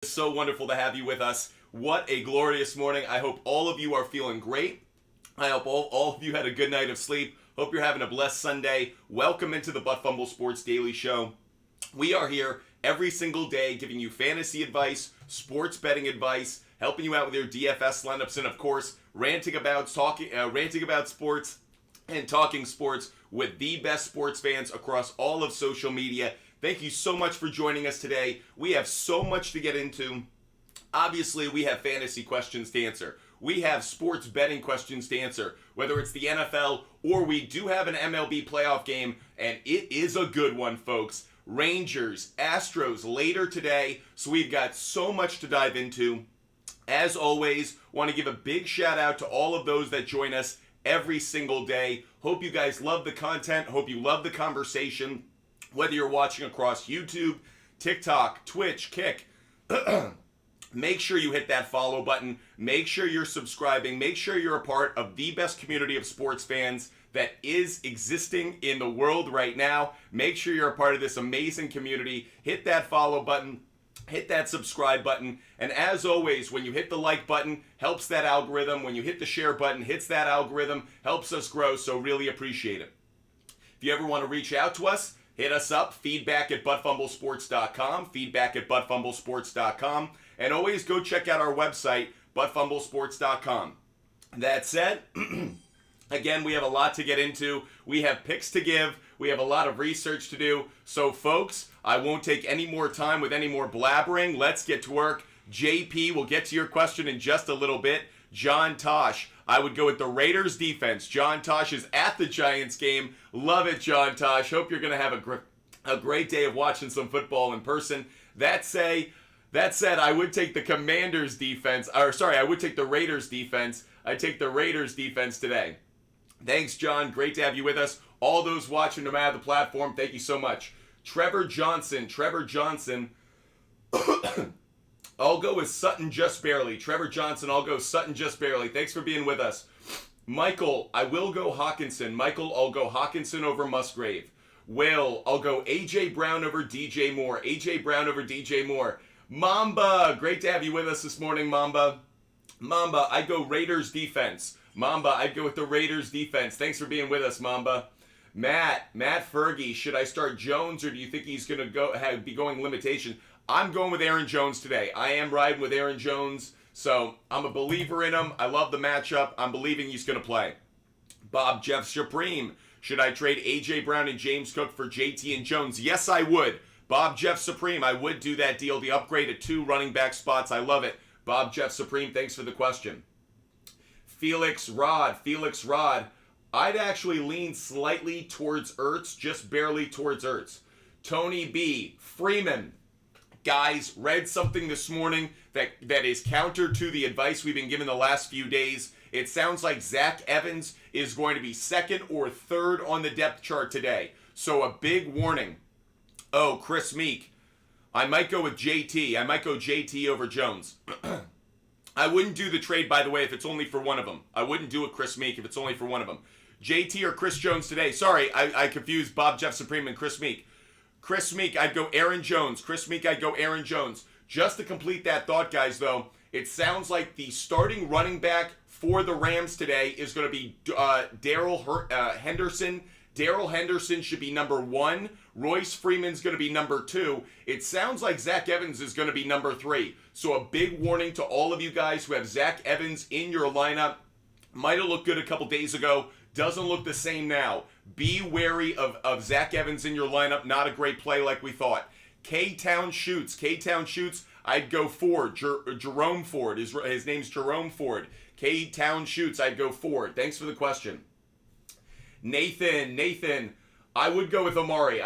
So wonderful to have you with us. What a glorious morning. I hope all of you are feeling great. I hope all of you had a good night of sleep. Hope you're having a blessed Sunday. Welcome into the Butt Fumble Sports Daily Show. We are here every single day giving you fantasy advice, sports betting advice, helping you out with your DFS lineups, and of course, ranting about sports and talking sports with the best sports fans across all of social media. Thank you so much for joining us today. We have so much to get into. Obviously, we have fantasy questions to answer. We have sports betting questions to answer, whether it's the NFL or we do have an MLB playoff game, and it is a good one, folks. Rangers, Astros later today, so we've got so much to dive into. As always, want to give a big shout out to all of those that join us every single day. Hope you guys love the content. Hope you love the conversation. Whether you're watching across YouTube, TikTok, Twitch, Kick, make sure you hit that follow button. Make sure you're subscribing. Make sure you're a part of the best community of sports fans that is existing in the world right now. Make sure you're a part of this amazing community. Hit that follow button. Hit that subscribe button. And as always, when you hit the like button, helps that algorithm. When you hit the share button, hits that algorithm, helps us grow. So really appreciate it. If you ever want to reach out to us, hit us up, feedback@buttfumblesports.com, feedback@buttfumblesports.com, and always go check out our website, buttfumblesports.com. That said, again, we have a lot to get into. We have picks to give. We have a lot of research to do. So, folks, I won't take any more time with any more blabbering. Let's get to work. JP, we'll get to your question in just a little bit. John Tosh, I would go with the Raiders defense. John Tosh is at the Giants game. Love it, John Tosh. Hope you're going to have a great day of watching some football in person. That said, I would take the Commanders defense. I would take the Raiders defense. I'd take the Raiders defense today. Thanks, John. Great to have you with us. All those watching no matter the platform, thank you so much. Trevor Johnson. I'll go with Sutton just barely. Trevor Johnson, I'll go Sutton just barely. Thanks for being with us. Michael, I will go Hawkinson. Michael, I'll go Hawkinson over Musgrave. Will, I'll go A.J. Brown over D.J. Moore. A.J. Brown over D.J. Moore. Mamba, great to have you with us this morning, Mamba. Mamba, I'd go Raiders defense. Mamba, I'd go with the Raiders defense. Thanks for being with us, Mamba. Matt Fergie, should I start Jones or do you think he's going to be going limitation? I'm going with Aaron Jones today. I am riding with Aaron Jones, so I'm a believer in him. I love the matchup. I'm believing he's going to play. Bob Jeff Supreme, should I trade A.J. Brown and James Cook for JT and Jones? Yes, I would. Bob Jeff Supreme, I would do that deal. The upgrade at 2 running back spots. I love it. Bob Jeff Supreme, thanks for the question. Felix Rod, I'd actually lean slightly towards Ertz, just barely towards Ertz. Tony B, Freeman. Guys, read something this morning that is counter to the advice we've been given the last few days. It sounds like Zach Evans is going to be second or third on the depth chart today. So a big warning. Oh, Chris Meek. I might go with JT. I might go JT over Jones. I wouldn't do the trade, by the way, if it's only for one of them. I wouldn't do it, Chris Meek, if it's only for one of them. JT or Chris Jones today. Sorry, I confused Bob Jeff Supreme and Chris Meek. Chris Meek, I'd go Aaron Jones. Chris Meek, I'd go Aaron Jones. Just to complete that thought, guys, though, it sounds like the starting running back for the Rams today is going to be Darrell Henderson. Darrell Henderson should be number 1. Royce Freeman's going to be number 2. It sounds like Zach Evans is going to be number 3. So a big warning to all of you guys who have Zach Evans in your lineup. Might have looked good a couple days ago. Doesn't look the same now. Be wary of Zach Evans in your lineup. Not a great play like we thought. K-Town Shoots, I'd go Ford. Jerome Ford. His name's Jerome Ford. K-Town Shoots, I'd go Ford. Thanks for the question. Nathan, I would go with Amari.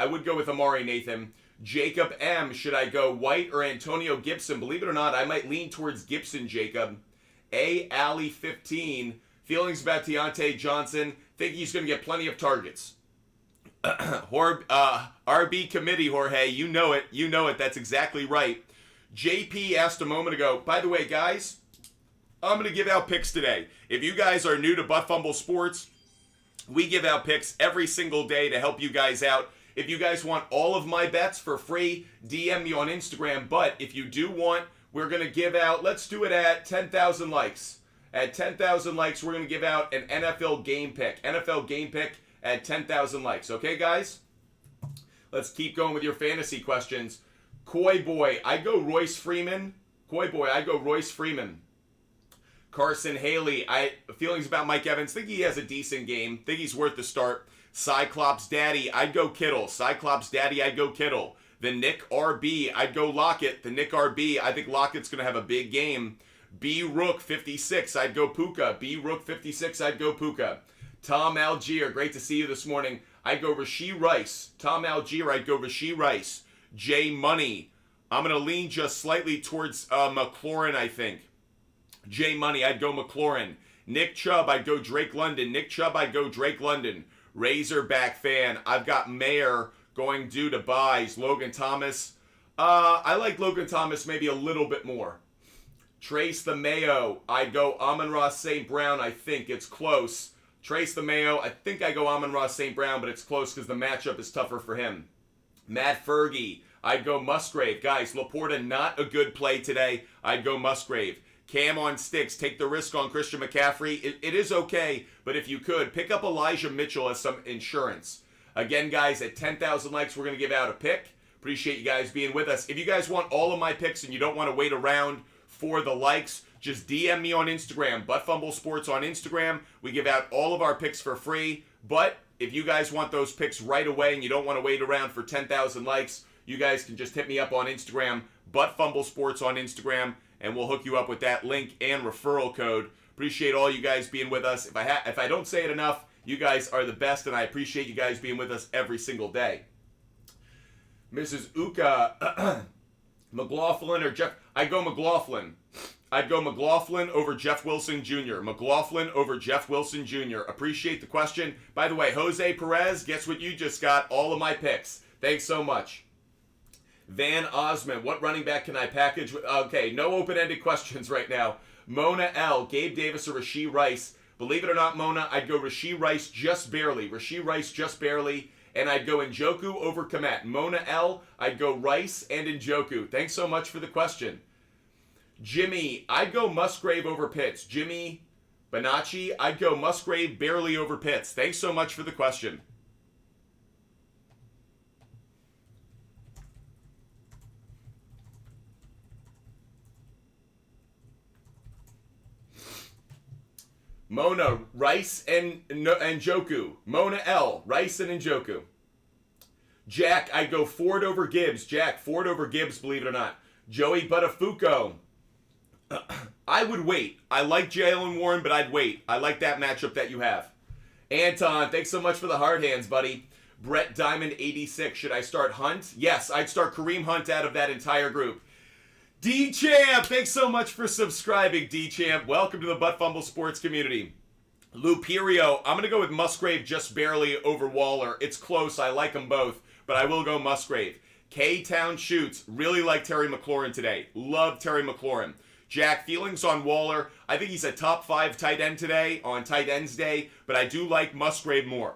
Nathan. Jacob M, should I go White or Antonio Gibson? Believe it or not, I might lean towards Gibson, Jacob. Alley 15. Feelings about Deontay Johnson. Think he's going to get plenty of targets. RB committee, Jorge. You know it. That's exactly right. JP asked a moment ago, by the way, guys, I'm going to give out picks today. If you guys are new to Butt Fumble Sports, we give out picks every single day to help you guys out. If you guys want all of my bets for free, DM me on Instagram. But if you do want we're going to give out, let's do it at 10,000 likes. At 10,000 likes, we're going to give out an NFL game pick. NFL game pick at 10,000 likes. Okay, guys? Let's keep going with your fantasy questions. Coy Boy, I go Royce Freeman. Coy Boy, I go Royce Freeman. Carson Haley, feelings about Mike Evans. Think he has a decent game. Think he's worth the start. Cyclops Daddy, I'd go Kittle. Cyclops Daddy, I'd go Kittle. The Nick RB, I'd go Lockett. The Nick RB, I think Lockett's going to have a big game. B Rook 56, I'd go Puka. B Rook 56, I'd go Puka. Tom Algier, great to see you this morning. I'd go Rashee Rice. Tom Algier, I'd go Rashee Rice. J Money, I'm going to lean just slightly towards McLaurin, I think. J Money, I'd go McLaurin. Nick Chubb, I'd go Drake London. Nick Chubb, I'd go Drake London. Razorback fan, I've got Mayer going due to buys. Logan Thomas, I like Logan Thomas maybe a little bit more. Trace the Mayo, I'd go Amon-Ra St. Brown. I think it's close. Trace the Mayo, I think I go Amon-Ra St. Brown, but it's close because the matchup is tougher for him. Matt Fergie, I'd go Musgrave. Guys, Laporta, not a good play today. I'd go Musgrave. Cam on sticks, take the risk on Christian McCaffrey. It is okay, but if you could, pick up Elijah Mitchell as some insurance. Again, guys, at 10,000 likes, we're going to give out a pick. Appreciate you guys being with us. If you guys want all of my picks and you don't want to wait around for the likes, just DM me on Instagram, Buttfumble Sports on Instagram. We give out all of our picks for free, but if you guys want those picks right away and you don't want to wait around for 10,000 likes, you guys can just hit me up on Instagram, Buttfumble Sports on Instagram, and we'll hook you up with that link and referral code. Appreciate all you guys being with us. If I don't say it enough, you guys are the best, and I appreciate you guys being with us every single day. Mrs. Uka, McLaughlin or Jeff? I'd go McLaughlin. I'd go McLaughlin over Jeff Wilson Jr. McLaughlin over Jeff Wilson Jr. Appreciate the question. By the way, Jose Perez, guess what you just got? All of my picks. Thanks so much. Van Osman, what running back can I package with? Okay, no open-ended questions right now. Mona L, Gabe Davis or Rashee Rice? Believe it or not, Mona, I'd go Rashee Rice just barely. Rashee Rice just barely. And I'd go Njoku over Komet. Mona L, I'd go Rice and Njoku. Thanks so much for the question. Jimmy, I'd go Musgrave over Pitts. Jimmy Bonacci, I'd go Musgrave barely over Pitts. Thanks so much for the question. Mona, Rice and Njoku. Mona L, Rice and Njoku. Jack, I'd go Ford over Gibbs. Jack, Ford over Gibbs, believe it or not. Joey Buttafuoco. I would wait. I like Jaylen Warren, but I'd wait. I like that matchup that you have. Anton, thanks so much for the hard hands, buddy. Brett Diamond 86. Should I start Hunt? Yes, I'd start Kareem Hunt out of that entire group. D-Champ, thanks so much for subscribing, D-Champ. Welcome to the Buttfumble Sports community. Luperio, I'm going to go with Musgrave just barely over Waller. It's close. I like them both, but I will go Musgrave. K-Town Shoots, really like Terry McLaurin today. Love Terry McLaurin. Jack, feelings on Waller. I think he's a top 5 tight end today on tight ends day, but I do like Musgrave more.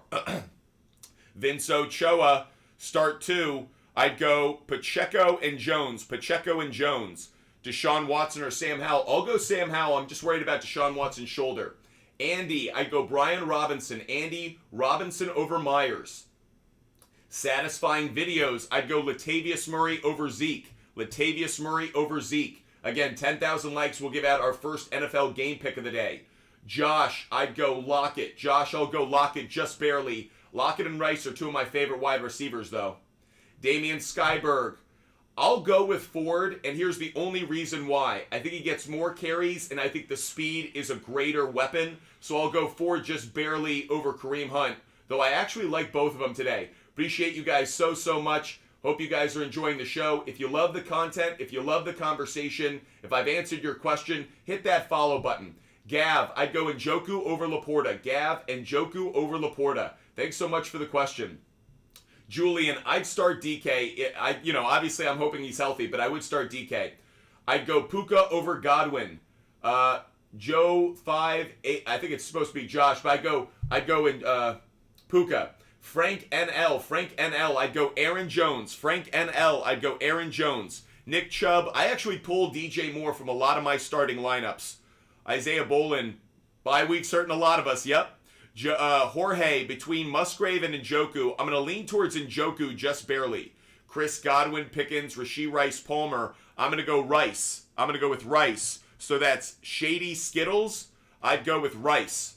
Vince Ochoa, start 2. I'd go Pacheco and Jones. Pacheco and Jones. Deshaun Watson or Sam Howell. I'll go Sam Howell. I'm just worried about Deshaun Watson's shoulder. Andy, I'd go Brian Robinson. Andy Robinson over Myers. Satisfying videos. I'd go Latavius Murray over Zeke. Latavius Murray over Zeke. Again, 10,000 likes. We'll give out our first NFL game pick of the day. Josh, I'd go Lockett. Josh, I'll go Lockett just barely. Lockett and Rice are 2 of my favorite wide receivers, though. Damian Skyberg. I'll go with Ford, and here's the only reason why. I think he gets more carries, and I think the speed is a greater weapon. So I'll go Ford just barely over Kareem Hunt, though I actually like both of them today. Appreciate you guys so much. Hope you guys are enjoying the show. If you love the content, if you love the conversation, if I've answered your question, hit that follow button. Gav, I'd go Njoku over Laporta. Gav, Njoku over Laporta. Thanks so much for the question. Julian, I'd start DK. Obviously I'm hoping he's healthy, but I would start DK. I'd go Puka over Godwin. Joe 5-8. I think it's supposed to be Josh, but I'd go in Puka. Frank NL. I'd go Aaron Jones. Frank NL. I'd go Aaron Jones. Nick Chubb. I actually pulled DJ Moore from a lot of my starting lineups. Isaiah Bolin. Bye week's hurting a lot of us. Yep. Jorge, between Musgrave and Njoku, I'm going to lean towards Njoku just barely. Chris Godwin, Pickens, Rashee Rice, Palmer. I'm going to go Rice. I'm going to go with Rice. So that's Shady Skittles. I'd go with Rice.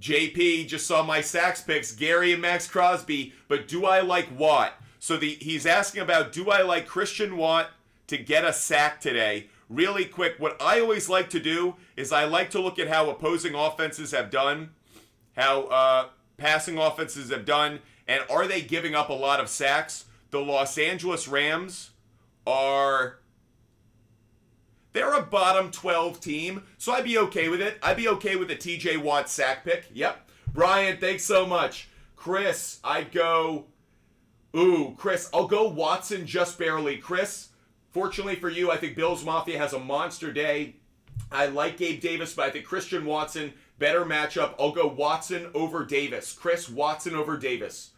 JP just saw my sacks picks, Gary and Max Crosby, but do I like Watt? So he's asking about, do I like Christian Watt to get a sack today? Really quick, what I always like to do is I like to look at how opposing offenses have done, how passing offenses have done, and are they giving up a lot of sacks? The Los Angeles Rams they're a bottom 12 team, so I'd be okay with it. I'd be okay with a TJ Watt sack pick. Yep. Brian, thanks so much. Chris, I'll go Watson just barely. Chris, fortunately for you, I think Bills Mafia has a monster day. I like Gabe Davis, but I think Christian Watson, better matchup. I'll go Watson over Davis. Chris, Watson over Davis.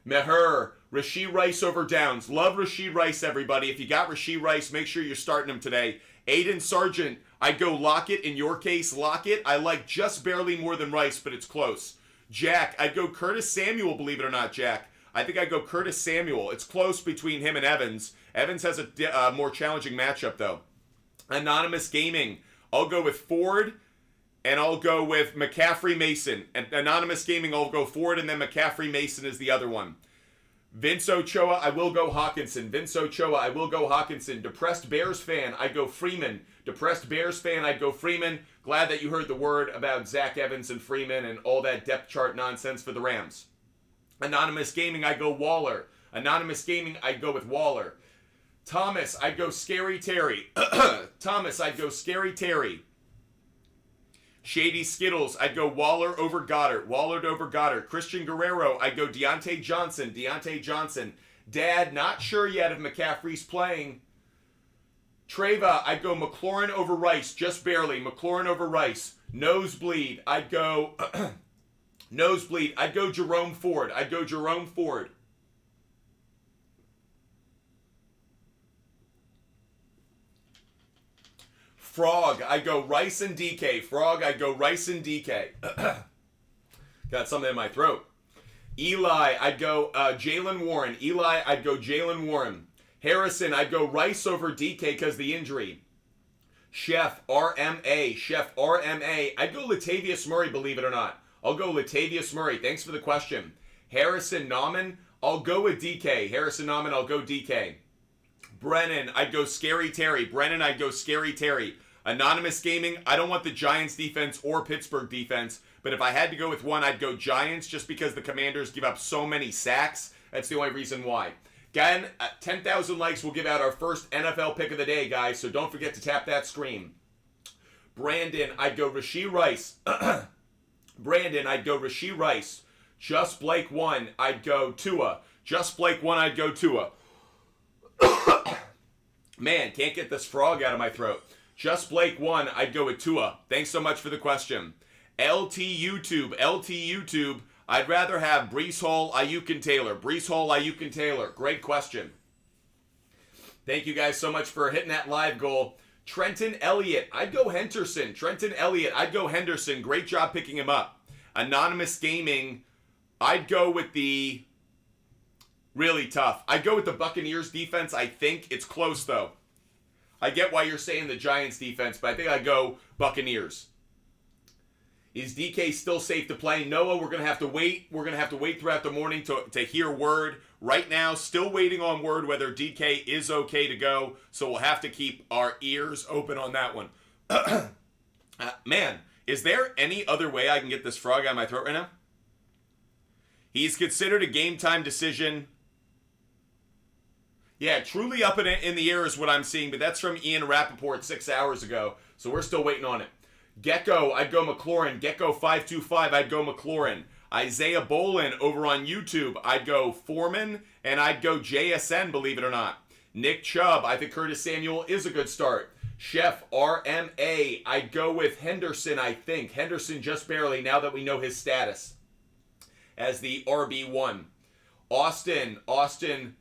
Meher, Rashee Rice over Downs. Love Rashee Rice, everybody. If you got Rashee Rice, make sure you're starting him today. Aiden Sargent, I'd go Lockett. In your case, Lockett. I like just barely more than Rice, but it's close. Jack, I'd go Curtis Samuel, believe it or not, Jack. I think I'd go Curtis Samuel. It's close between him and Evans. Evans has a more challenging matchup, though. Anonymous Gaming, I'll go with Ford, and I'll go with McCaffrey Mason. And Anonymous Gaming, I'll go Ford, and then McCaffrey Mason is the other one. Vince Ochoa, I will go Hawkinson. Vince Ochoa, I will go Hawkinson. Depressed Bears fan, I'd go Freeman. Depressed Bears fan, I'd go Freeman. Glad that you heard the word about Zach Evans and Freeman and all that depth chart nonsense for the Rams. Anonymous Gaming, I'd go Waller. Anonymous Gaming, I'd go with Waller. Thomas, I'd go Scary Terry. Thomas, I'd go Scary Terry. Shady Skittles, I'd go Waller over Goddard. Waller over Goddard. Christian Guerrero, I'd go Deontay Johnson. Deontay Johnson. Dad, not sure yet if McCaffrey's playing. Treva, I'd go McLaurin over Rice, just barely. McLaurin over Rice. Nosebleed, I'd go Nosebleed, I'd go Jerome Ford. I'd go Jerome Ford. Frog, I'd go Rice and DK. Frog, I'd go Rice and DK. Got something in my throat. Eli, I'd go Jalen Warren. Eli, I'd go Jalen Warren. Harrison, I'd go Rice over DK because the injury. Chef, RMA. Chef, RMA. I'd go Latavius Murray, believe it or not. I'll go Latavius Murray. Thanks for the question. Harrison Nauman, I'll go with DK. Harrison Nauman, I'll go DK. Brennan, I'd go Scary Terry. Brennan, I'd go Scary Terry. Anonymous Gaming, I don't want the Giants defense or Pittsburgh defense, but if I had to go with one, I'd go Giants just because the Commanders give up so many sacks. That's the only reason why. Again, 10,000 likes, we'll give out our first NFL pick of the day, guys, so don't forget to tap that screen. Brandon, I'd go Rashee Rice. Brandon, I'd go Rashee Rice. Just Blake 1, I'd go Tua. Just Blake 1, I'd go Tua. Man, can't get this frog out of my throat. Just Blake 1, I'd go with Tua. Thanks so much for the question. LT YouTube, I'd rather have Breece Hall, Ayuk, and Taylor. Breece Hall, Ayuk, and Taylor. Great question. Thank you guys so much for hitting that live goal. Trenton Elliott, I'd go Henderson. Trenton Elliott, I'd go Henderson. Great job picking him up. Anonymous Gaming, I'd go with the... Really tough. I'd go with the Buccaneers defense, I think. It's close, though. I get why you're saying the Giants defense, but I think I'd go Buccaneers. Is DK still safe to play? Noah, we're going to have to wait. We're going to have to wait throughout the morning to hear word. Right now, still waiting on word whether DK is okay to go, so we'll have to keep our ears open on that one. Man, is there any other way I can get this frog out of my throat right now? He's considered a game-time decision. Yeah, truly up in the air is what I'm seeing, but that's from Ian Rappaport 6 hours ago, so we're still waiting on it. Gecko, I'd go McLaurin. Gecko525, I'd go McLaurin. Isaiah Bolin over on YouTube, I'd go Foreman, and I'd go JSN, believe it or not. Nick Chubb, I think Curtis Samuel is a good start. Chef RMA, I'd go with Henderson, I think. Henderson just barely, now that we know his status as the RB1. Austin,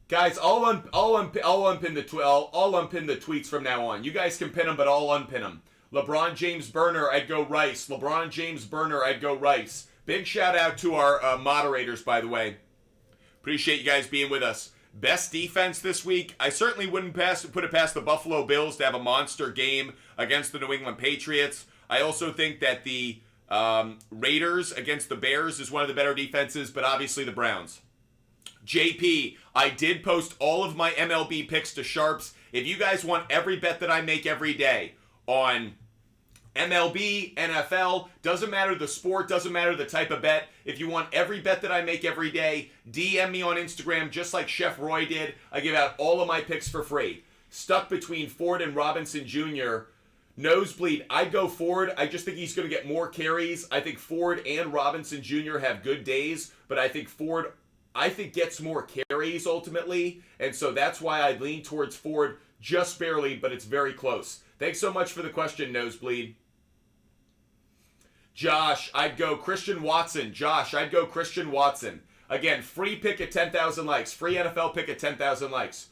Guys, I'll unpin the tweets from now on. You guys can pin them, but I'll unpin them. LeBron James burner, I'd go Rice. LeBron James burner, I'd go Rice. Big shout out to our moderators, by the way. Appreciate you guys being with us. Best defense this week, I certainly wouldn't put it past the Buffalo Bills to have a monster game against the New England Patriots. I also think that the Raiders against the Bears is one of the better defenses, but obviously the Browns. JP, I did post all of my MLB picks to Sharps. If you guys want every bet that I make every day on MLB, NFL, doesn't matter the sport, doesn't matter the type of bet. If you want every bet that I make every day, DM me on Instagram just like Chef Roy did. I give out all of my picks for free. Stuck between Ford and Robinson Jr. Nosebleed, I'd go Ford. I just think he's going to get more carries. I think Ford and Robinson Jr. have good days, but I think Ford, gets more carries ultimately, and so that's why I'd lean towards Ford just barely, but it's very close. Thanks so much for the question, Nosebleed. Josh, I'd go Christian Watson. Josh, I'd go Christian Watson. Again, free pick at 10,000 likes. Free NFL pick at 10,000 likes.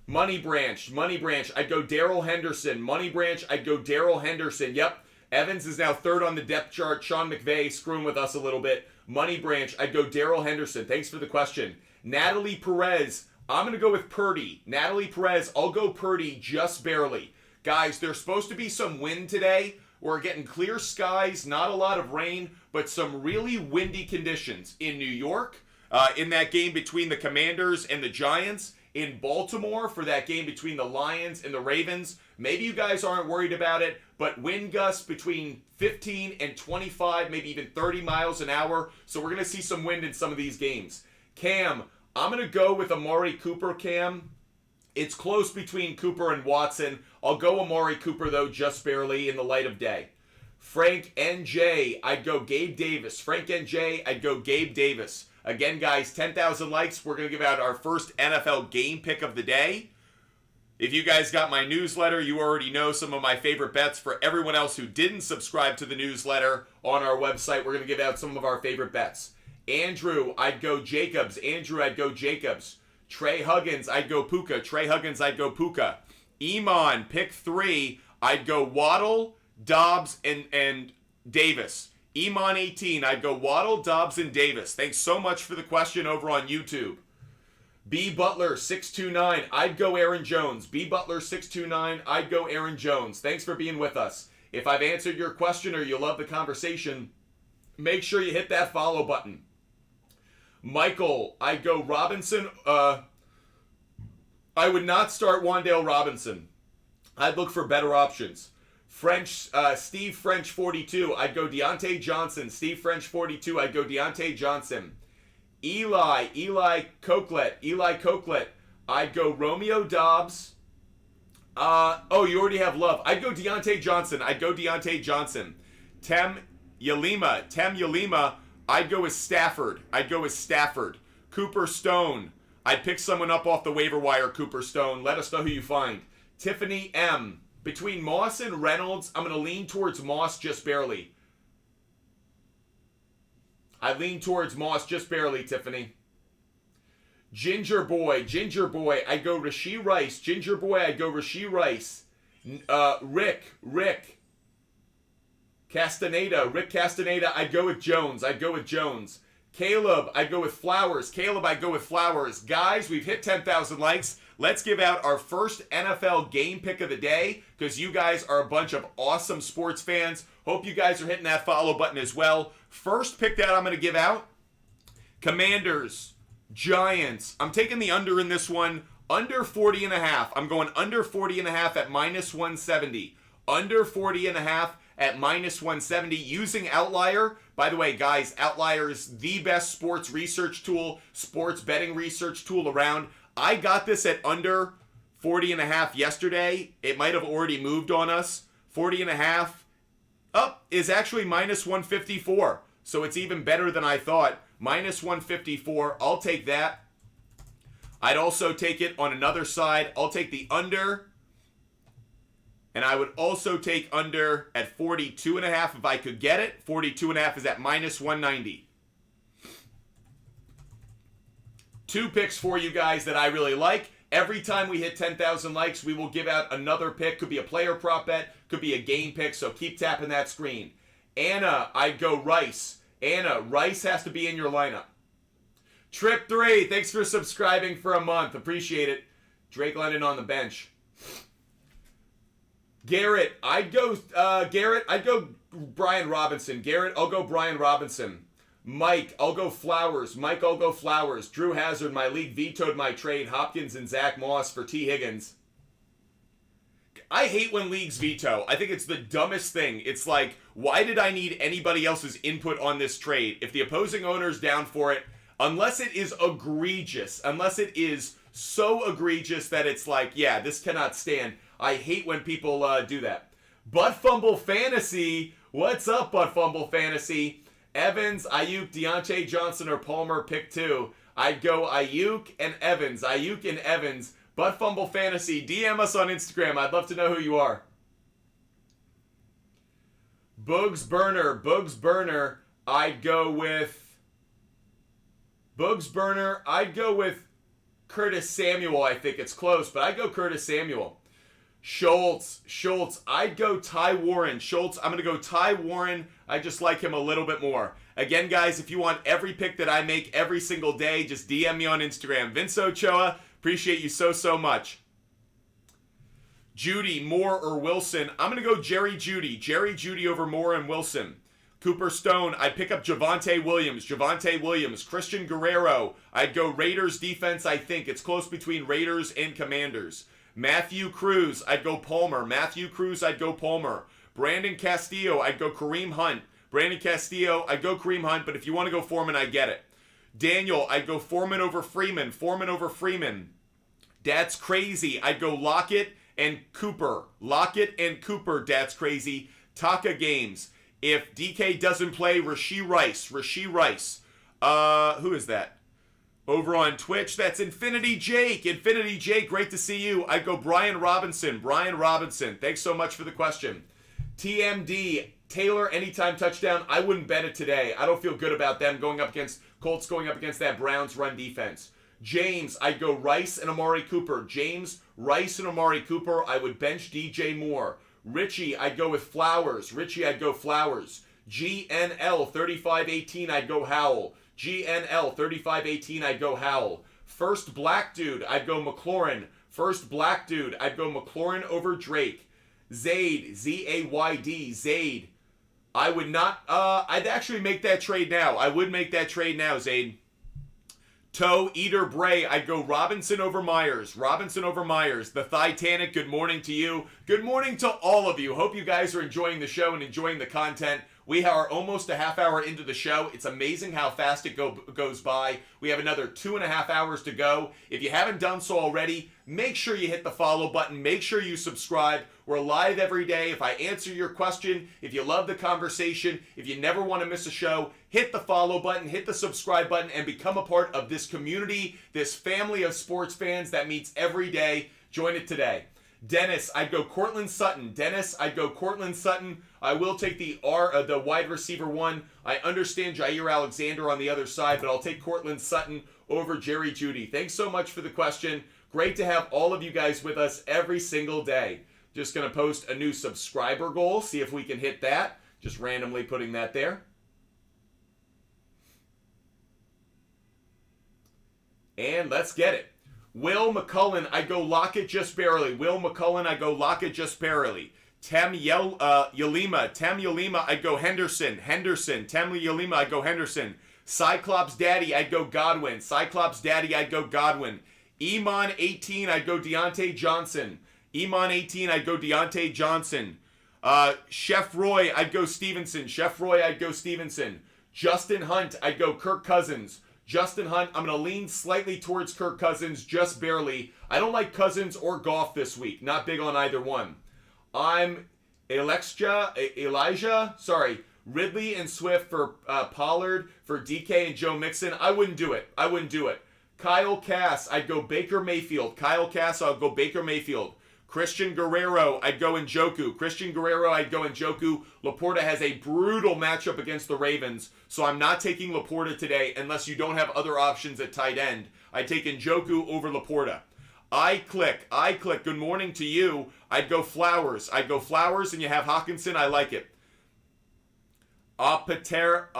Money Branch, I'd go Darrell Henderson. Money Branch, I'd go Darrell Henderson. Yep, Evans is now third on the depth chart. Sean McVay screwing with us a little bit. Money Branch, I'd go Darrell Henderson. Thanks for the question. Natalie Perez, I'm going to go with Purdy. Natalie Perez, I'll go Purdy just barely. Guys, there's supposed to be some wind today. We're getting clear skies, not a lot of rain, but some really windy conditions in New York, in that game between the Commanders and the Giants, in Baltimore for that game between the Lions and the Ravens. Maybe you guys aren't worried about it, but wind gusts between 15 and 25, maybe even 30 miles an hour. So we're going to see some wind in some of these games. Cam, I'm going to go with Amari Cooper, Cam. It's close between Cooper and Watson. I'll go Amari Cooper, though, just barely in the light of day. Frank NJ, I'd go Gabe Davis. Frank NJ, I'd go Gabe Davis. Again, guys, 10,000 likes. We're going to give out our first NFL game pick of the day. If you guys got my newsletter, you already know some of my favorite bets. For everyone else who didn't subscribe to the newsletter on our website, we're going to give out some of our favorite bets. Andrew, I'd go Jacobs. Andrew, I'd go Jacobs. Trey Huggins, I'd go Puka. Trey Huggins, I'd go Puka. Iman, pick 3, I'd go Waddle, Dobbs, and Davis. Iman 18, I'd go Waddle, Dobbs, and Davis. Thanks so much for the question over on YouTube. B Butler 629, I'd go Aaron Jones. B Butler 629, I'd go Aaron Jones. Thanks for being with us. If I've answered your question or you love the conversation, make sure you hit that follow button. Michael, I'd go Robinson. I would not start Wan'Dale Robinson. I'd look for better options. Steve French 42, I'd go Deontay Johnson. Steve French 42, I'd go Deontay Johnson. Eli Coquelet, I'd go Romeo Dobbs. You already have Love. I'd go Deontay Johnson. Tem Yalima, I'd go with Stafford. Cooper Stone, I'd pick someone up off the waiver wire, Cooper Stone. Let us know who you find. Tiffany M, between Moss and Reynolds, I'm going to lean towards Moss just barely. I lean towards Moss just barely, Tiffany. Ginger Boy, I'd go Rashee Rice. Rick Castaneda, I'd go with Jones. Caleb, I'd go with Flowers. Guys, we've hit 10,000 likes. Let's give out our first NFL game pick of the day, because you guys are a bunch of awesome sports fans. Hope you guys are hitting that follow button as well. First pick that I'm going to give out, Commanders, Giants. I'm taking the under in this one, under 40.5. I'm going under 40.5 at minus 170. Under 40.5 at minus 170 using Outlier. By the way, guys, Outlier is the best sports research tool, sports betting research tool around. I got this at under 40.5 yesterday. It might have already moved on us. 40.5 up is actually minus 154. So it's even better than I thought. Minus 154. I'll take that. I'd also take it on another side. I'll take the under. And I would also take under at 42.5 if I could get it. 42.5 is at minus 190. 2 picks for you guys that I really like. Every time we hit 10,000 likes, we will give out another pick. Could be a player prop bet, could be a game pick, so keep tapping that screen. Anna, I'd go Rice. Anna, Rice has to be in your lineup. Trip 3, thanks for subscribing for a month. Appreciate it. Drake London on the bench. Garrett, I'd go Brian Robinson. Garrett, I'll go Brian Robinson. Mike, I'll go Flowers. Mike, I'll go Flowers. Drew Hazard, my league vetoed my trade. Hopkins and Zach Moss for T. Higgins. I hate when leagues veto. I think it's the dumbest thing. It's like, why did I need anybody else's input on this trade? If the opposing owner's down for it, unless it is egregious, unless it is so egregious that it's like, yeah, this cannot stand. I hate when people do that. Butt Fumble Fantasy. What's up, Butt Fumble Fantasy? Evans, Ayuk, Deontay Johnson, or Palmer, pick 2. I'd go Ayuk and Evans. Ayuk and Evans. Butt Fumble Fantasy. DM us on Instagram. I'd love to know who you are. Boogs Burner. Boogs Burner. I'd go with... Boogs Burner. I'd go with Curtis Samuel. I think it's close, but I'd go Curtis Samuel. Schultz. I'd go Ty Warren. Schultz, I'm going to go Ty Warren. I just like him a little bit more. Again, guys, if you want every pick that I make every single day, just DM me on Instagram. Vince Ochoa, appreciate you so much. Judy, Moore, or Wilson. I'm going to go Jerry Judy. Jerry Judy over Moore and Wilson. Cooper Stone, I'd pick up Javonte Williams. Christian Guerrero, I'd go Raiders defense, I think. It's close between Raiders and Commanders. Matthew Cruz, I'd go Palmer. Brandon Castillo, I'd go Kareem Hunt. But if you want to go Foreman, I get it. Daniel, I'd go Foreman over Freeman. That's crazy. I'd go Lockett and Cooper. That's crazy. Taka Games. If DK doesn't play, Rashee Rice. Who is that? Over on Twitch, that's Infinity Jake. Great to see you. I'd go Brian Robinson. Thanks so much for the question. TMD, Taylor, anytime touchdown. I wouldn't bet it today. I don't feel good about them going up against that Browns run defense. James, I'd go Rice and Amari Cooper. I would bench DJ Moore. Richie, I'd go with Flowers. GNL 3518, I'd go Howell. First black dude, I'd go McLaurin. Over Drake. Zayd, Z-A-Y-D, Zayd. I would not, I'd actually make that trade now. Zayd. Toe Eater Bray, I'd go Robinson over Myers. The Titanic, good morning to you. Good morning to all of you. Hope you guys are enjoying the show and enjoying the content. We are almost a half hour into the show. It's amazing how fast it goes by. We have another 2.5 hours to go. If you haven't done so already, make sure you hit the follow button. Make sure you subscribe. We're live every day. If I answer your question, if you love the conversation, if you never want to miss a show, hit the follow button, hit the subscribe button, and become a part of this community, this family of sports fans that meets every day. Join it today. Dennis, I'd go Cortland Sutton. I will take the wide receiver one. I understand Jair Alexander on the other side, but I'll take Cortland Sutton over Jerry Jeudy. Thanks so much for the question. Great to have all of you guys with us every single day. Just going to post a new subscriber goal, see if we can hit that. Just randomly putting that there. And let's get it. Will McCullen, I go Lockett just barely. Tem Yalima, I go Henderson. I go Henderson. Cyclops Daddy, I'd go Godwin. Iman 18, I'd go Deontay Johnson. Chef Roy, I'd go Stevenson. Justin Hunt, I'd go Kirk Cousins. I'm going to lean slightly towards Kirk Cousins, just barely. I don't like Cousins or Goff this week. Not big on either one. I'm Ridley and Swift for Pollard, for DK and Joe Mixon. I wouldn't do it. Kyle Cass, I'd go Baker Mayfield. Christian Guerrero, I'd go Njoku. Christian Guerrero, I'd go Njoku. Laporta has a brutal matchup against the Ravens, so I'm not taking Laporta today unless you don't have other options at tight end. I'd take Njoku over Laporta. I click. Good morning to you. I'd go Flowers. And you have Hawkinson. I like it. Paternico.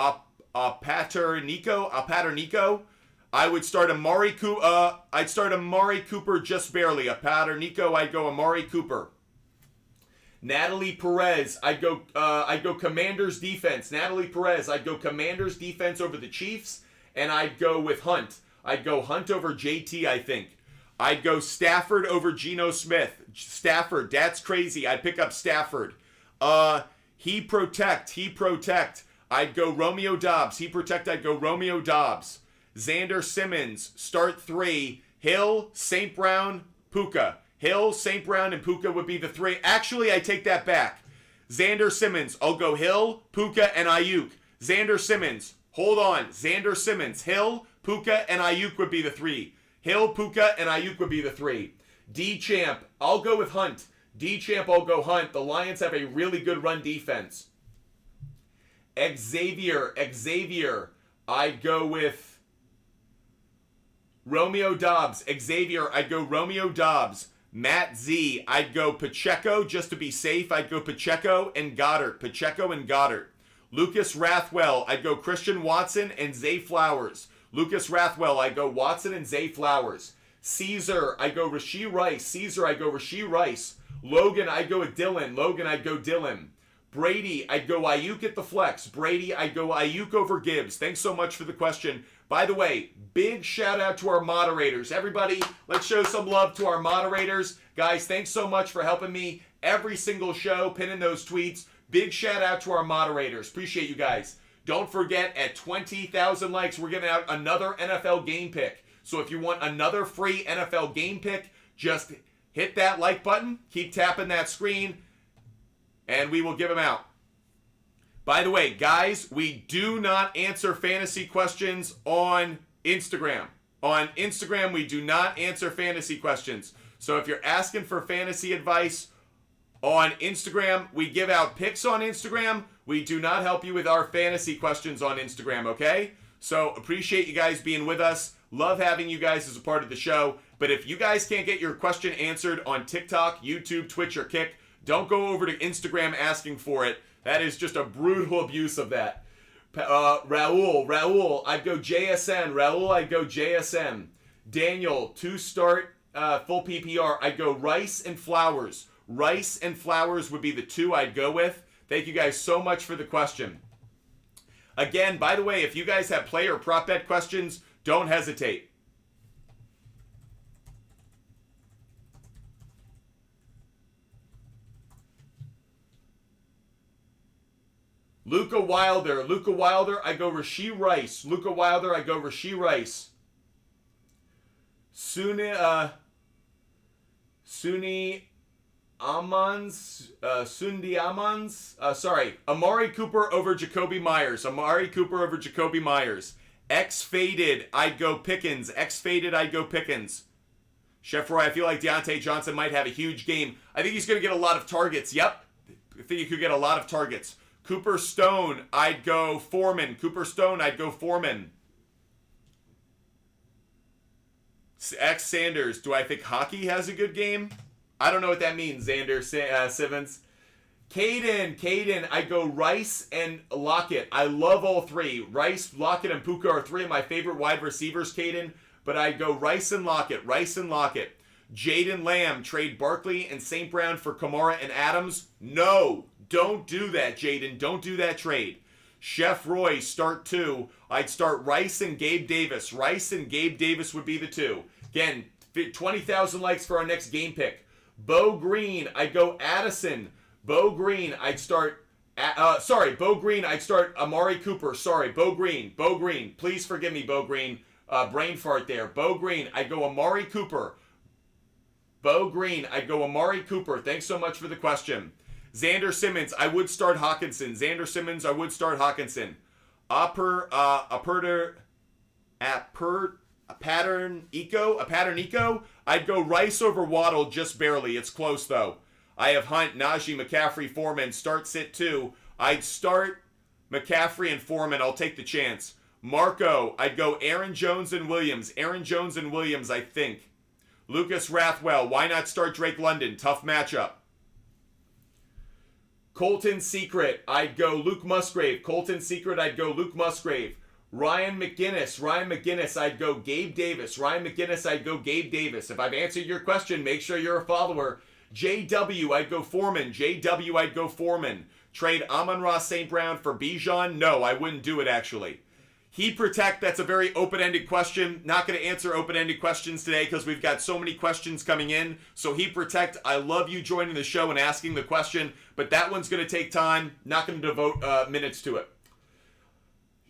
I would start Amari Cooper. I'd start Amari Cooper just barely. Paternico. I'd go Amari Cooper. Natalie Perez. I'd go Commanders defense. Natalie Perez. I'd go Commanders defense over the Chiefs, and I'd go with Hunt. I'd go Hunt over JT. I think. I'd go Stafford over Geno Smith. Stafford. That's crazy. I'd pick up Stafford. He protect. I'd go Romeo Dobbs. I'd go Romeo Dobbs. Xander Simmons, start 3. Hill, St. Brown, Puka. Hill, St. Brown, and Puka would be the 3. Actually, I take that back. Xander Simmons, I'll go Hill, Puka, and Ayuk. Xander Simmons, hold on. Xander Simmons, Hill, Puka, and Ayuk would be the 3. Hill, Puka, and Ayuk would be the 3. D-Champ, I'll go with Hunt. D-Champ, I'll go Hunt. The Lions have a really good run defense. Xavier, I'd go with Romeo Dobbs. Xavier, I'd go Romeo Dobbs. Matt Z, I'd go Pacheco just to be safe. I'd go Pacheco and Goddard. Lucas Rathwell, I'd go Christian Watson and Zay Flowers. I'd go Watson and Zay Flowers. Caesar, I'd go Rashee Rice. Logan, I'd go with Dylan. Brady, I'd go Ayuk at the flex. I'd go Ayuk over Gibbs. Thanks so much for the question. By the way, big shout out to our moderators. Everybody, let's show some love to our moderators. Guys, thanks so much for helping me every single show, pinning those tweets. Big shout out to our moderators. Appreciate you guys. Don't forget, at 20,000 likes, we're giving out another NFL game pick. So if you want another free NFL game pick, just hit that like button, keep tapping that screen, and we will give them out. By the way, guys, we do not answer fantasy questions on Instagram. On Instagram, we do not answer fantasy questions. So if you're asking for fantasy advice on Instagram, we give out picks on Instagram. We do not help you with our fantasy questions on Instagram, okay? So appreciate you guys being with us. Love having you guys as a part of the show. But if you guys can't get your question answered on TikTok, YouTube, Twitch, or Kick, don't go over to Instagram asking for it. That is just a brutal abuse of that. Raul, I'd go JSN. Daniel, to start full PPR, I'd go Rice and Flowers. Rice and Flowers would be the 2 I'd go with. Thank you guys so much for the question. Again, by the way, if you guys have player prop bet questions, don't hesitate. Luka Wilder, I go Rashee Rice. Amari Cooper over Jacoby Myers. X Faded, I'd go Pickens. Chef Roy, I feel like Deontay Johnson might have a huge game. I think he's going to get a lot of targets. Yep. I think he could get a lot of targets. Cooper Stone, I'd go Foreman. X Sanders, do I think Hockey has a good game? I don't know what that means, Xander Simmons. Caden, I go Rice and Lockett. I love all 3. Rice, Lockett, and Puka are 3 of my favorite wide receivers, Caden. But I go Rice and Lockett. Jaden Lamb, trade Barkley and St. Brown for Kamara and Adams. No, don't do that, Jaden. Don't do that trade. Chef Roy, start 2. I'd start Rice and Gabe Davis. Would be the 2. Again, 20,000 likes for our next game pick. Bo Green, I'd go Addison. Bo Green, I'd start Amari Cooper. Bo Green. Please forgive me, Bo Green. Brain fart there. Bo Green, I'd go Amari Cooper. Thanks so much for the question. Xander Simmons, I would start Hawkinson. a pattern eco. I'd go Rice over Waddle just barely. It's close though. I have Hunt, Najee, McCaffrey, Foreman. Start sit 2. I'd start McCaffrey and Foreman. I'll take the chance. Marco, I'd go Aaron Jones and Williams. Aaron Jones and Williams, I think. Lucas Rathwell, why not start Drake London? Tough matchup. Colton Secret, I'd go Luke Musgrave. Colton Secret, I'd go Luke Musgrave. Ryan McGinnis, I'd go Gabe Davis. Ryan McGinnis, I'd go Gabe Davis. If I've answered your question, make sure you're a follower. JW, I'd go Foreman. JW, I'd go Foreman. Trade Amon-Ra St. Brown for Bijan? No, I wouldn't do it actually. He Protect, that's a very open-ended question. Not going to answer open-ended questions today because we've got so many questions coming in. So He Protect, I love you joining the show and asking the question, but that one's going to take time. Not going to devote minutes to it.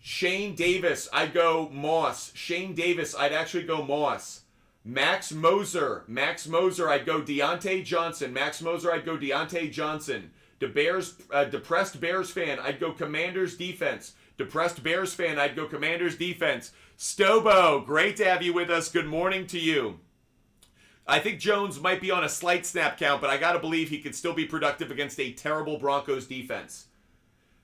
Shane Davis, I'd go Moss. Shane Davis, I'd actually go Moss. Max Moser, I'd go Deontay Johnson. Max Moser, I'd go Deontay Johnson. Depressed Bears fan, I'd go Commanders defense. Depressed Bears fan, I'd go Commanders defense. Stobo, great to have you with us. Good morning to you. I think Jones might be on a slight snap count, but I got to believe he could still be productive against a terrible Broncos defense.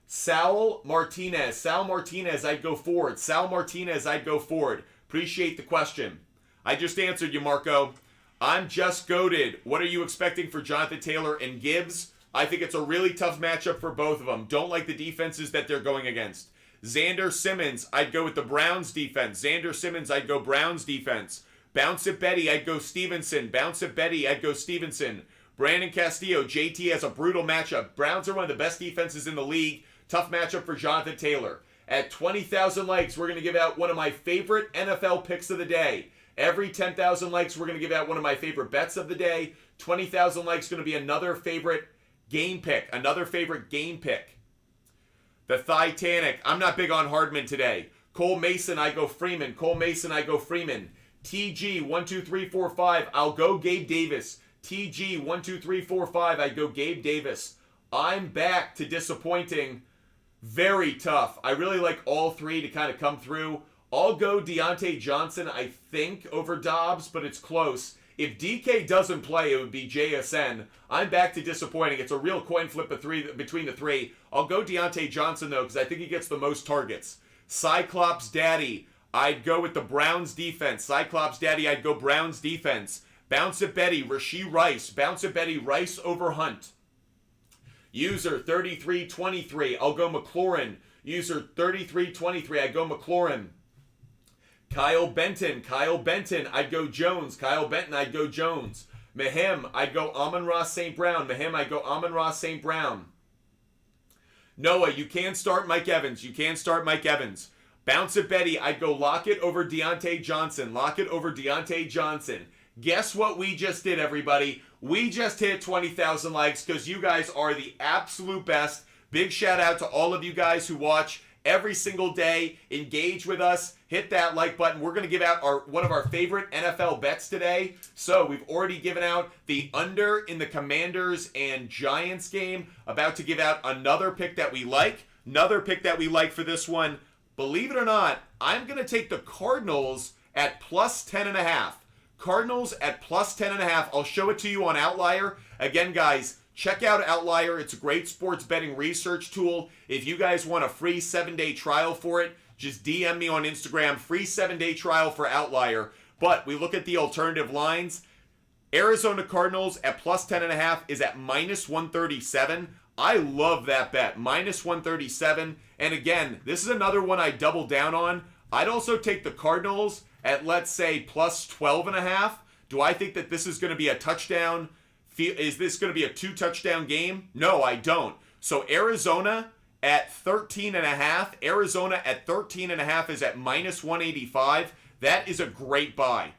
Sal Martinez, I'd go Ford. I'd go Ford. Appreciate the question. I just answered you, Marco. I'm just goated. What are you expecting for Jonathan Taylor and Gibbs? I think it's a really tough matchup for both of them. Don't like the defenses that they're going against. Xander Simmons, I'd go with the Browns defense. I'd go Browns defense. Bounce it Betty, I'd go Stevenson. Brandon Castillo, JT has a brutal matchup. Browns are one of the best defenses in the league. Tough matchup for Jonathan Taylor. At 20,000 likes, we're going to give out one of my favorite NFL picks of the day. Every 10,000 likes, we're going to give out one of my favorite bets of the day. 20,000 likes is going to be another favorite game pick. The Titanic. I'm not big on Hardman today. Cole Mason, I go Freeman. TG, 1, 2, 3, 4, 5. I'll go Gabe Davis. TG, 1, 2, 3, 4, 5. I go Gabe Davis. I'm back to disappointing. Very tough. I really like all three to kind of come through. I'll go Deontay Johnson, I think, over Dobbs, but it's close. If DK doesn't play, it would be JSN. I'm back to disappointing. It's a real coin flip between the three. I'll go Deontay Johnson, though, because I think he gets the most targets. Cyclops Daddy, I'd go with the Browns defense. I'd go Browns defense. Bounce it Betty, Rashee Rice. Rice over Hunt. User 3323, I'll go McLaurin. User 3323, I go McLaurin. Kyle Benton, I'd go Jones. I'd go Jones. Mahem, I'd go Amon-Ra St. Brown. Noah, you can start Mike Evans. Bounce it Betty, I'd go Lockett over Deontay Johnson. Guess what we just did, everybody? We just hit 20,000 likes because you guys are the absolute best. Big shout out to all of you guys who watch every single day. Engage with us. Hit that like button. We're going to give out one of our favorite NFL bets today. So we've already given out the under in the Commanders and Giants game. About to give out another pick that we like. For this one. Believe it or not, I'm going to take the Cardinals at plus 10.5. I'll show it to you on Outlier. Again, guys, check out Outlier. It's a great sports betting research tool. If you guys want a free 7-day trial for it, just DM me on Instagram. Free 7-day trial for Outlier. But we look at the alternative lines. Arizona Cardinals at plus 10.5 is at minus 137. I love that bet. Minus 137. And again, this is another one I double down on. I'd also take the Cardinals at, let's say, plus 12.5. Do I think that this is going to be a touchdown? Is this going to be a 2-touchdown game? No, I don't. So Arizona at 13.5. Is at minus 185. That is a great buy.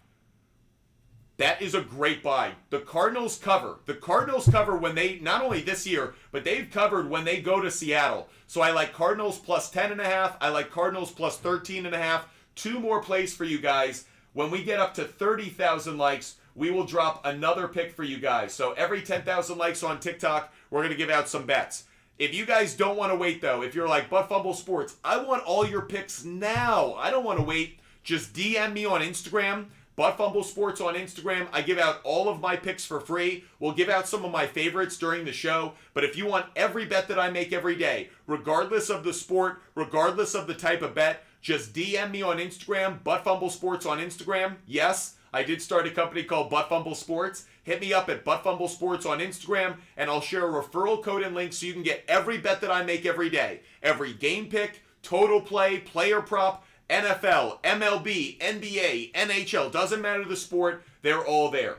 The Cardinals cover. When they, not only this year, but they've covered when they go to Seattle. So I like Cardinals plus 10.5. I like Cardinals plus 13.5. 2 more plays for you guys. When we get up to 30,000 likes, we will drop another pick for you guys. So every 10,000 likes on TikTok, we're going to give out some bets. If you guys don't want to wait, though, if you're like Butt Fumble Sports, I want all your picks now. I don't want to wait just DM me on Instagram, Butt Fumble Sports on Instagram. I give out all of my picks for free. We'll give out some of my favorites during the show. But if you want every bet that I make every day, regardless of the sport, regardless of the type of bet, just DM me on Instagram, Butt Fumble Sports on Instagram. Yes, I did start a company called Butt Fumble Sports. Hit me up at Butt Fumble Sports on Instagram, and I'll share a referral code and link so you can get every bet that I make every day. Every game pick, total play, player prop, NFL, MLB, NBA, NHL, doesn't matter the sport, they're all there.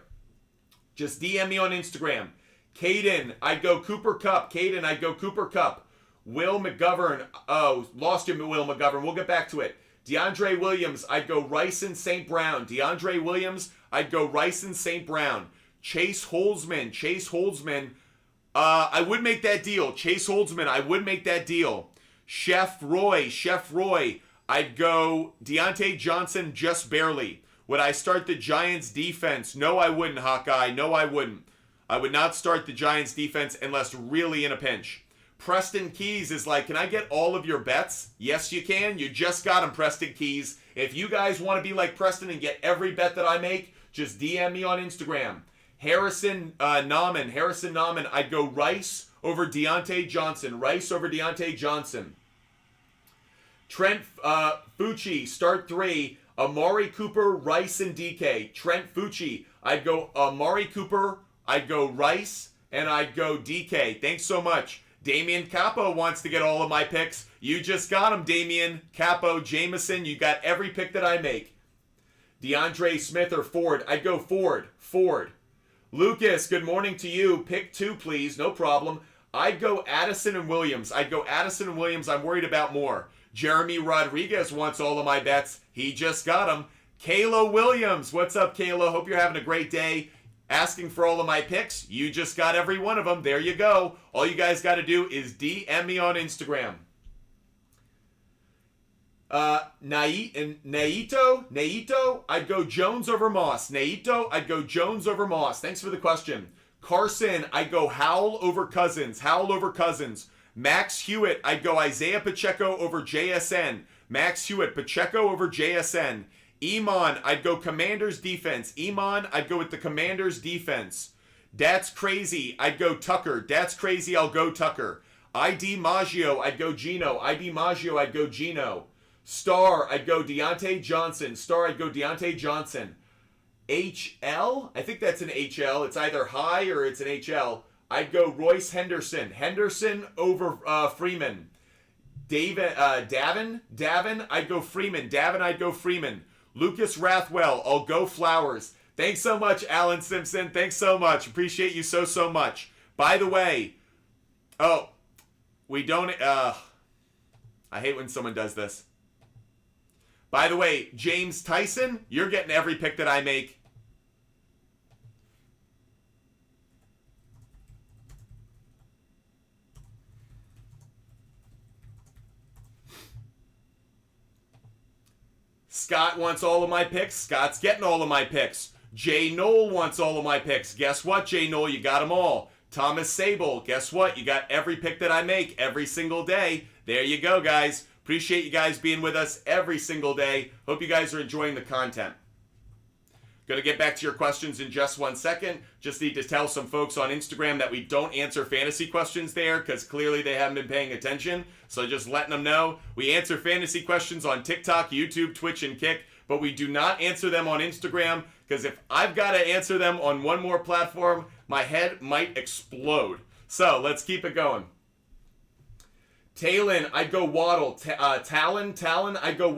Just DM me on Instagram. Caden, I'd go Cooper Cup. Caden, I'd go Cooper Cup. Will McGovern, oh, lost you, Will McGovern. We'll get back to it. DeAndre Williams, I'd go Rice and St. Brown. DeAndre Williams, I'd go Rice and St. Brown. Chase Holzman, I would make that deal. Chase Holzman, I would make that deal. Chef Roy, I'd go Deontay Johnson just barely. Would I start the Giants defense? No, I wouldn't, Hawkeye. No, I wouldn't. I would not start the Giants defense unless really in a pinch. Preston Keys is like, can I get all of your bets? Yes, you can. You just got them, Preston Keys. If you guys want to be like Preston and get every bet that I make, just DM me on Instagram. Harrison Nauman, I'd go Rice over Deontay Johnson. Trent Fucci, start 3. Amari Cooper, Rice, and DK. Trent Fucci, I'd go Amari Cooper, I'd go Rice, and I'd go DK. Thanks so much. Damian Capo wants to get all of my picks. You just got him, Damian. Capo, Jameson, you got every pick that I make. DeAndre Smith or Ford, I'd go Ford. Lucas, good morning to you. Pick 2, please. No problem. I'd go Addison and Williams. I'm worried about more. Jeremy Rodriguez wants all of my bets. He just got them. Kayla Williams. What's up, Kayla? Hope you're having a great day. Asking for all of my picks. You just got every one of them. There you go. All you guys got to do is DM me on Instagram. Naito, I'd go Jones over Moss. Thanks for the question. Carson, I'd go Howell over Cousins. Max Hewitt, I'd go Isaiah Pacheco over JSN. Pacheco over JSN. Iman, I'd go Commanders defense. I'd go with the Commanders defense. That's crazy, I'd go Tucker. I'll go Tucker. ID Maggio, I'd go Gino. Star, I'd go Deontay Johnson. HL, I think that's an HL. It's either high or it's an HL. I'd go Royce Henderson. Over Freeman. Davin, I'd go Freeman. Lucas Rathwell, I'll go Flowers. Thanks so much, Alan Simpson. Thanks so much. Appreciate you so much. By the way, we don't, I hate when someone does this. By the way, James Tyson, you're getting every pick that I make. Scott wants all of my picks. Scott's getting all of my picks. Jay Knoll wants all of my picks. Guess what, Jay Knoll? You got them all. Thomas Sable, guess what? You got every pick that I make every single day. There you go, guys. Appreciate you guys being with us every single day. Hope you guys are enjoying the content. Going to get back to your questions in just 1 second. Just need to tell some folks on Instagram that we don't answer fantasy questions there because clearly they haven't been paying attention. So just letting them know. We answer fantasy questions on TikTok, YouTube, Twitch, and Kick, but we do not answer them on Instagram because if I've got to answer them on one more platform, my head might explode. So let's keep it going. Talon, I'd go Waddle. Talon, I'd go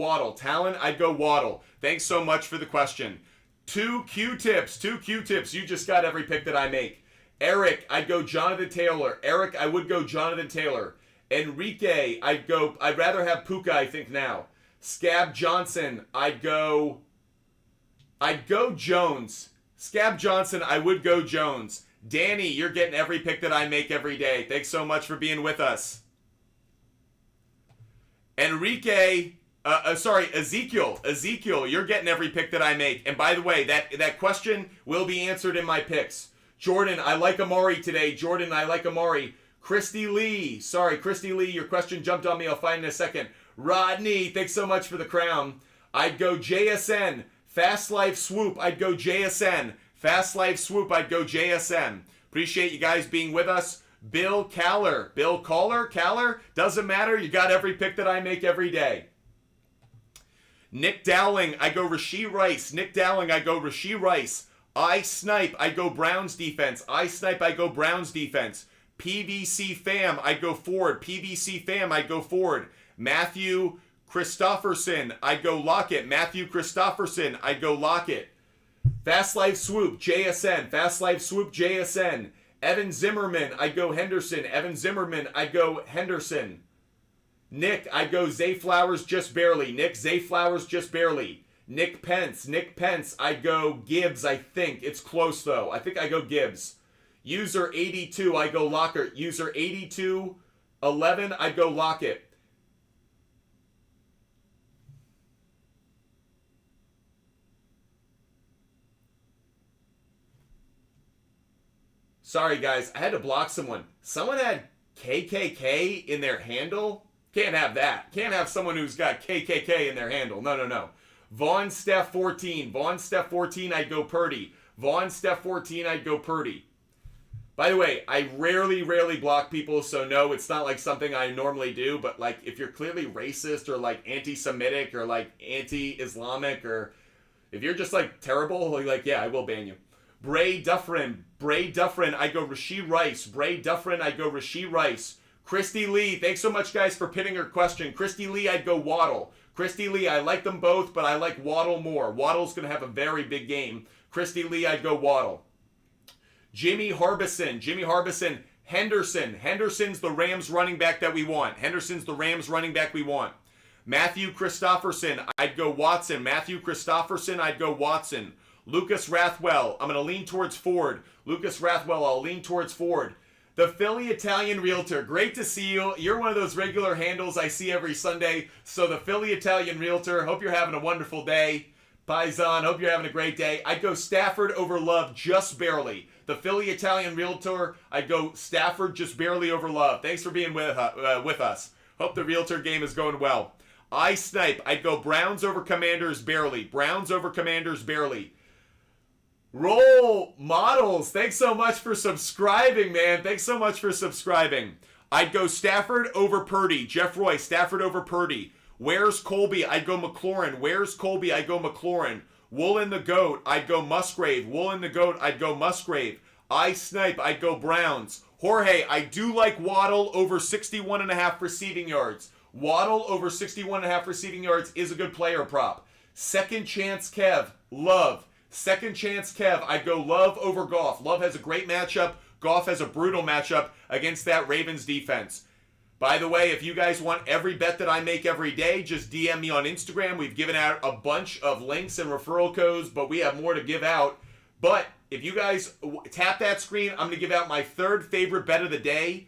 Waddle. Thanks so much for the question. Two Q-tips. You just got every pick that I make. Eric, I'd go Jonathan Taylor. I would go Jonathan Taylor. Enrique, I'd rather have Puka, I think now. Scab Johnson, I'd go Jones. Scab Johnson, I would go Jones. Danny, you're getting every pick that I make every day. Thanks so much for being with us. Enrique, Ezekiel, you're getting every pick that I make. And by the way, that question will be answered in my picks. Jordan, I like Amari today. Christy Lee, your question jumped on me. I'll find it in a second. Rodney, thanks so much for the crown. I'd go JSN. Fast Life Swoop, I'd go JSN. Fast Life Swoop, I'd go JSN. Appreciate you guys being with us. Bill Caller. Bill Caller? Doesn't matter. You got every pick that I make every day. Nick Dowling, I go Rashee Rice. Nick Dowling, I go Rashee Rice. I Snipe, I go Browns defense. I Snipe, I go Browns defense. PVC Fam, I go Ford. PVC Fam, I go Ford. Matthew Christofferson, I go Lockett. Matthew Christofferson, I go Lockett. Fast Life Swoop, JSN. Fast Life Swoop, JSN. Evan Zimmerman, I go Henderson. Evan Zimmerman, I go Henderson. Nick, I go Zay Flowers just barely. Nick, Zay Flowers just barely. Nick Pence, I go Gibbs, I think. It's close though. I think I go Gibbs. User 82, I go Lockett. User 8211, I go Lockett. Sorry guys, I had to block someone. Someone had KKK in their handle? Can't have that. Can't have someone who's got KKK in their handle. No. Vaughn Steph 14. Vaughn Steph 14, I'd go Purdy. Vaughn Steph 14, I'd go Purdy. By the way, I rarely block people, so no, it's not like something I normally do, but like if you're clearly racist or like anti-Semitic or like anti-Islamic or if you're just like terrible, like yeah, I will ban you. Bray Dufferin, I go Rashee Rice. Bray Dufferin, I go Rashee Rice. Christy Lee, thanks so much guys for pinning her question. Christy Lee, I'd go Waddle. Christy Lee, I like them both, but I like Waddle more. Waddle's going to have a very big game. Christy Lee, I'd go Waddle. Jimmy Harbison, Henderson. Henderson's the Rams running back that we want. Matthew Christofferson, I'd go Watson. Matthew Christofferson, I'd go Watson. Lucas Rathwell, I'm going to lean towards Ford. Lucas Rathwell, I'll lean towards Ford. The Philly Italian Realtor, great to see you. You're one of those regular handles I see every Sunday. So the Philly Italian Realtor, hope you're having a wonderful day. Paisan, hope you're having a great day. I'd go Stafford over Love just barely. The Philly Italian Realtor, I'd go Stafford just barely over Love. Thanks for being with us. Hope the Realtor game is going well. I Snipe, I'd go Browns over Commanders barely. Browns over Commanders barely. Role Models, thanks so much for subscribing, man. Thanks so much for subscribing. I'd go Stafford over Purdy. Jeff Roy, Stafford over Purdy. Where's Colby? I'd go McLaurin. Where's Colby? I'd go McLaurin. Woolen the Goat, I'd go Musgrave. Woolen the Goat, I'd go Musgrave. I Snipe, I'd go Browns. Jorge, I do like Waddle over 61.5 receiving yards. Waddle over 61.5 receiving yards is a good player prop. Second Chance Kev, Love. Second Chance Kev, I'd go Love over Goff. Love has a great matchup. Goff has a brutal matchup against that Ravens defense. By the way, if you guys want every bet that I make every day, just DM me on Instagram. We've given out a bunch of links and referral codes, but we have more to give out. But if you guys tap that screen, I'm going to give out my third favorite bet of the day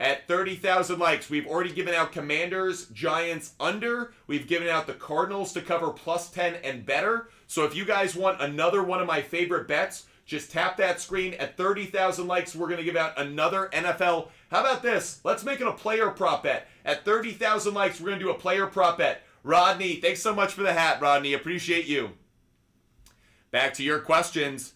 at 30,000 likes. We've already given out Commanders, Giants under. We've given out the Cardinals to cover plus 10 and better. So if you guys want another one of my favorite bets, just tap that screen at 30,000 likes. We're going to give out another NFL. How about this? Let's make it a player prop bet. At 30,000 likes, we're going to do a player prop bet. Rodney, thanks so much for the hat, Rodney. Appreciate you. Back to your questions.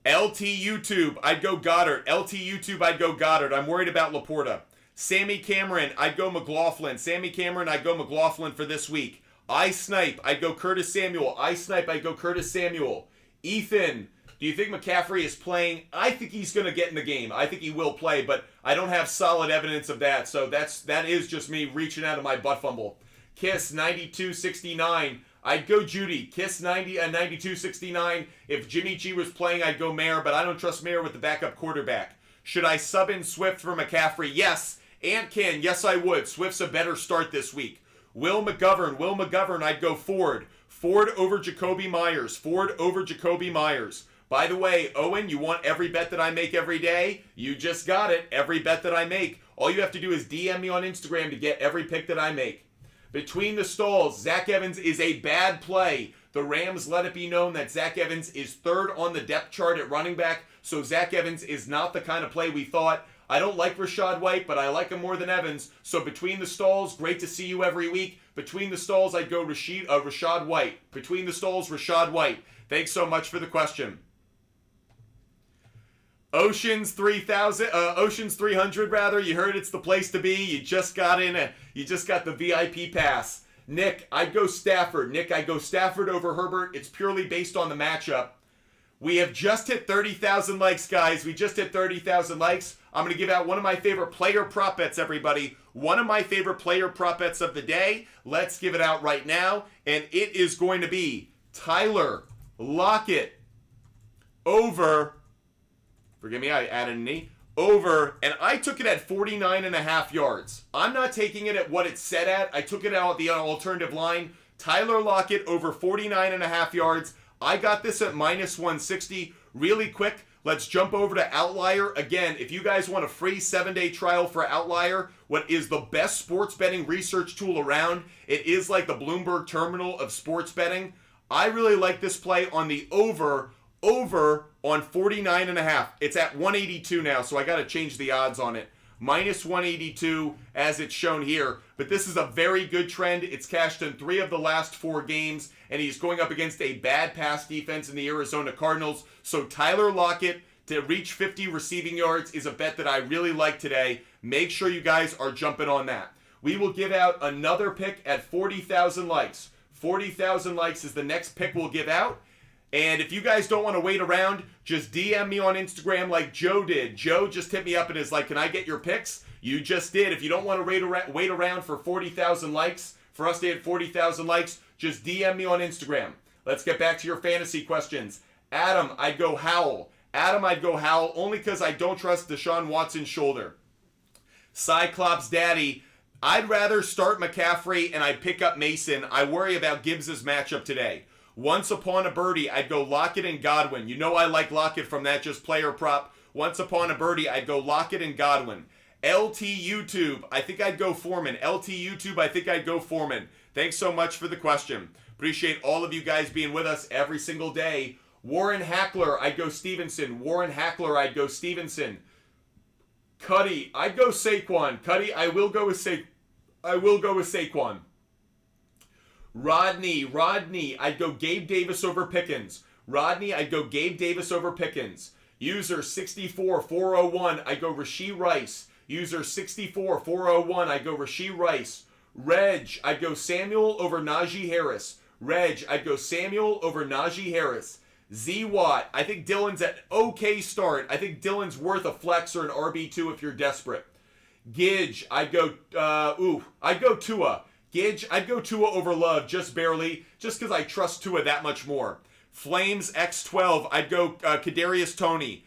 LT YouTube, I'd go Goddard. LT YouTube, I'd go Goddard. I'm worried about Laporta. Sammy Cameron, I'd go McLaughlin. Sammy Cameron, I'd go McLaughlin for this week. I Snipe, I'd go Curtis Samuel. I Snipe, I'd go Curtis Samuel. Ethan, do you think McCaffrey is playing? I think he's going to get in the game. I think he will play, but I don't have solid evidence of that. So that is just me reaching out of my butt fumble. Kiss 9269. I'd go Judy. Kiss 90 and 9269. If Jimmy G was playing, I'd go Mayer, but I don't trust Mayer with the backup quarterback. Should I sub in Swift for McCaffrey? Yes. Ant can. Yes, I would. Swift's a better start this week. Will McGovern, I'd go Ford. Ford over Jacoby Myers. Ford over Jacoby Myers. By the way, Owen, you want every bet that I make every day? You just got it. Every bet that I make. All you have to do is DM me on Instagram to get every pick that I make. Between the stalls, Zach Evans is a bad play. The Rams let it be known that Zach Evans is third on the depth chart at running back, so Zach Evans is not the kind of play we thought. I don't like Rashad White, but I like him more than Evans. So between the stalls, great to see you every week. Between the stalls, I'd go Rashad White. Between the stalls, Rashad White. Thanks so much for the question. Oceans 300 rather. You heard it's the place to be. You just got the VIP pass. Nick, I'd go Stafford. I'd go Stafford over Herbert. It's purely based on the matchup. We have just hit 30,000 likes, guys. We just hit 30,000 likes. I'm going to give out one of my favorite player prop bets, everybody. One of my favorite player prop bets of the day. Let's give it out right now. And it is going to be Tyler Lockett over, forgive me, I added an E, over, and I took it at 49.5 yards. I'm not taking it at what it's set at. I took it out the alternative line. Tyler Lockett over 49.5 yards. I got this at minus 160. Really quick, let's jump over to Outlier. Again, if you guys want a free 7-day trial for Outlier, what is the best sports betting research tool around, it is like the Bloomberg terminal of sports betting. I really like this play on the over on 49.5. It's at 182 now, so I got to change the odds on it. Minus 182 as it's shown here. But this is a very good trend. It's cashed in 3 of the last 4 games, and he's going up against a bad pass defense in the Arizona Cardinals. So Tyler Lockett to reach 50 receiving yards is a bet that I really like today. Make sure you guys are jumping on that. We will give out another pick at 40,000 likes. 40,000 likes is the next pick we'll give out. And if you guys don't want to wait around, just DM me on Instagram like Joe did. Joe just hit me up and is like, can I get your picks? You just did. If you don't want to wait around for 40,000 likes, for us to hit 40,000 likes, just DM me on Instagram. Let's get back to your fantasy questions. Adam, I'd go Howell. Only because I don't trust Deshaun Watson's shoulder. Cyclops Daddy, I'd rather start McCaffrey and I'd pick up Mason. I worry about Gibbs' matchup today. Once Upon a Birdie, I'd go Lockett and Godwin. You know I like Lockett from that just player prop. Once Upon a Birdie, I'd go Lockett and Godwin. LT YouTube, I think I'd go Foreman. Thanks so much for the question. Appreciate all of you guys being with us every single day. Warren Hackler, I'd go Stevenson. Cuddy, I'd go Saquon. I will go with Saquon. Rodney, I'd go Gabe Davis over Pickens. User 64401, I'd go Rashee Rice. User 64401, I'd go Rashee Rice. Reg, I'd go Samuel over Najee Harris. Z-Watt, I think Dylan's at okay start. I think Dylan's worth a flex or an RB2 if you're desperate. Gidge, I'd go Tua. Gidge, I'd go Tua over Love, just barely, just because I trust Tua that much more. Flames X12, I'd go Kadarius Toney.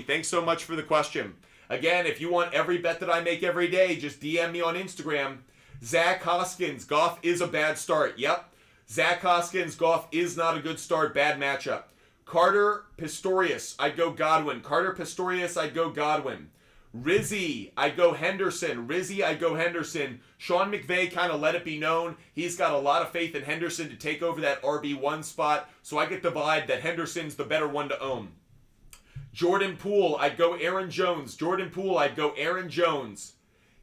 Thanks so much for the question. Again, if you want every bet that I make every day, just DM me on Instagram. Zach Hoskins, Goff is a bad start. Yep. Zach Hoskins, Goff is not a good start, bad matchup. Carter Pistorius, I'd go Godwin. Rizzy, I'd go Henderson. Sean McVay kind of let it be known he's got a lot of faith in Henderson to take over that RB1 spot, so I get the vibe that Henderson's the better one to own. Jordan Poole, I'd go Aaron Jones.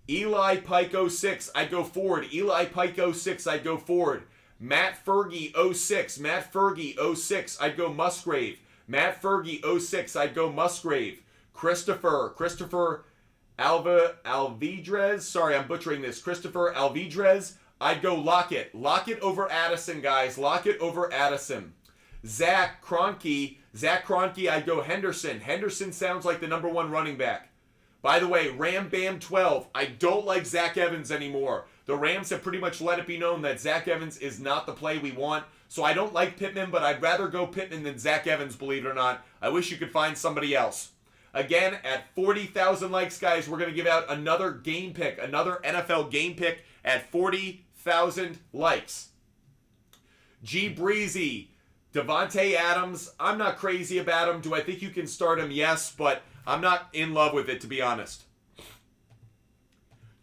Eli Pike 06, I'd go Ford. Matt Fergie 06, I'd go Musgrave. Christopher Alvidrez. Sorry, I'm butchering this. Christopher Alvidrez. I'd go Lockett. Lockett over Addison, guys. Zach Kroenke, I'd go Henderson. Henderson sounds like the number 1 running back. By the way, Ram Bam 12, I don't like Zach Evans anymore. The Rams have pretty much let it be known that Zach Evans is not the play we want. So I don't like Pittman, but I'd rather go Pittman than Zach Evans, believe it or not. I wish you could find somebody else. Again, at 40,000 likes, guys, we're going to give out another game pick, another NFL game pick at 40,000 likes. G Breezy, Devontae Adams, I'm not crazy about him. Do I think you can start him? Yes, but I'm not in love with it, to be honest.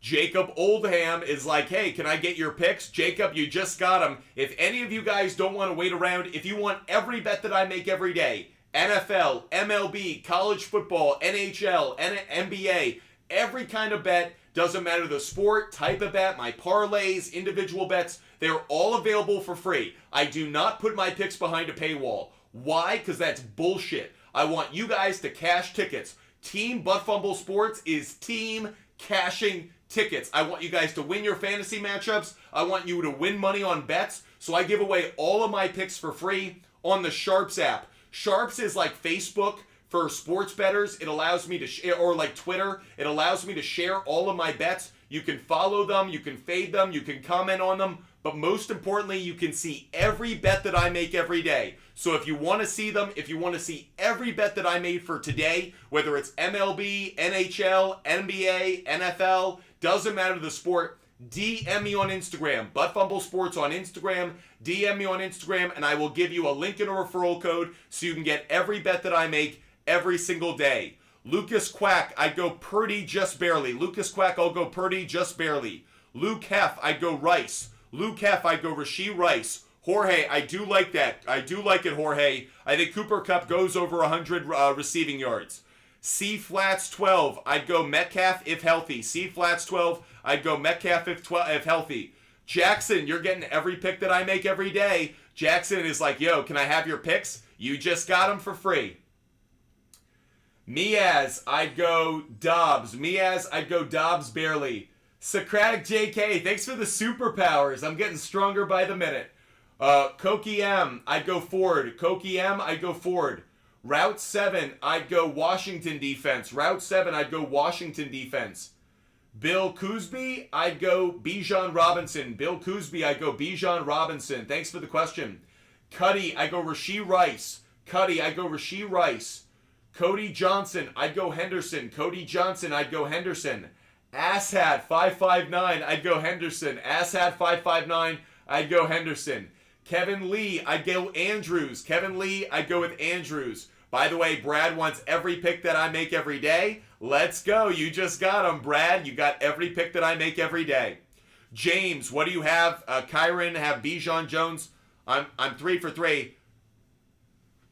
Jacob Oldham is like, hey, can I get your picks? Jacob, you just got them. If any of you guys don't want to wait around, if you want every bet that I make every day, NFL, MLB, college football, NHL, NBA, every kind of bet. Doesn't matter the sport, type of bet, my parlays, individual bets. They're all available for free. I do not put my picks behind a paywall. Why? Because that's bullshit. I want you guys to cash tickets. Team Butt Fumble Sports is team cashing tickets. I want you guys to win your fantasy matchups. I want you to win money on bets. So I give away all of my picks for free on the SHARPZ app. SHARPZ is like Facebook for sports bettors. It allows me to share, or like Twitter, it allows me to share all of my bets. You can follow them, you can fade them, you can comment on them, but most importantly, you can see every bet that I make every day. So if you want to see them, if you want to see every bet that I made for today, whether it's MLB, NHL, NBA, NFL, doesn't matter the sport, DM me on Instagram, Butt Fumble Sports on Instagram, DM me on Instagram, and I will give you a link and a referral code so you can get every bet that I make every single day. Lucas Quack, I'd go Purdy just barely. Lucas Quack, I'll go Purdy just barely. Luke Heff, I'd go Rice. Luke Heff, I'd go Rashee Rice. Jorge, I do like that. I do like it, Jorge. I think Cooper Kupp goes over 100 receiving yards. C Flats 12, I'd go Metcalf if healthy. C Flats 12, I'd go Metcalf if healthy. Jackson, you're getting every pick that I make every day. Jackson is like, yo, can I have your picks? You just got them for free. Miaz, I'd go Dobbs. Miaz, I'd go Dobbs barely. Socratic JK, thanks for the superpowers. I'm getting stronger by the minute. Koki M, I'd go Ford. Koki M, I'd go Ford. Route 7, I'd go Washington defense. Route 7, I'd go Washington defense. Bill Coosby, I'd go Bijan Robinson. Bill Coosby, I'd go Bijan Robinson. Thanks for the question. Cuddy, I'd go Rashee Rice. Cuddy, I'd go Rashee Rice. Cody Johnson, I'd go Henderson. Cody Johnson, I'd go Henderson. Asshat 559, I'd go Henderson. Asshat 559, I'd go Henderson. Kevin Lee, I'd go Andrews. Kevin Lee, I'd go with Andrews. By the way, Brad wants every pick that I make every day. Let's go. You just got him, Brad. You got every pick that I make every day. James, what do you have? Kyron, have Bijan Jones. I'm 3 for 3.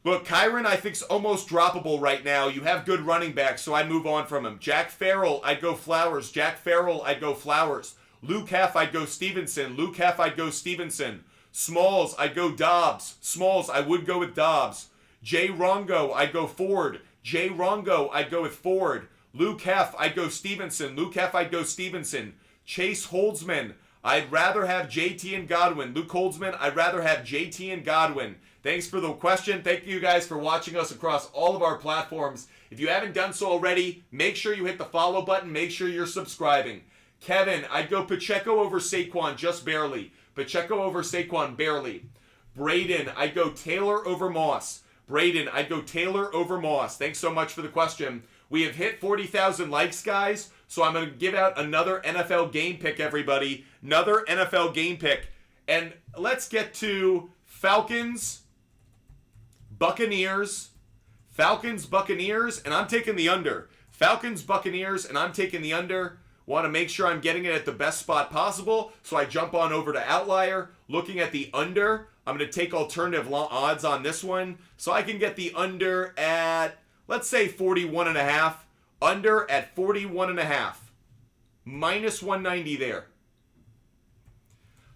Look, Kyron, I think, is almost droppable right now. You have good running backs, so I'd move on from him. Jack Farrell, I'd go Flowers. Jack Farrell, I'd go Flowers. Luke Heff, I'd go Stevenson. Luke Heff, I'd go Stevenson. Smalls, I'd go Dobbs. Smalls, I would go with Dobbs. Jay Rongo, I'd go Ford. Jay Rongo, I'd go with Ford. Luke Heff, I'd go Stevenson. Luke Heff, I'd go Stevenson. Chase Holtzman, I'd rather have JT and Godwin. Luke Holtzman, I'd rather have JT and Godwin. Thanks for the question. Thank you guys for watching us across all of our platforms. If you haven't done so already, make sure you hit the follow button. Make sure you're subscribing. Kevin, I'd go Pacheco over Saquon just barely. Pacheco over Saquon barely. Braden, I'd go Taylor over Moss. Braden, I'd go Taylor over Moss. Thanks so much for the question. We have hit 40,000 likes, guys, so I'm going to give out another NFL game pick, everybody. Another NFL game pick. And let's get to Falcons, Buccaneers. Falcons, Buccaneers, and I'm taking the under. Falcons, Buccaneers, and I'm taking the under. Want to make sure I'm getting it at the best spot possible, so I jump on over to Outlier, looking at the under. I'm going to take alternative odds on this one, so I can get the under at, let's say, 41.5. Under at 41.5. Minus 190 there.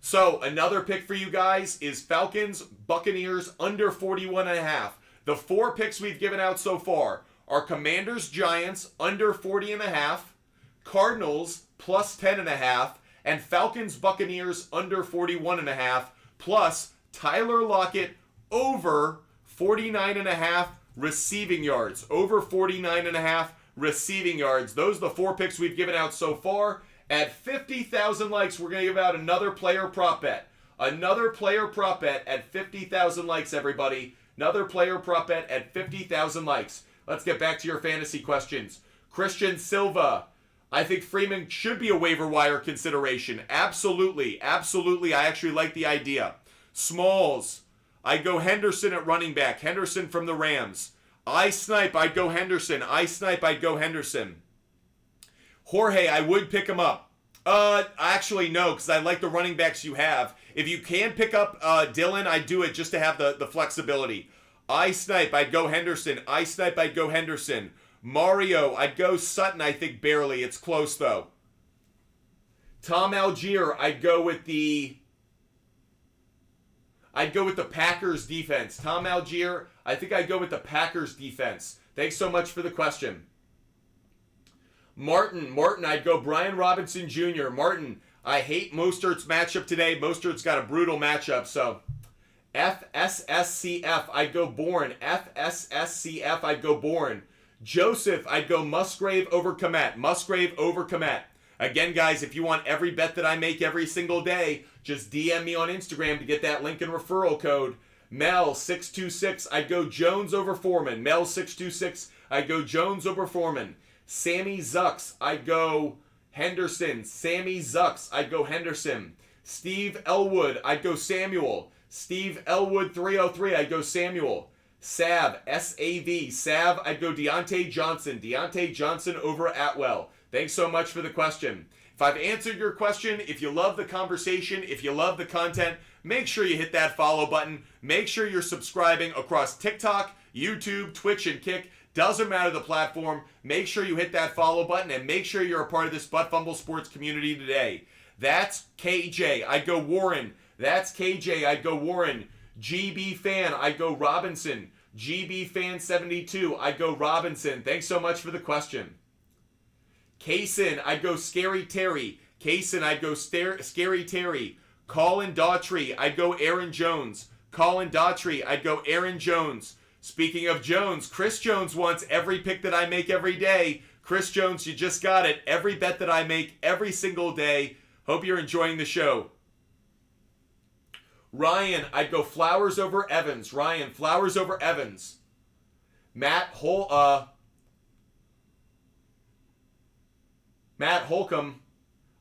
So, another pick for you guys is Falcons, Buccaneers, under 41.5. The 4 picks we've given out so far are Commanders, Giants, under 40.5. Cardinals, plus 10.5. And Falcons, Buccaneers, under 41.5. Plus Tyler Lockett, over 49.5 receiving yards. Over 49.5 receiving yards. Those are the 4 picks we've given out so far. At 50,000 likes, we're going to give out another player prop bet. Another player prop bet at 50,000 likes, everybody. Another player prop bet at 50,000 likes. Let's get back to your fantasy questions. Christian Silva. I think Freeman should be a waiver wire consideration. Absolutely. Absolutely. I actually like the idea. Smalls. I'd go Henderson at running back. Henderson from the Rams. I snipe. I'd go Henderson. I snipe. I'd go Henderson. Jorge, I would pick him up. Actually, no, because I like the running backs you have. If you can pick up Dylan, I'd do it just to have the flexibility. I Snipe, I'd go Henderson. I Snipe, I'd go Henderson. Mario, I'd go Sutton, I think barely. It's close though. Tom Algier, I'd go with the Packers defense. Tom Algier, I think I'd go with the Packers defense. Thanks so much for the question. Martin, I'd go Brian Robinson Jr. Martin, I hate Mostert's matchup today. Mostert's got a brutal matchup, so FSSCF, I'd go Bourne. FSSCF, I'd go Bourne. Joseph, I'd go Musgrave over Komet. Musgrave over Komet. Again, guys, if you want every bet that I make every single day, just DM me on Instagram to get that link and referral code. Mel626, I'd go Jones over Foreman. Mel626, I'd go Jones over Foreman. Sammy Zucks, I'd go Henderson. Sammy Zucks, I'd go Henderson. Steve Elwood, I'd go Samuel. Steve Elwood 303, I'd go Samuel. Sav, S-A-V, Sav, I'd go Deontay Johnson. Deontay Johnson over Atwell. Thanks so much for the question. If I've answered your question, if you love the conversation, if you love the content, make sure you hit that follow button. Make sure you're subscribing across TikTok, YouTube, Twitch, and Kick. Doesn't matter the platform. Make sure you hit that follow button and make sure you're a part of this Butt Fumble Sports community today. That's KJ. I'd go Warren. That's KJ. I'd go Warren. GB Fan. I'd go Robinson. GB Fan 72. I'd go Robinson. Thanks so much for the question. Kaysen, I'd go Scary Terry. Kaysen, I'd go Scary Terry. Colin Daughtry, I'd go Aaron Jones. Colin Daughtry, I'd go Aaron Jones. Speaking of Jones, Chris Jones wants every pick that I make every day. Chris Jones, you just got it. Every bet that I make every single day. Hope you're enjoying the show. Ryan, I'd go Flowers over Evans. Ryan, Flowers over Evans. Matt Holcomb,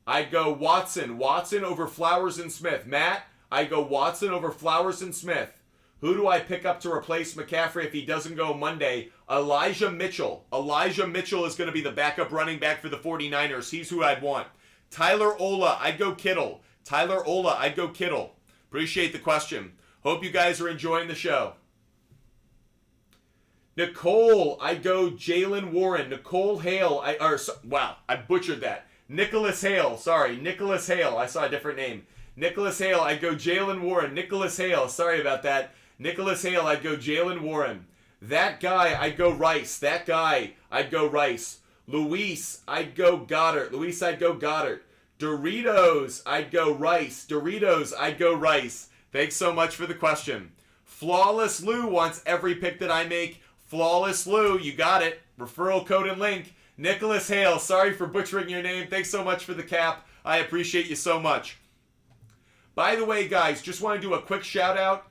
I'd go Watson. Watson over Flowers and Smith. Matt, I'd go Watson over Flowers and Smith. Who do I pick up to replace McCaffrey if he doesn't go Monday? Elijah Mitchell. Elijah Mitchell is going to be the backup running back for the 49ers. He's who I'd want. Tyler Ola, I'd go Kittle. Tyler Ola, I'd go Kittle. Appreciate the question. Hope you guys are enjoying the show. Nicole, I'd go Jalen Warren. Nicole Hale, I butchered that. Nicholas Hale, sorry, Nicholas Hale. I saw a different name. Nicholas Hale, I'd go Jalen Warren. Nicholas Hale, sorry about that. Nicholas Hale, I'd go Jalen Warren. That guy, I'd go Rice. That guy, I'd go Rice. Luis, I'd go Goddard. Luis, I'd go Goddard. Doritos, I'd go Rice. Doritos, I'd go Rice. Thanks so much for the question. Flawless Lou wants every pick that I make. Flawless Lou, you got it. Referral code and link. Nicholas Hale, sorry for butchering your name. Thanks so much for the cap. I appreciate you so much. By the way, guys, just want to do a quick shout out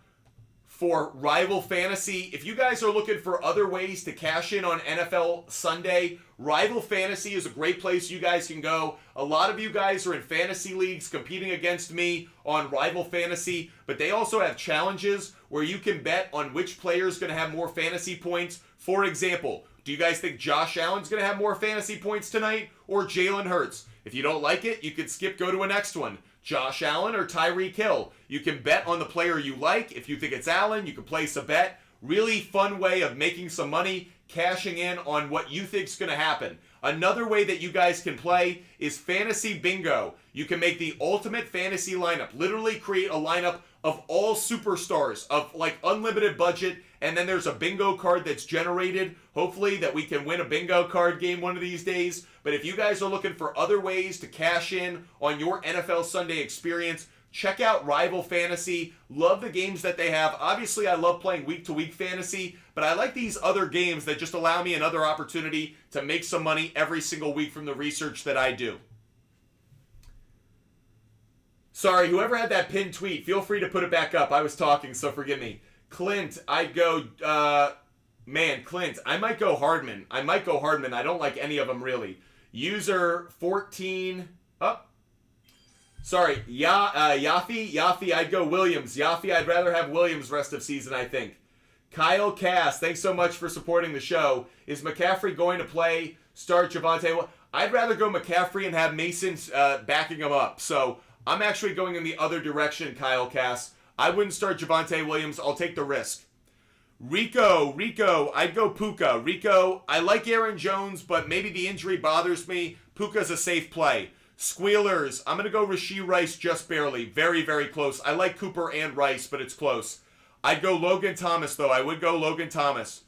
for Rival Fantasy. If you guys are looking for other ways to cash in on NFL Sunday, Rival Fantasy is a great place you guys can go. A lot of you guys are in fantasy leagues competing against me on Rival Fantasy, but they also have challenges where you can bet on which player is going to have more fantasy points. For example, do you guys think Josh Allen's going to have more fantasy points tonight or Jalen Hurts? If you don't like it, you can skip, go to a next one. Josh Allen or Tyreek Hill. You can bet on the player you like. If you think it's Allen, you can place a bet. Really fun way of making some money, cashing in on what you think is going to happen. Another way that you guys can play is Fantasy Bingo. You can make the ultimate fantasy lineup. Literally create a lineup of all superstars of like unlimited budget, and then there's a bingo card that's generated. Hopefully that we can win a bingo card game one of these days. But if you guys are looking for other ways to cash in on your NFL Sunday experience, check out Rival Fantasy. Love the games that they have. Obviously, I love playing week-to-week fantasy, but I like these other games that just allow me another opportunity to make some money every single week from the research that I do. Sorry, whoever had that pinned tweet, feel free to put it back up. I was talking, so forgive me. Clint, I'd go, Clint, I might go Hardman. I don't like any of them, really. User 14, Yafi, I'd go Williams. Yafi, I'd rather have Williams rest of season, I think. Kyle Cass, thanks so much for supporting the show. Is McCaffrey going to play, start Javonte? Well, I'd rather go McCaffrey and have Mason backing him up. So I'm actually going in the other direction, Kyle Cass. I wouldn't start Javonte Williams. I'll take the risk. Rico, I'd go Puka. Rico, I like Aaron Jones, but maybe the injury bothers me. Puka's a safe play. Squealers, I'm going to go Rashee Rice just barely. Very, very close. I like Cooper and Rice, but it's close. I'd go Logan Thomas, though. I would go Logan Thomas.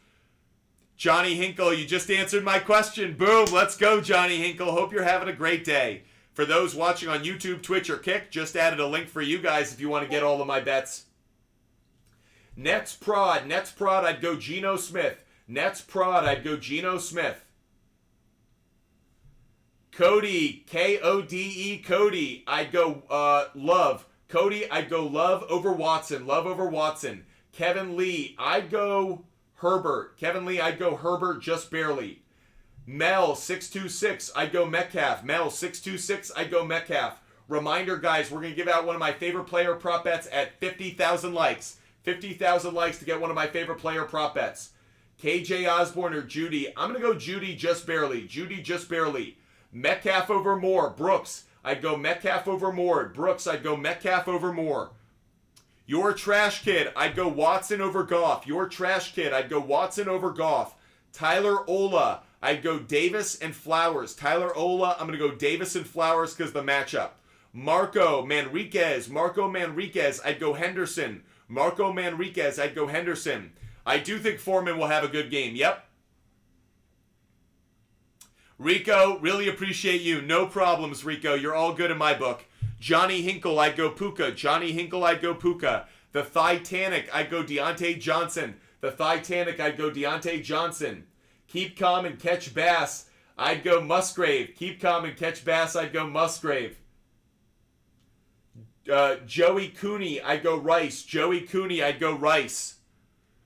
Johnny Hinkle, you just answered my question. Boom, let's go, Johnny Hinkle. Hope you're having a great day. For those watching on YouTube, Twitch, or Kick, just added a link for you guys if you want to get all of my bets. Nets Prod, I'd go Geno Smith. Nets Prod, I'd go Geno Smith. Cody, K-O-D-E, Cody, I'd go Love. Cody, I'd go Love over Watson. Love over Watson. Kevin Lee, I'd go Herbert. Kevin Lee, I'd go Herbert just barely. Mel, 626, I'd go Metcalf. Mel, 626, I'd go Metcalf. Reminder, guys, we're going to give out one of my favorite player prop bets at 50,000 likes. 50,000 likes to get one of my favorite player prop bets. KJ Osborne or Judy. I'm going to go Judy just barely. Judy just barely. Metcalf over Moore. Brooks, I'd go Metcalf over Moore. Brooks, I'd go Metcalf over Moore. Your Trash Kid, I'd go Watson over Goff. Your Trash Kid, I'd go Watson over Goff. Tyler Ola, I'd go Davis and Flowers. Tyler Ola, I'm going to go Davis and Flowers because the matchup. Marco Manriquez, I'd go Henderson. Marco Manriquez, I'd go Henderson. I do think Foreman will have a good game. Yep. Rico, really appreciate you. No problems, Rico. You're all good in my book. Johnny Hinkle, I'd go Puka. Johnny Hinkle, I'd go Puka. The Titanic, I'd go Deontay Johnson. The Titanic, I'd go Deontay Johnson. Keep calm and catch bass, I'd go Musgrave. Keep calm and catch bass, I'd go Musgrave. Joey Cooney, I'd go Rice. Joey Cooney, I'd go Rice.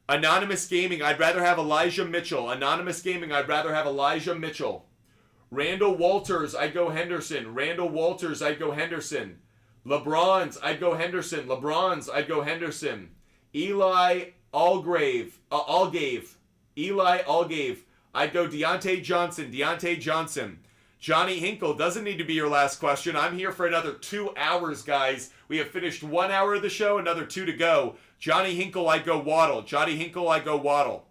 Anonymous Gaming, I'd rather have Elijah Mitchell. Anonymous Gaming, I'd rather have Elijah Mitchell. Randall Walters, I'd go Henderson. Randall Walters, I'd go Henderson. LeBron's, I'd go Henderson. LeBron's, I'd go Henderson. Eli Algave. Eli Algave, I'd go Deontay Johnson. Deontay Johnson. Johnny Hinkle, doesn't need to be your last question. I'm here for another 2 hours, guys. We have finished 1 hour of the show, another 2 to go. Johnny Hinkle, I'd go Waddle. Johnny Hinkle, I'd go Waddle.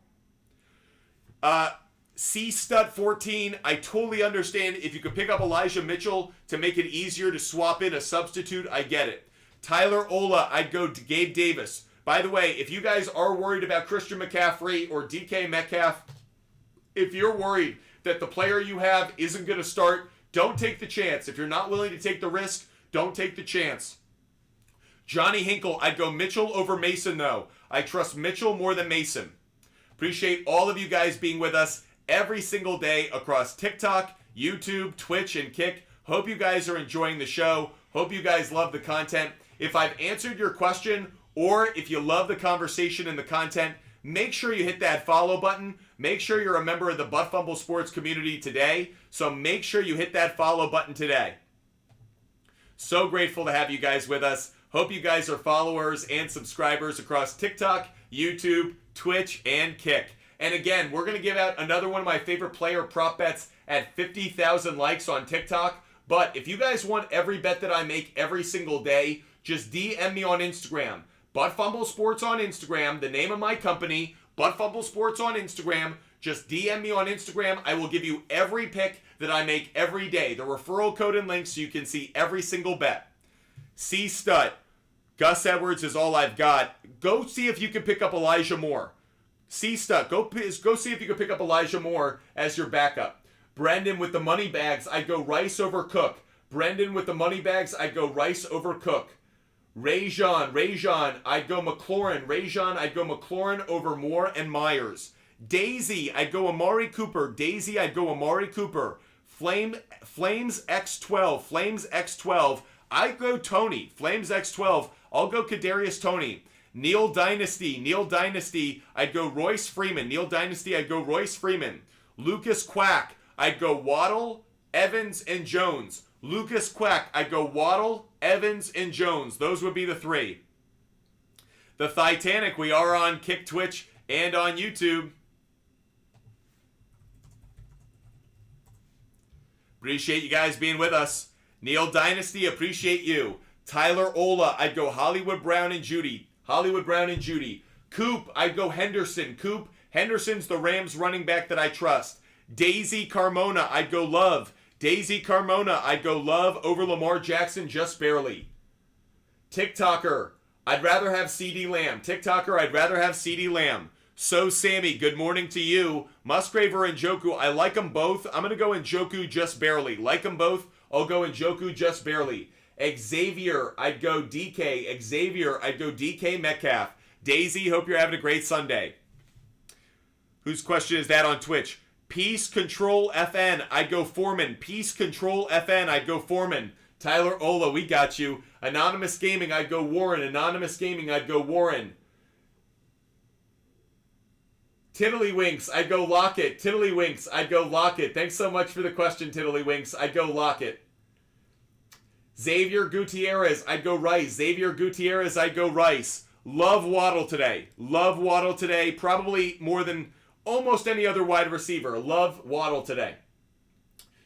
C-Stud14, I totally understand if you could pick up Elijah Mitchell to make it easier to swap in a substitute, I get it. Tyler Ola, I'd go to Gabe Davis. By the way, if you guys are worried about Christian McCaffrey or DK Metcalf, if you're worried that the player you have isn't going to start, don't take the chance. If you're not willing to take the risk, don't take the chance. Johnny Hinkle, I'd go Mitchell over Mason, though. I trust Mitchell more than Mason. Appreciate all of you guys being with us every single day across TikTok, YouTube, Twitch, and Kick. Hope you guys are enjoying the show. Hope you guys love the content. If I've answered your question, or if you love the conversation and the content, make sure you hit that follow button. Make sure you're a member of the Butt Fumble Sports community today. So make sure you hit that follow button today. So grateful to have you guys with us. Hope you guys are followers and subscribers across TikTok, YouTube, Twitch, and Kick. And again, we're going to give out another one of my favorite player prop bets at 50,000 likes on TikTok. But if you guys want every bet that I make every single day, just DM me on Instagram. Butt Fumble Sports on Instagram, the name of my company, Butt Fumble Sports on Instagram. Just DM me on Instagram. I will give you every pick that I make every day. The referral code and link so you can see every single bet. C-Stud. Gus Edwards is all I've got. Go see if you can pick up Elijah Moore. C-Stud. Go see if you can pick up Elijah Moore as your backup. Brendan with the money bags. I'd go Rice over Cook. Brendan with the money bags. I'd go Rice over Cook. Rajon, I'd go McLaurin. Rajon, I'd go McLaurin over Moore and Myers. Daisy, I'd go Amari Cooper. Daisy, I'd go Amari Cooper. Flames X12. I'd go Tony. Flames X12. I'll go Kadarius Toney. Neil Dynasty, I'd go Royce Freeman. I'd go Royce Freeman. Lucas Quack, I'd go Waddle, Evans, and Jones. Lucas Quack, I'd go Waddle, Evans, and Jones. Those would be the three. The Titanic, we are on Kick, Twitch, and on YouTube. Appreciate you guys being with us. Neil Dynasty, appreciate you. Tyler Ola, I'd go Hollywood Brown and Judy. Coop, I'd go Henderson. Coop, Henderson's the Rams running back that I trust. Daisy Carmona, I'd go Love. Daisy Carmona, I'd go Love over Lamar Jackson just barely. TikToker, I'd rather have CeeDee Lamb. TikToker, I'd rather have CeeDee Lamb. So Sammy, good morning to you. Musgrave or Njoku, I like them both. I'm going to go Njoku just barely. Like them both, I'll go Njoku just barely. Xavier, I'd go DK. Xavier, I'd go DK Metcalf. Daisy, hope you're having a great Sunday. Whose question is that on Twitch? Peace Control FN, I'd go Foreman. Peace Control FN, I'd go Foreman. Tyler Ola, we got you. Anonymous Gaming, I'd go Warren. Anonymous Gaming, I'd go Warren. Tiddlywinks, I'd go Lockett. Tiddlywinks, I'd go Lockett. Thanks so much for the question, Tiddlywinks. I'd go Lockett. Xavier Gutierrez, I'd go Rice. Xavier Gutierrez, I'd go Rice. Love Waddle today. Love Waddle today. Probably more than almost any other wide receiver. Love Waddle today.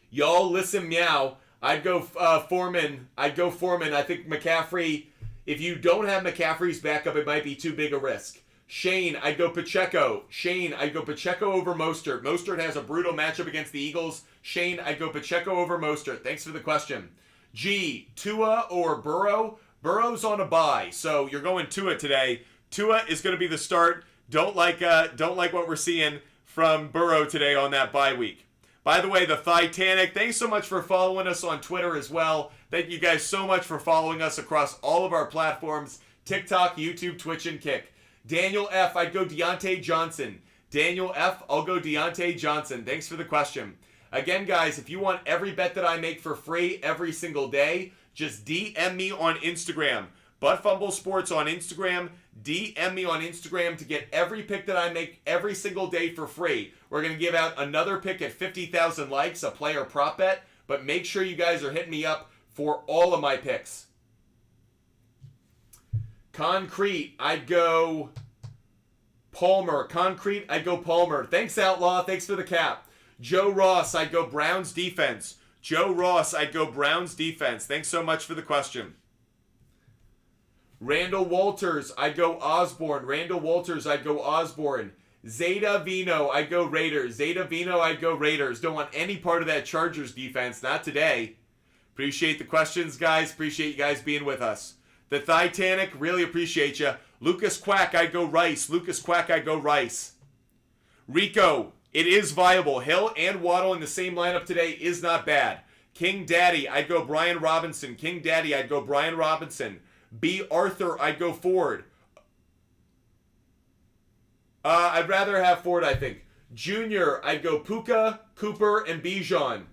Y'all listen meow. I'd go Foreman. I'd go Foreman. I think McCaffrey, if you don't have McCaffrey's backup, it might be too big a risk. Shane, I'd go Pacheco. Shane, I'd go Pacheco over Mostert. Mostert has a brutal matchup against the Eagles. Shane, I'd go Pacheco over Mostert. Thanks for the question. G, Tua or Burrow? Burrow's on a bye, so you're going Tua today. Tua is going to be the start. Don't like what we're seeing from Burrow today on that bye week. By the way, the Titanic, thanks so much for following us on Twitter as well. Thank you guys so much for following us across all of our platforms, TikTok, YouTube, Twitch, and Kick. Daniel F., I'd go Deontay Johnson. Daniel F., I'll go Deontay Johnson. Thanks for the question. Again, guys, if you want every bet that I make for free every single day, just DM me on Instagram. Butt Fumble Sports on Instagram. DM me on Instagram to get every pick that I make every single day for free. We're going to give out another pick at 50,000 likes, a player prop bet. But make sure you guys are hitting me up for all of my picks. Concrete, I'd go Palmer. Concrete, I'd go Palmer. Thanks, Outlaw. Thanks for the cap. Joe Ross, I'd go Browns defense. Joe Ross, I'd go Browns defense. Thanks so much for the question. Randall Walters, I'd go Osborne. Randall Walters, I'd go Osborne. Zeta Vino, I'd go Raiders. Zeta Vino, I'd go Raiders. Don't want any part of that Chargers defense. Not today. Appreciate the questions, guys. Appreciate you guys being with us. The Titanic, really appreciate you. Lucas Quack, I'd go Rice. Lucas Quack, I'd go Rice. Rico, it is viable. Hill and Waddle in the same lineup today is not bad. King Daddy, I'd go Brian Robinson. King Daddy, I'd go Brian Robinson. B. Arthur, I'd go Ford. I'd rather have Ford, I think. Junior, I'd go Puka, Cooper, and Bijan.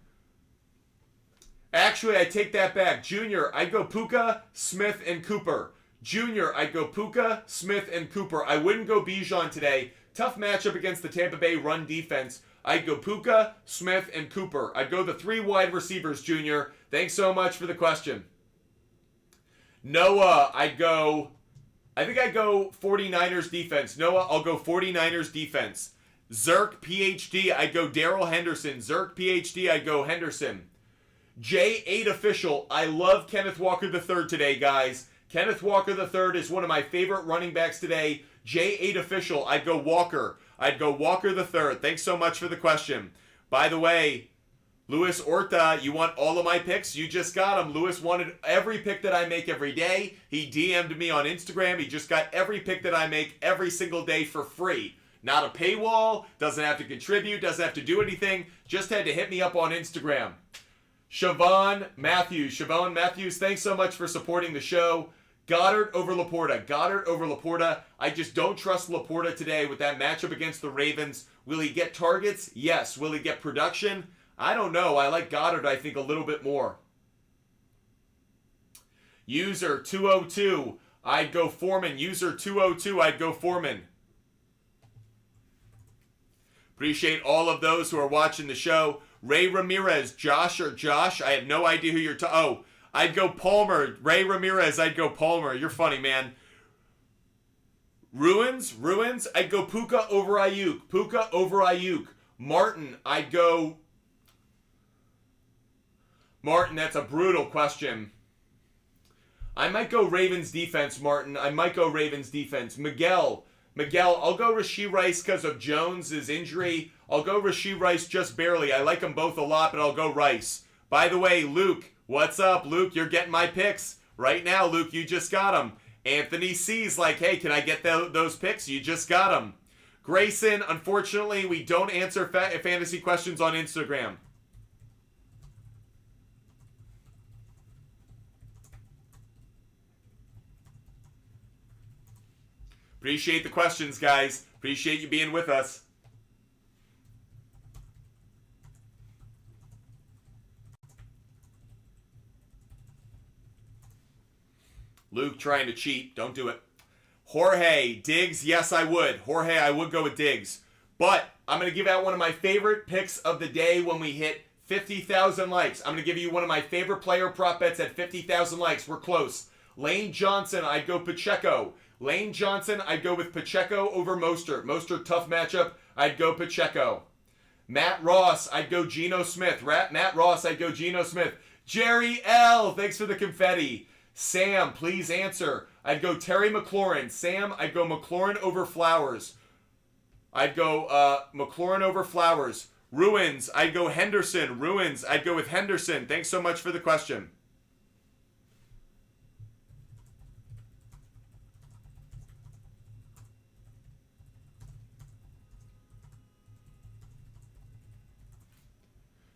Actually, I take that back. Junior, I'd go Puka, Smith, and Cooper. Junior, I'd go Puka, Smith, and Cooper. I wouldn't go Bijan today. Tough matchup against the Tampa Bay run defense. I'd go Puka, Smith, and Cooper. I'd go the 3 wide receivers, Junior. Thanks so much for the question. Noah, I think I'd go 49ers defense. Noah, I'll go 49ers defense. Zerk, PhD, I'd go Darrell Henderson. Zerk, PhD, I'd go Henderson. J8 official, I love Kenneth Walker III today, guys. Kenneth Walker III is one of my favorite running backs today. J8 official, I'd go Walker. I'd go Walker III. Thanks so much for the question. By the way, Luis Orta, you want all of my picks? You just got them. Luis wanted every pick that I make every day. He DM'd me on Instagram. He just got every pick that I make every single day for free. Not a paywall, doesn't have to contribute, doesn't have to do anything. Just had to hit me up on Instagram. Siobhan Matthews, thanks so much for supporting the show. Goddard over Laporta. I just don't trust Laporta today with that matchup against the Ravens. Will he get targets? Yes. Will he get production? I don't know. I like Goddard, I think, a little bit more. User 202, I'd go Foreman. User 202, I'd go Foreman. Appreciate all of those who are watching the show. Ray Ramirez, Josh, I have no idea who you're I'd go Palmer. Ray Ramirez, I'd go Palmer. You're funny, man. Ruins, I'd go Puka over Ayuk. Martin, I'd go... Martin, that's a brutal question. I might go Ravens defense, Martin. I might go Ravens defense. Miguel, Miguel, I'll go Rashee Rice because of Jones' injury. I'll go Rashee Rice just barely. I like them both a lot, but I'll go Rice. By the way, Luke, what's up? Luke, you're getting my picks. Right now, Luke, you just got them. Anthony C's like, hey, can I get those picks? You just got them. Grayson, unfortunately, we don't answer fantasy questions on Instagram. Appreciate the questions, guys. Appreciate you being with us. Luke trying to cheat. Don't do it. Jorge, Diggs, yes, I would. Jorge, I would go with Diggs. But I'm going to give out one of my favorite picks of the day when we hit 50,000 likes. I'm going to give you one of my favorite player prop bets at 50,000 likes. We're close. Lane Johnson, I'd go Pacheco. Lane Johnson, I'd go with Pacheco over Mostert. Mostert, tough matchup. I'd go Pacheco. Matt Ross, I'd go Geno Smith. Matt Ross, I'd go Geno Smith. Jerry L, thanks for the confetti. Sam, please answer. I'd go Terry McLaurin. Sam, I'd go McLaurin over Flowers. I'd go McLaurin over Flowers. Ruins, I'd go Henderson. Ruins, I'd go with Henderson. Thanks so much for the question.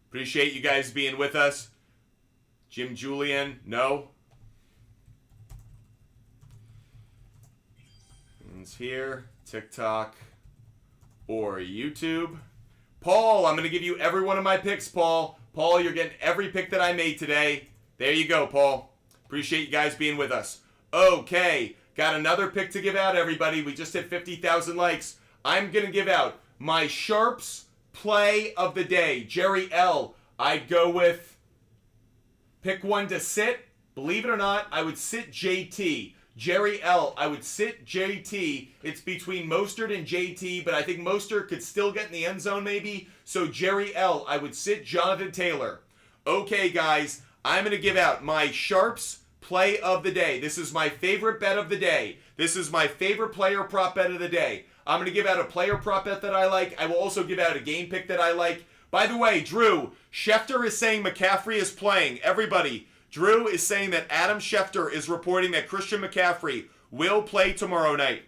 Appreciate you guys being with us. Jim Julian, no. It's here, TikTok or YouTube. Paul, I'm going to give you every one of my picks, Paul. Paul, you're getting every pick that I made today. There you go, Paul. Appreciate you guys being with us. Okay, got another pick to give out, everybody. We just hit 50,000 likes. I'm going to give out my Sharps play of the day. Jerry L, I'd go with pick one to sit. Believe it or not, I would sit JT. Jerry L, I would sit JT. It's between Mostert and JT, but I think Mostert could still get in the end zone maybe. So Jerry L, I would sit Jonathan Taylor. Okay, guys, I'm going to give out my Sharps play of the day. This is my favorite bet of the day. This is my favorite player prop bet of the day. I'm going to give out a player prop bet that I like. I will also give out a game pick that I like. By the way, Drew, Schefter is saying McCaffrey is playing. Everybody, Drew is saying that Adam Schefter is reporting that Christian McCaffrey will play tomorrow night.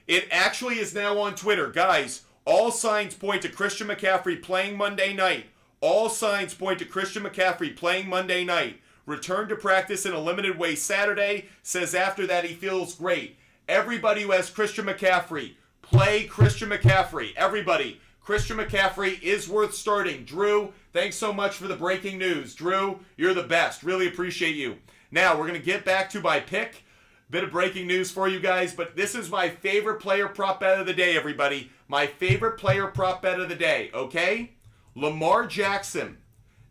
It actually is now on Twitter. Guys, all signs point to Christian McCaffrey playing Monday night. All signs point to Christian McCaffrey playing Monday night. Returned to practice in a limited way Saturday. Says after that he feels great. Everybody who has Christian McCaffrey, play Christian McCaffrey. Everybody, Christian McCaffrey is worth starting. Drew, thanks so much for the breaking news. Drew, you're the best. Really appreciate you. Now, we're going to get back to my pick. Bit of breaking news for you guys, but this is my favorite player prop bet of the day, everybody. My favorite player prop bet of the day, okay? Lamar Jackson.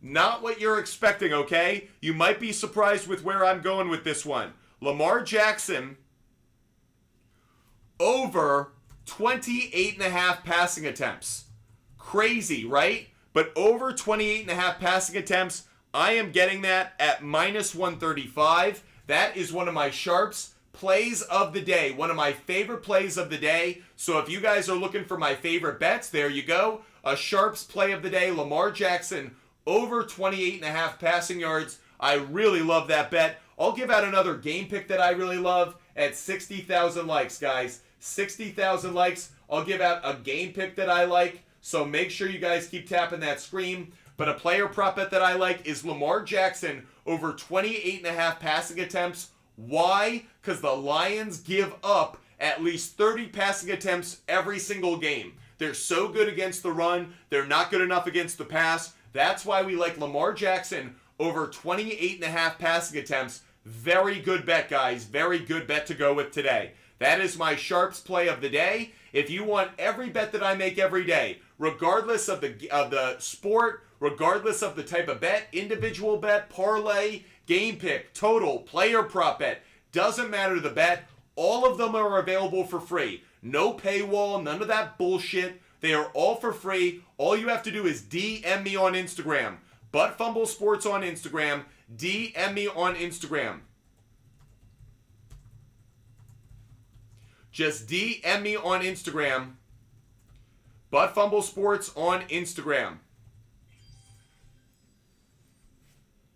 Not what you're expecting, okay? You might be surprised with where I'm going with this one. Lamar Jackson over 28.5 passing attempts. Crazy, right? But over 28.5 passing attempts, I am getting that at minus 135. That is one of my Sharps plays of the day. One of my favorite plays of the day. So if you guys are looking for my favorite bets, there you go. A Sharps play of the day, Lamar Jackson over 28.5 passing yards. I really love that bet. I'll give out another game pick that I really love at 60,000 likes, guys. 60,000 likes. I'll give out a game pick that I like. So make sure you guys keep tapping that screen. But a player prop bet that I like is Lamar Jackson over 28.5 passing attempts. Why? Because the Lions give up at least 30 passing attempts every single game. They're so good against the run. They're not good enough against the pass. That's why we like Lamar Jackson over 28.5 passing attempts. Very good bet, guys. Very good bet to go with today. That is my Sharps play of the day. If you want every bet that I make every day, regardless of the sport, regardless of the type of bet, individual bet, parlay, game pick, total, player prop bet, doesn't matter the bet, all of them are available for free. No paywall, none of that bullshit. They are all for free. All you have to do is DM me on Instagram. Butt Fumble Sports on Instagram. DM me on Instagram. Just DM me on Instagram. Butt Fumble Sports on Instagram.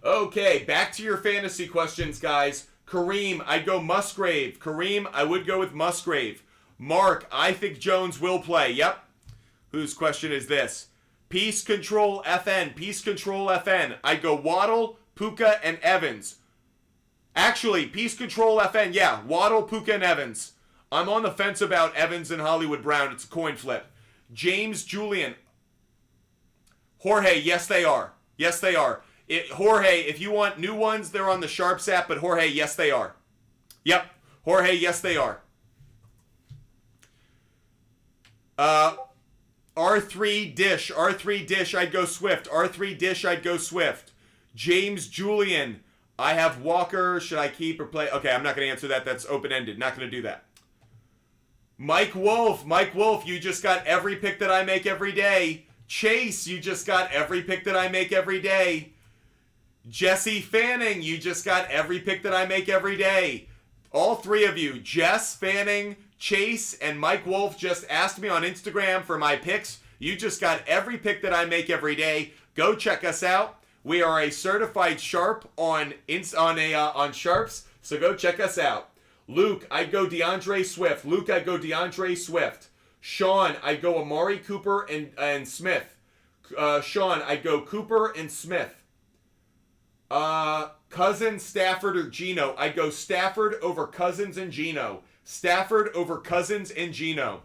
Okay, back to your fantasy questions, guys. Kareem, I'd go Musgrave. Kareem, I would go with Musgrave. Mark, I think Jones will play. Yep. Whose question is this? Peace Control FN. Peace Control FN. I'd go Waddle, Puka, and Evans. Actually, Peace Control FN. Yeah, Waddle, Puka, and Evans. I'm on the fence about Evans and Hollywood Brown. It's a coin flip. James Julian. Jorge, yes they are. Yes they are. Jorge, if you want new ones, they're on the SHARPZ app, but Jorge, yes they are. Yep. Jorge, yes they are. R3 Dish, I'd go Swift. R3 Dish, I'd go Swift. James Julian, I have Walker. Should I keep or play? Okay, I'm not going to answer that. That's open-ended. Not going to do that. Mike Wolf, you just got every pick that I make every day. Chase, you just got every pick that I make every day. Jesse Fanning, you just got every pick that I make every day. All three of you, Jess, Fanning, Chase, and Mike Wolf, just asked me on Instagram for my picks. You just got every pick that I make every day. Go check us out. We are a certified sharp on SHARPZ, so go check us out. Luke, I'd go DeAndre Swift. Sean, I'd go Amari Cooper and Smith. Sean, I'd go Cooper and Smith. Cousins, Stafford, or Geno. I'd go Stafford over Cousins and Geno. Stafford over Cousins and Geno.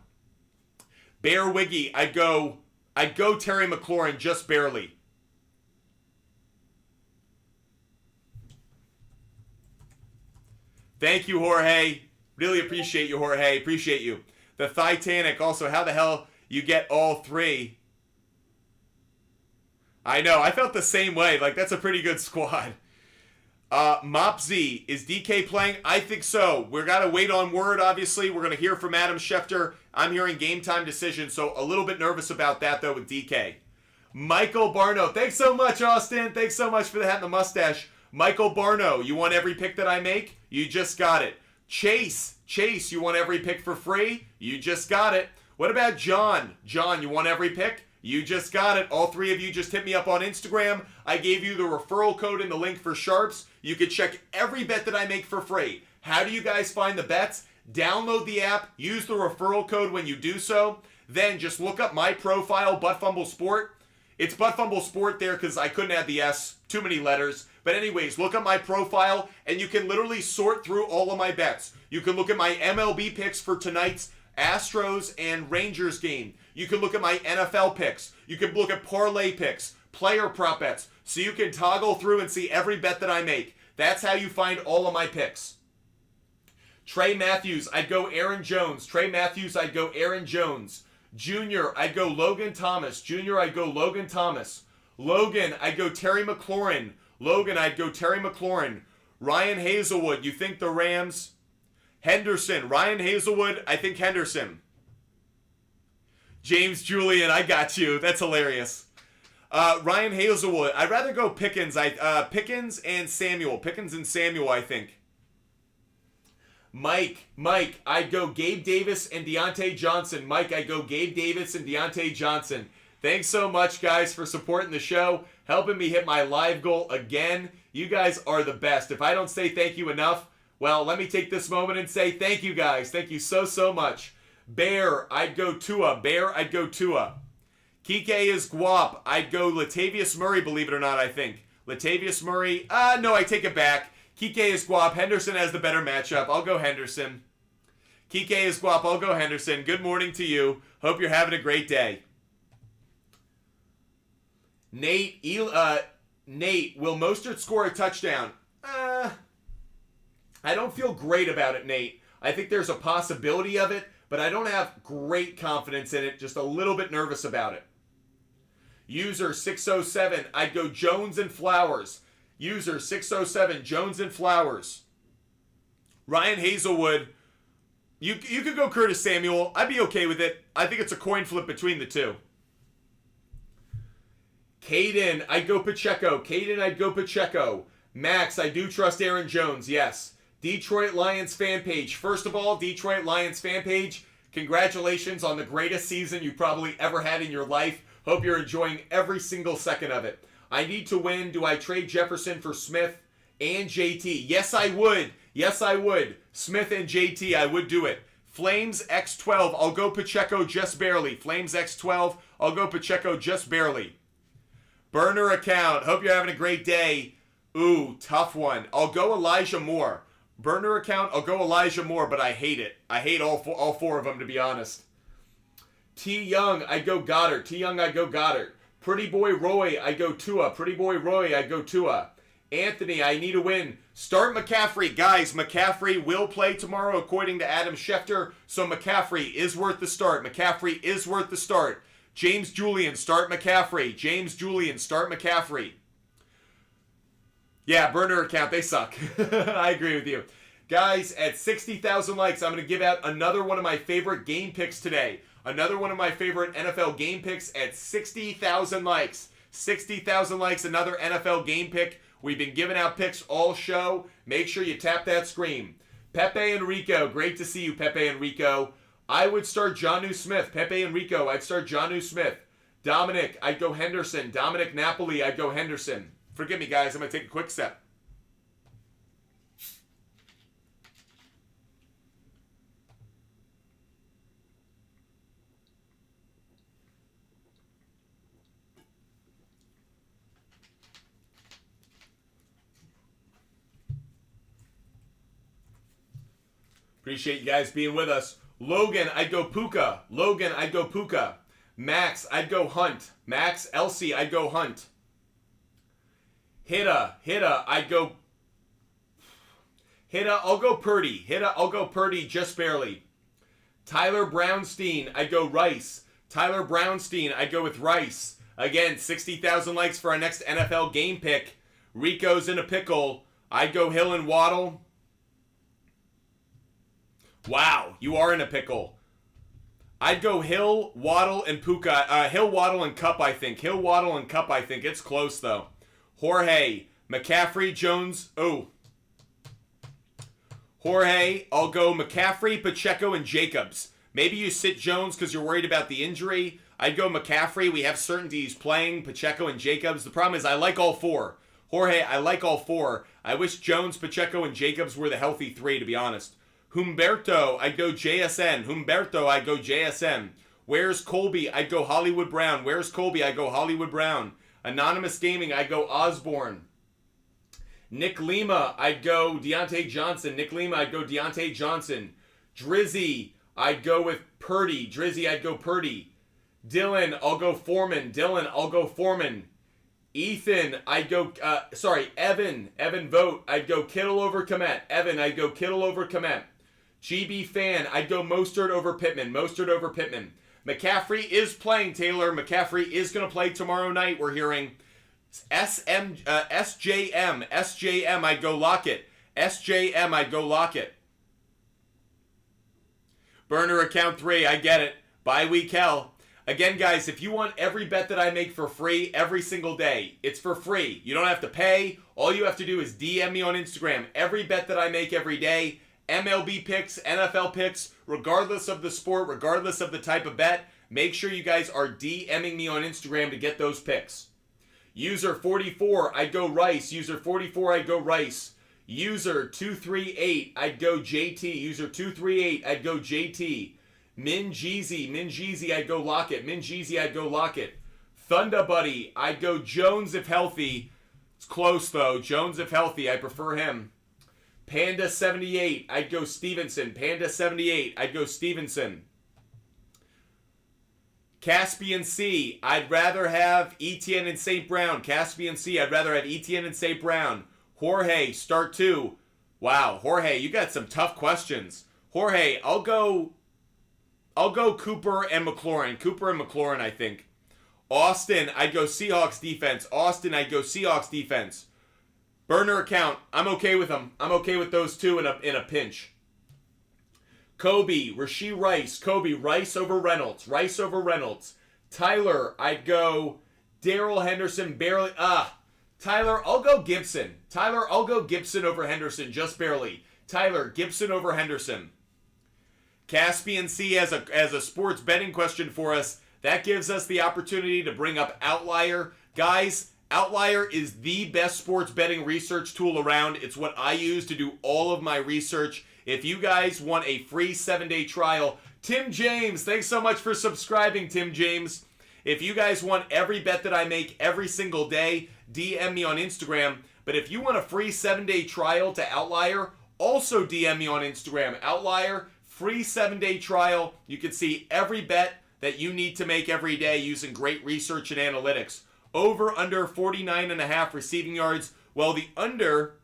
Bear Wiggy, I'd go Terry McLaurin just barely. Thank you, Jorge. Really appreciate you, Jorge. Appreciate you. The Titanic, also, how the hell you get all three? I know, I felt the same way. Like, that's a pretty good squad. Mopsy, is DK playing? I think so. We're got to wait on word, obviously. We're going to hear from Adam Schefter. I'm hearing game time decision, so a little bit nervous about that, though, with DK. Michael Barno. Thanks so much, Austin. Thanks so much for the hat and the mustache. Michael Barno, you want every pick that I make? You just got it. Chase, you want every pick for free? You just got it. What about John? John, you want every pick? You just got it. All three of you just hit me up on Instagram. I gave you the referral code and the link for SHARPZ. You can check every bet that I make for free. How do you guys find the bets? Download the app. Use the referral code when you do so. Then just look up my profile, Butt Fumble Sport. It's Butt Fumble Sport there because I couldn't add the S. Too many letters. But anyways, look at my profile and you can literally sort through all of my bets. You can look at my MLB picks for tonight's Astros and Rangers game. You can look at my NFL picks. You can look at parlay picks, player prop bets. So you can toggle through and see every bet that I make. That's how you find all of my picks. Trey Matthews, I'd go Aaron Jones. Trey Matthews, I'd go Aaron Jones. Junior, I'd go Logan Thomas. Junior, I'd go Logan Thomas. Logan, I'd go Terry McLaurin. Logan, I'd go Terry McLaurin. Ryan Hazelwood, you think the Rams? Henderson, Ryan Hazelwood, I think Henderson. James Julian, I got you. That's hilarious. Ryan Hazelwood, I'd rather go Pickens. Pickens and Samuel. Pickens and Samuel, I think. Mike, I'd go Gabe Davis and Deontay Johnson. Mike, I'd go Gabe Davis and Deontay Johnson. Thanks so much, guys, for supporting the show, helping me hit my live goal again. You guys are the best. If I don't say thank you enough, well, let me take this moment and say thank you, guys. Thank you so much. Bear, I'd go Tua. Bear, I'd go Tua. Kike is Guap. I'd go Latavius Murray, believe it or not, I think. Latavius Murray. No, I take it back. Kike is Guap. Henderson has the better matchup. I'll go Henderson. Kike is Guap. I'll go Henderson. Good morning to you. Hope you're having a great day. Nate, will Mostert score a touchdown? I don't feel great about it, Nate. I think there's a possibility of it, but I don't have great confidence in it. Just a little bit nervous about it. User 607, I'd go Jones and Flowers. User 607, Jones and Flowers. Ryan Hazelwood, you could go Curtis Samuel. I'd be okay with it. I think it's a coin flip between the two. Caden, I'd go Pacheco. Max, I do trust Aaron Jones, yes. Detroit Lions fan page. First of all, Detroit Lions fan page, congratulations on the greatest season you probably ever had in your life. Hope you're enjoying every single second of it. I need to win. Do I trade Jefferson for Smith and JT? Yes, I would. Yes, I would. Smith and JT, I would do it. Flames X12, I'll go Pacheco just barely. Flames X12, I'll go Pacheco just barely. Burner account, hope you're having a great day. Ooh, tough one. I'll go Elijah Moore. Burner account, I'll go Elijah Moore, but I hate it. I hate all four of them, to be honest. T. Young, I'd go Goddard. T. Young, I'd go Goddard. Pretty Boy Roy, I'd go Tua. Pretty Boy Roy, I'd go Tua. Anthony, I need a win. Start McCaffrey. Guys, McCaffrey will play tomorrow according to Adam Schefter, so McCaffrey is worth the start. McCaffrey is worth the start. James Julian, start McCaffrey. James Julian, start McCaffrey. Yeah, burner account, they suck. I agree with you. Guys, at 60,000 likes, I'm going to give out another one of my favorite game picks today. Another one of my favorite NFL game picks at 60,000 likes. 60,000 likes, another NFL game pick. We've been giving out picks all show. Make sure you tap that screen. Pepe Enrico, great to see you, Pepe Enrico. I would start Jonnu Smith. Pepe Enrico, I'd start Jonnu Smith. Dominic, I'd go Henderson. Dominic Napoli, I'd go Henderson. Forgive me, guys. I'm going to take a quick step. Appreciate you guys being with us. Logan, I'd go Puka. Logan, I'd go Puka. Max, I'd go Hunt. Max, Elsie, I'd go Hunt. Hitta, I'd go... Hitta, I'll go Purdy. Hitta, I'll go Purdy just barely. Tyler Brownstein, I'd go Rice. Tyler Brownstein, I'd go with Rice. Again, 60,000 likes for our next NFL game pick. Rico's in a pickle. I'd go Hill and Waddle. Wow, you are in a pickle. I'd go Hill, Waddle, and Puka. Hill, Waddle, and Cup, I think. Hill, Waddle, and Cup, I think. It's close, though. Jorge, McCaffrey, Jones. Oh. Jorge, I'll go McCaffrey, Pacheco, and Jacobs. Maybe you sit Jones because you're worried about the injury. I'd go McCaffrey. We have certainty he's playing. Pacheco and Jacobs. The problem is I like all four. Jorge, I like all four. I wish Jones, Pacheco, and Jacobs were the healthy three, to be honest. Humberto, I'd go JSN. Humberto, I'd go JSN. Where's Colby? I'd go Hollywood Brown. Where's Colby? I'd go Hollywood Brown. Anonymous Gaming, I'd go Osborne. Nick Lima, I'd go Deontay Johnson. Nick Lima, I'd go Deontay Johnson. Drizzy, I'd go with Purdy. Drizzy, I'd go Purdy. Dylan, I'll go Foreman. Dylan, I'll go Foreman. Ethan, I'd go, Evan. Evan Vogt, I'd go Kittle over Kmet. Evan, I'd go Kittle over Kmet. GB Fan, I'd go Mostert over Pittman. Mostert over Pittman. McCaffrey is playing, Taylor. McCaffrey is going to play tomorrow night, we're hearing. SJM, I'd go Lockett. SJM, I'd go Lockett. Burner account 3, I get it. Bye week hell. Again, guys, if you want every bet that I make for free every single day, it's for free. You don't have to pay. All you have to do is DM me on Instagram. Every bet that I make every day, MLB picks, NFL picks, regardless of the sport, regardless of the type of bet, make sure you guys are DMing me on Instagram to get those picks. User 44, I'd go Rice. User 44, I'd go Rice. User 238, I'd go JT. User 238, I'd go JT. Min Jeezy, I'd go Lockett. Min Jeezy, I'd go Lockett. Thunder Buddy, I'd go Jones if healthy. It's close though. Jones if healthy, I prefer him. Panda 78, I'd go Stevenson. Panda 78, I'd go Stevenson. Caspian C, I'd rather have Etienne and St. Brown. Caspian C, I'd rather have Etienne and St. Brown. Jorge, start 2. Wow, Jorge, you got some tough questions. Jorge, I'll go Cooper and McLaurin. Cooper and McLaurin, I think. Austin, I'd go Seahawks defense. Austin, I'd go Seahawks defense. Burner account, I'm okay with them. I'm okay with those two in a pinch. Kobe, Rashee Rice. Kobe, Rice over Reynolds. Rice over Reynolds. Tyler, I'd go Darrell Henderson, barely. Tyler, I'll go Gibson. Tyler, I'll go Gibson over Henderson, just barely. Tyler, Gibson over Henderson. Caspian C has a sports betting question for us. That gives us the opportunity to bring up Outlier. Guys, Outlier is the best sports betting research tool around. It's what I use to do all of my research. If you guys want a free 7-day trial, Tim James, thanks so much for subscribing, Tim James. If you guys want every bet that I make every single day, DM me on Instagram. But if you want a free 7-day trial to Outlier, also DM me on Instagram. Outlier, free 7-day trial. You can see every bet that you need to make every day using great research and analytics. Over, under 49.5 receiving yards. Well, the over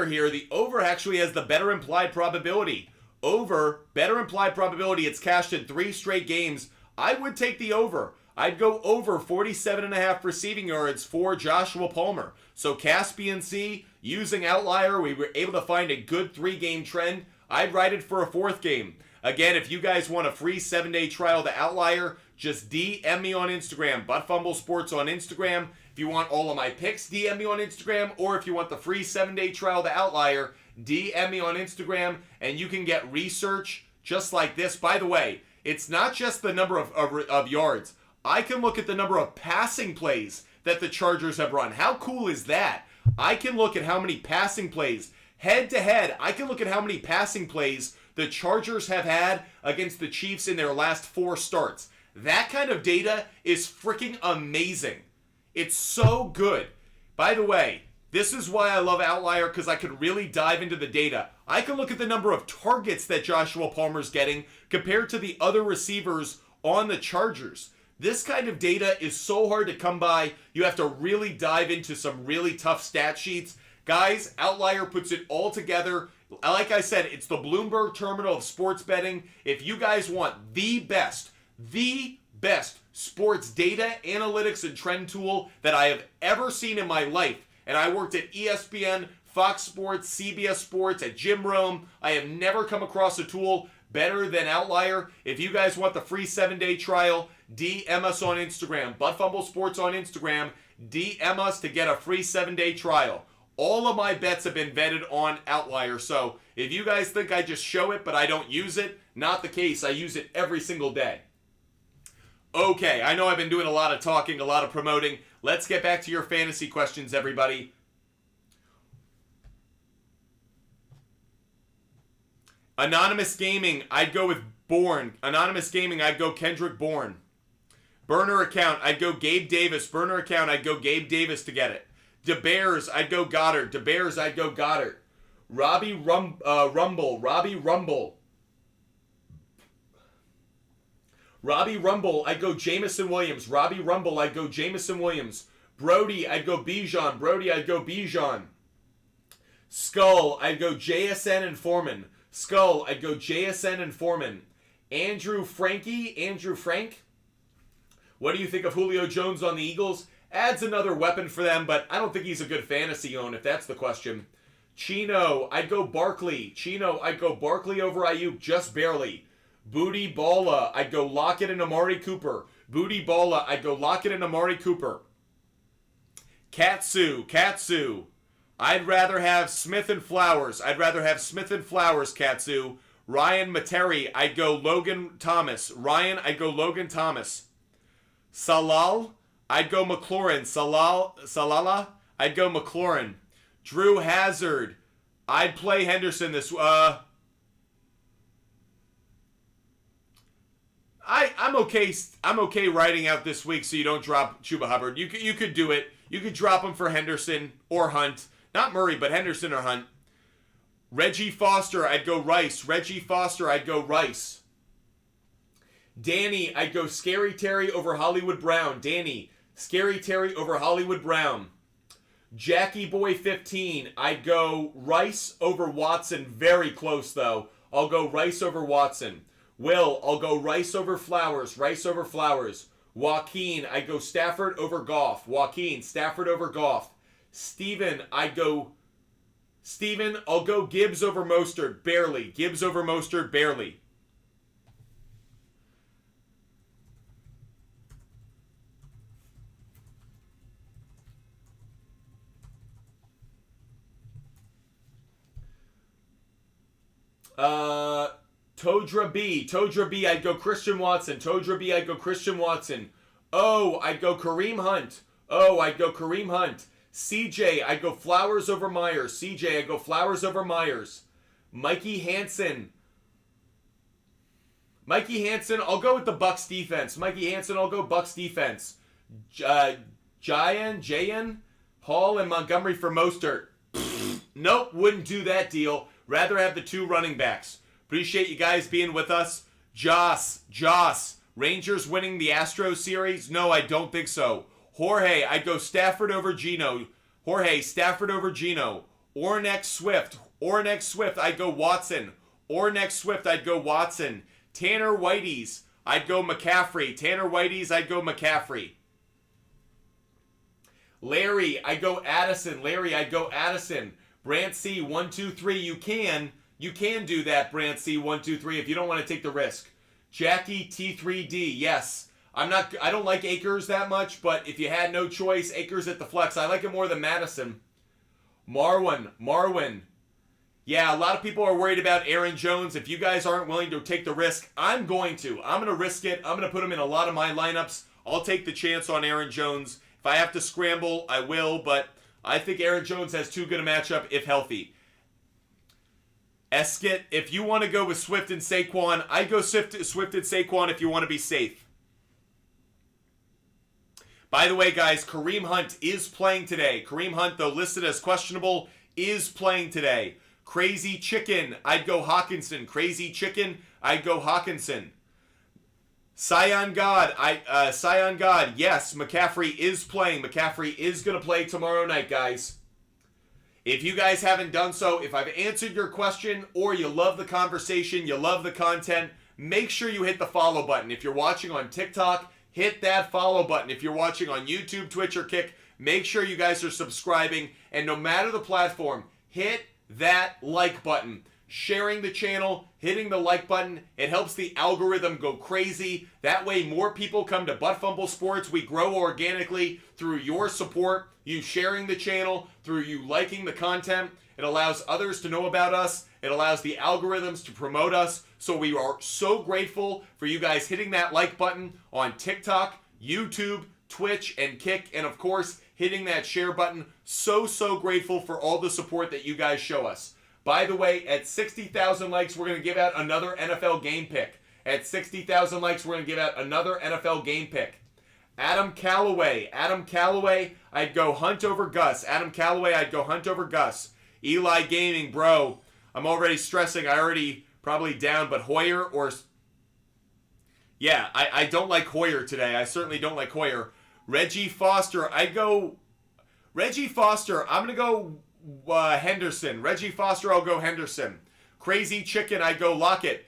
here, the over actually has the better implied probability. Over, better implied probability. It's cashed in 3 straight games. I would take the over. I'd go over 47.5 receiving yards for Joshua Palmer. So Caspian C, using Outlier, we were able to find a good 3-game trend. I'd ride it for a 4th game. Again, if you guys want a free 7-day trial to Outlier, just DM me on Instagram, Buttfumble Sports on Instagram. If you want all of my picks, DM me on Instagram. Or if you want the free 7-day trial to Outlier, DM me on Instagram. And you can get research just like this. By the way, it's not just the number of yards. I can look at the number of passing plays that the Chargers have run. How cool is that? I can look at how many passing plays, head to head, I can look at how many passing plays the Chargers have had against the Chiefs in their last 4 starts. That kind of data is freaking amazing. It's so good. By the way, this is why I love Outlier, because I could really dive into the data. I can look at the number of targets that Joshua Palmer's getting compared to the other receivers on the Chargers. This kind of data is so hard to come by. You have to really dive into some really tough stat sheets. Guys, Outlier puts it all together. Like I said, it's the Bloomberg terminal of sports betting. If you guys want the best sports data, analytics, and trend tool that I have ever seen in my life, and I worked at ESPN, Fox Sports, CBS Sports, at Jim Rome, I have never come across a tool better than Outlier. If you guys want the free 7-day trial, DM us on Instagram, Buttfumble Sports on Instagram. DM us to get a free 7-day trial. All of my bets have been vetted on Outlier, so if you guys think I just show it but I don't use it, not the case. I use it every single day. Okay, I know I've been doing a lot of talking, a lot of promoting. Let's get back to your fantasy questions, everybody. Anonymous Gaming, I'd go with Bourne. Anonymous Gaming, I'd go Kendrick Bourne. Burner account, I'd go Gabe Davis. Burner account, I'd go Gabe Davis to get it. DeBears, I'd go Goddard. DeBears, I'd go Goddard. Robbie Rumble. Robbie Rumble, I'd go Jamison Williams. Robbie Rumble, I'd go Jamison Williams. Brody, I'd go Bijan. Brody, I'd go Bijan. Skull, I'd go JSN and Foreman. Skull, I'd go JSN and Foreman. Andrew Frank. What do you think of Julio Jones on the Eagles? Adds another weapon for them, but I don't think he's a good fantasy own, if that's the question. Chino, I'd go Barkley. I'd go Barkley over Ayuk, just barely. Booty Balla, I'd go Lockett and Amari Cooper. Booty Balla, I'd go Lockett and Amari Cooper. Katsu, I'd rather have Smith and Flowers. Katsu. Ryan Materi, I'd go Logan Thomas. I'd go Logan Thomas. Salal, I'd go McLaurin. Salala, I'd go McLaurin. Drew Hazard, I'd play Henderson this. I'm okay writing out this week so you don't drop Chuba Hubbard. You could do it. You could drop him for Henderson or Hunt. Not Murray, but Henderson or Hunt. Reggie Foster, I'd go Rice. Danny, I'd go Scary Terry over Hollywood Brown. Jackie Boy 15, I'd go Rice over Watson. Very close, though. I'll go Rice over Watson. Will, I'll go Rice over Flowers. Joaquin, I'd go Stafford over Goff. Steven, I'll go Gibbs over Mostert. Barely. Todra B, I'd go Christian Watson. Todra B, I'd go Christian Watson. O, I'd go Kareem Hunt. CJ, I'd go Flowers over Myers. CJ, I'd go Flowers over Myers. Mikey Hansen, I'll go with the Bucks defense. I'll go Bucks defense. Jayan, Hall, and Montgomery for Mostert. Nope, wouldn't do that deal. Rather have the 2 running backs. Appreciate you guys being with us. Joss, Rangers winning the Astros series? No, I don't think so. Jorge, I'd go Stafford over Geno. Ornex Swift, I'd go Watson. Tanner Whiteys, I'd go McCaffrey. Larry, I'd go Addison. Brant C, 1, 2, 3, you can do that, Brant C, 1, 2, 3, if you don't want to take the risk. Jackie T3D, yes. I don't like Akers that much, but if you had no choice, Akers at the flex. I like it more than Madison. Marwin. Yeah, a lot of people are worried about Aaron Jones. If you guys aren't willing to take the risk, I'm going to. I'm going to risk it. I'm going to put him in a lot of my lineups. I'll take the chance on Aaron Jones. If I have to scramble, I will, but I think Aaron Jones has too good a matchup if healthy. Eskett, if you want to go with Swift and Saquon, I go Swift and Saquon if you want to be safe. By the way, guys, Kareem Hunt is playing today. Kareem Hunt, though listed as questionable, is playing today. Crazy Chicken, I'd go Hawkinson. Scion God, yes, McCaffrey is playing. McCaffrey is going to play tomorrow night, guys. If you guys haven't done so, if I've answered your question or you love the conversation, you love the content, make sure you hit the follow button. If you're watching on TikTok, hit that follow button. If you're watching on YouTube, Twitch, or Kick, make sure you guys are subscribing. And no matter the platform, hit that like button. Sharing the channel, hitting the like button, it helps the algorithm go crazy. That way more people come to Butt Fumble Sports. We grow organically through your support, you sharing the channel, through you liking the content. It allows others to know about us. It allows the algorithms to promote us. So we are so grateful for you guys hitting that like button on TikTok, YouTube, Twitch, and Kick, and of course, hitting that share button. So grateful for all the support that you guys show us. By the way, at 60,000 likes, we're going to give out another NFL game pick. At 60,000 likes, we're going to give out another NFL game pick. Adam Callaway, I'd go Hunt over Gus. Eli Gaming, bro, I'm already stressing. I already probably down, but Hoyer or... Yeah, I don't like Hoyer today. I certainly don't like Hoyer. Reggie Foster, I'm going to go... Henderson. Reggie Foster, I'll go Henderson. Crazy Chicken, I'd go Lockett.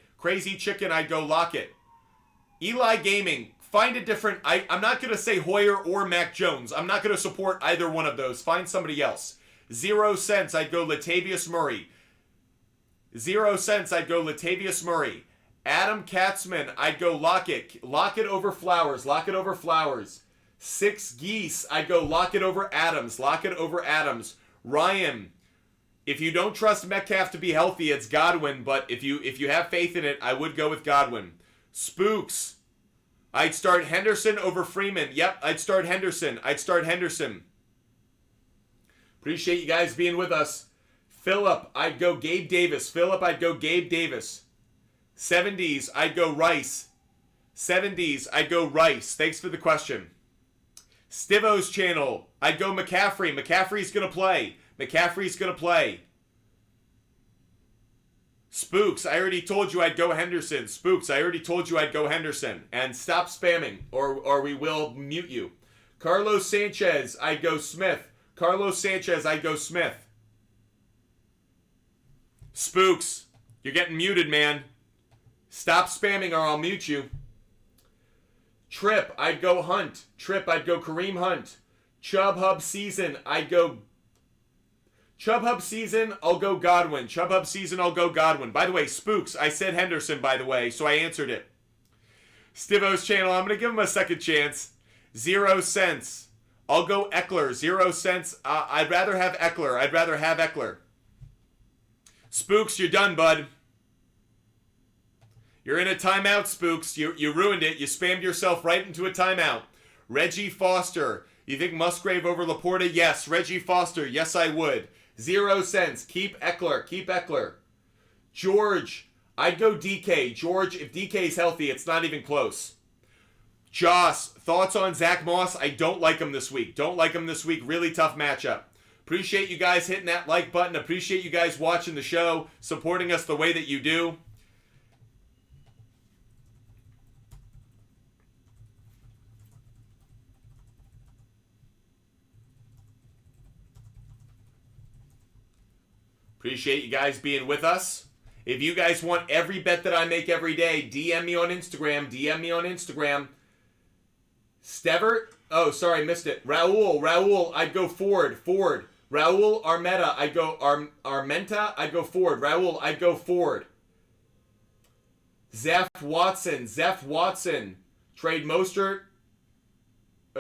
Eli Gaming, find a different... I'm not going to say Hoyer or Mac Jones. I'm not going to support either one of those. Find somebody else. 0 cents, I'd go Latavius Murray. Adam Katzman, I'd go Lockett. Lockett over Flowers. 6 Geese, I'd go Lockett over Adams. Ryan, if you don't trust Metcalf to be healthy, it's Godwin, but if you have faith in it, I would go with Godwin. Spooks, I'd start Henderson over Freeman. Yep, I'd start Henderson. Appreciate you guys being with us. Phillip, I'd go Gabe Davis. 70s, I'd go Rice. Thanks for the question. Stivo's channel, I'd go McCaffrey. McCaffrey's going to play. Spooks, I already told you I'd go Henderson. And stop spamming, or we will mute you. Carlos Sanchez, I'd go Smith. Spooks, you're getting muted, man. Stop spamming or I'll mute you. Trip, I'd go Hunt. Kareem Hunt. Chubb Hub season, I'll go Godwin. By the way, Spooks, I said Henderson, by the way, so I answered it. Stivo's channel, I'm going to give him a second chance. 0 cents. I'll go Eckler. 0 cents. I'd rather have Eckler. Spooks, you're done, bud. You're in a timeout, Spooks. You ruined it. You spammed yourself right into a timeout. Reggie Foster. You think Musgrave over Laporta? Yes. Reggie Foster. Yes, I would. 0 cents. Keep Eckler. Keep Eckler. George. I'd go DK. George, if DK's healthy, it's not even close. Joss. Thoughts on Zach Moss? I don't like him this week. Don't like him this week. Really tough matchup. Appreciate you guys hitting that like button. Appreciate you guys watching the show, supporting us the way that you do. Appreciate you guys being with us. If you guys want every bet that I make every day, DM me on Instagram. DM me on Instagram. Stevert. Oh, sorry, missed it. Raul, I'd go Ford. Raul Armenta, I'd go Armenta, I'd go Ford. Raul, I'd go Ford. Zeph Watson. Trade Mostert.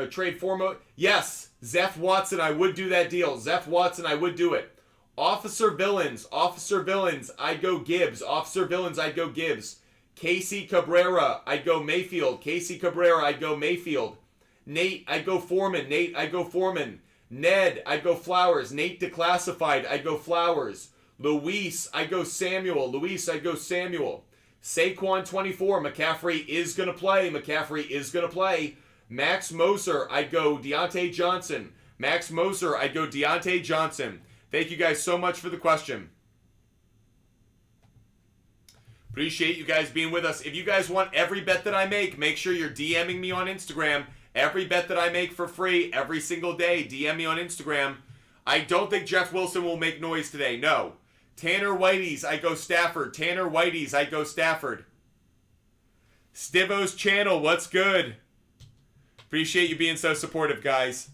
Trade Formo. Yes, Zeph Watson, I would do that deal. Zeph Watson, I would do it. Officer Villains, I'd go Gibbs. Casey Cabrera, I'd go Mayfield. Nate, I'd go Foreman. Ned, I'd go Flowers. Nate Declassified, I'd go Flowers. Luis, I'd go Samuel. Saquon 24, McCaffrey is going to play. Max Moser, I'd go Deontay Johnson. Thank you guys so much for the question. Appreciate you guys being with us. If you guys want every bet that I make sure you're DMing me on Instagram. Every bet that I make for free every single day, DM me on Instagram. I don't think Jeff Wilson will make noise today. No. Tanner Whitey's, I go Stafford. Stivo's channel, what's good? Appreciate you being so supportive, guys.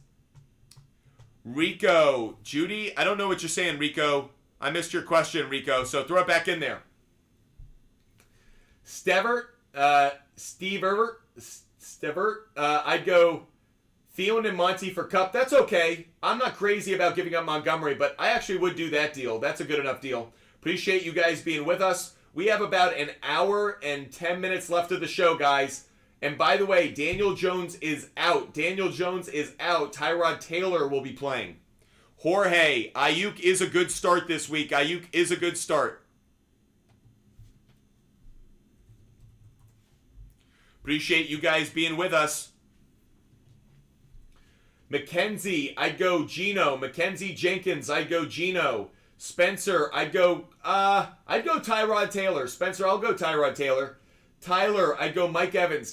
Rico. Judy, I don't know what you're saying, Rico. I missed your question, Rico, so throw it back in there. Stevert. I'd go Thielen and Monty for Cup. That's okay. I'm not crazy about giving up Montgomery, but I actually would do that deal. That's a good enough deal. Appreciate you guys being with us. We have about an hour and 10 minutes left of the show, guys. And by the way, Daniel Jones is out. Tyrod Taylor will be playing. Jorge, Ayuk is a good start this week. Appreciate you guys being with us. Mackenzie, I'd go Gino. Mackenzie Jenkins, I'd go Gino. Spencer, I'd go Tyrod Taylor. Spencer, I'll go Tyrod Taylor. Tyler, I'd go Mike Evans.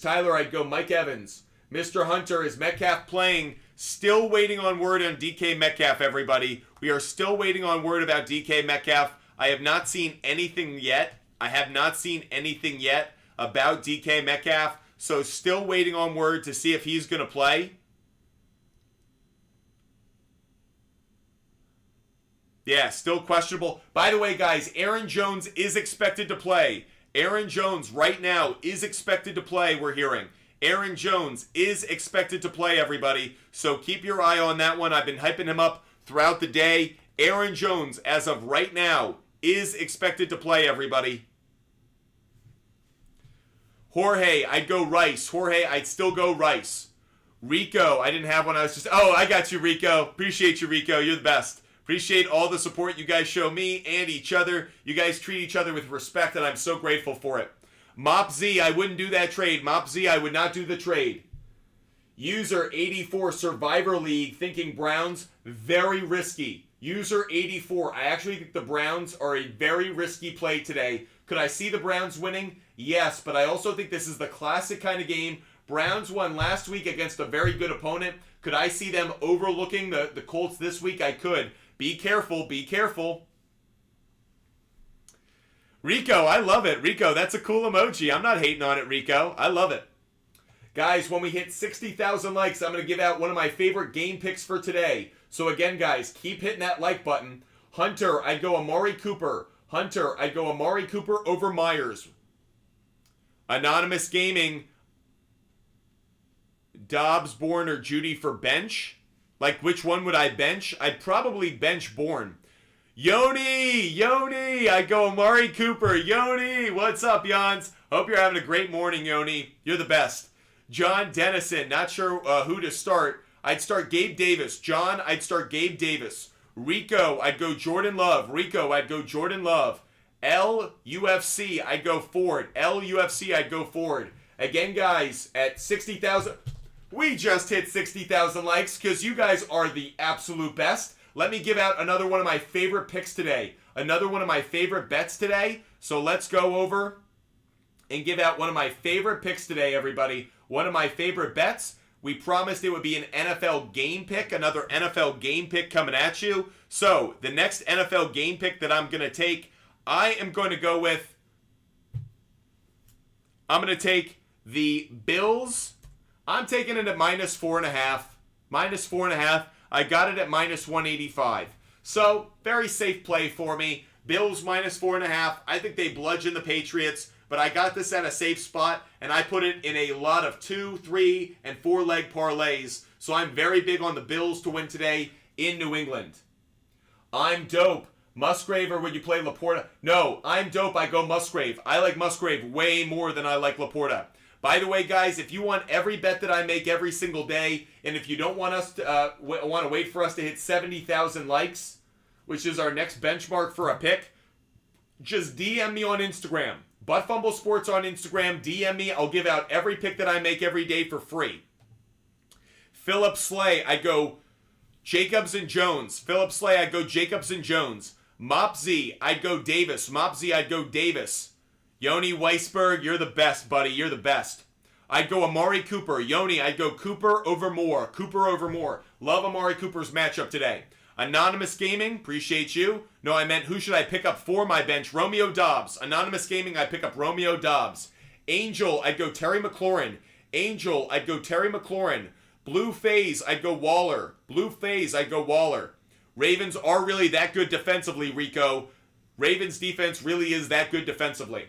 Mr. Hunter, is Metcalf playing? Still waiting on word on DK Metcalf, everybody. We are still waiting on word about DK Metcalf. I have not seen anything yet about DK Metcalf. So still waiting on word to see if he's going to play. Yeah, still questionable. By the way, guys, Aaron Jones is expected to play. Aaron Jones right now is expected to play, we're hearing. Aaron Jones is expected to play, everybody. So keep your eye on that one. I've been hyping him up throughout the day. Aaron Jones, as of right now, is expected to play, everybody. Jorge, I'd go Rice. I'd still go Rice. Rico, I didn't have one. I got you, Rico. Appreciate you, Rico. You're the best. Appreciate all the support you guys show me and each other. You guys treat each other with respect, and I'm so grateful for it. Mop Z, I wouldn't do that trade. I would not do the trade. User 84 Survivor League thinking Browns, very risky. User 84, I actually think the Browns are a very risky play today. Could I see the Browns winning? Yes, but I also think this is the classic kind of game. Browns won last week against a very good opponent. Could I see them overlooking the Colts this week? I could. Be careful. Rico, I love it. Rico, that's a cool emoji. I'm not hating on it, Rico. I love it. Guys, when we hit 60,000 likes, I'm going to give out one of my favorite game picks for today. So again, guys, keep hitting that like button. Hunter, I'd go Amari Cooper. Over Myers. Anonymous Gaming. Dobbs, Bourne, or Judy for bench? Like, which one would I bench? I'd probably bench Bourne. Yoni, I'd go Amari Cooper. Yoni, what's up, Yons? Hope you're having a great morning, Yoni. You're the best. John Dennison, not sure who to start. I'd start Gabe Davis. John, I'd start Gabe Davis. Rico, I'd go Jordan Love. Rico, I'd go Jordan Love. LUFC, I'd go Ford. LUFC, I'd go Ford. Again, guys, at 60,000, we just hit 60,000 likes because you guys are the absolute best. Let me give out another one of my favorite picks today. Another one of my favorite bets today. So let's go over and give out one of my favorite picks today, everybody. One of my favorite bets. We promised it would be an NFL game pick, another NFL game pick coming at you. So the next NFL game pick that I'm going to take, I am going to go with, I'm going to take the Bills. I'm taking it at -4.5. -4.5. I got it at -185. So very safe play for me. Bills -4.5. I think they bludgeon the Patriots. But I got this at a safe spot, and I put it in a lot of 2, 3, and 4-leg parlays. So I'm very big on the Bills to win today in New England. I'm dope. Musgrave, or would you play Laporta? No, I'm dope. I go Musgrave. I like Musgrave way more than I like Laporta. By the way, guys, if you want every bet that I make every single day, and if you don't want us to want to wait for us to hit 70,000 likes, which is our next benchmark for a pick, just DM me on Instagram. Butt Fumble Sports on Instagram. DM me. I'll give out every pick that I make every day for free. Philip Slay, I go Jacobs and Jones. Philip Slay, I go Jacobs and Jones. Mopsy, I'd go Davis. Mopsy, I'd go Davis. Yoni Weisberg, you're the best, buddy. You're the best. I'd go Amari Cooper. Yoni, I'd go Cooper over Moore. Cooper over Moore. Love Amari Cooper's matchup today. Anonymous Gaming, appreciate you. No, I meant who should I pick up for my bench? Romeo Dobbs. Anonymous Gaming, I pick up Romeo Dobbs. Angel, I'd go Terry McLaurin. Angel, I'd go Terry McLaurin. Blue Phase, I'd go Waller. Blue Phase, I'd go Waller. Ravens are really that good defensively, Rico. Ravens defense really is that good defensively.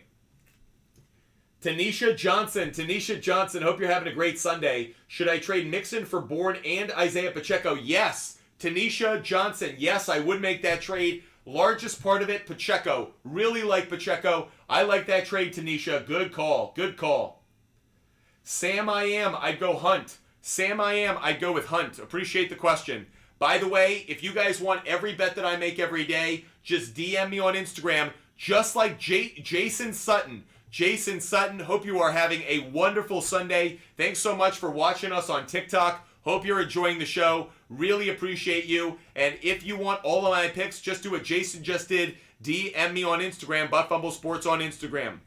Tanisha Johnson, hope you're having a great Sunday. Should I trade Mixon for Bourne and Isaiah Pacheco? Yes. Tanisha Johnson, yes, I would make that trade. Largest part of it, Pacheco. Really like Pacheco. I like that trade, Tanisha. Good call. Good call. Sam I Am, I'd go Hunt. Sam I Am, I'd go with Hunt. Appreciate the question. By the way, if you guys want every bet that I make every day, just DM me on Instagram, just like Jason Sutton. Jason Sutton, hope you are having a wonderful Sunday. Thanks so much for watching us on TikTok. Hope you're enjoying the show. Really appreciate you. And if you want all of my picks, just do what Jason just did. DM me on Instagram, Butt Fumble Sports on Instagram.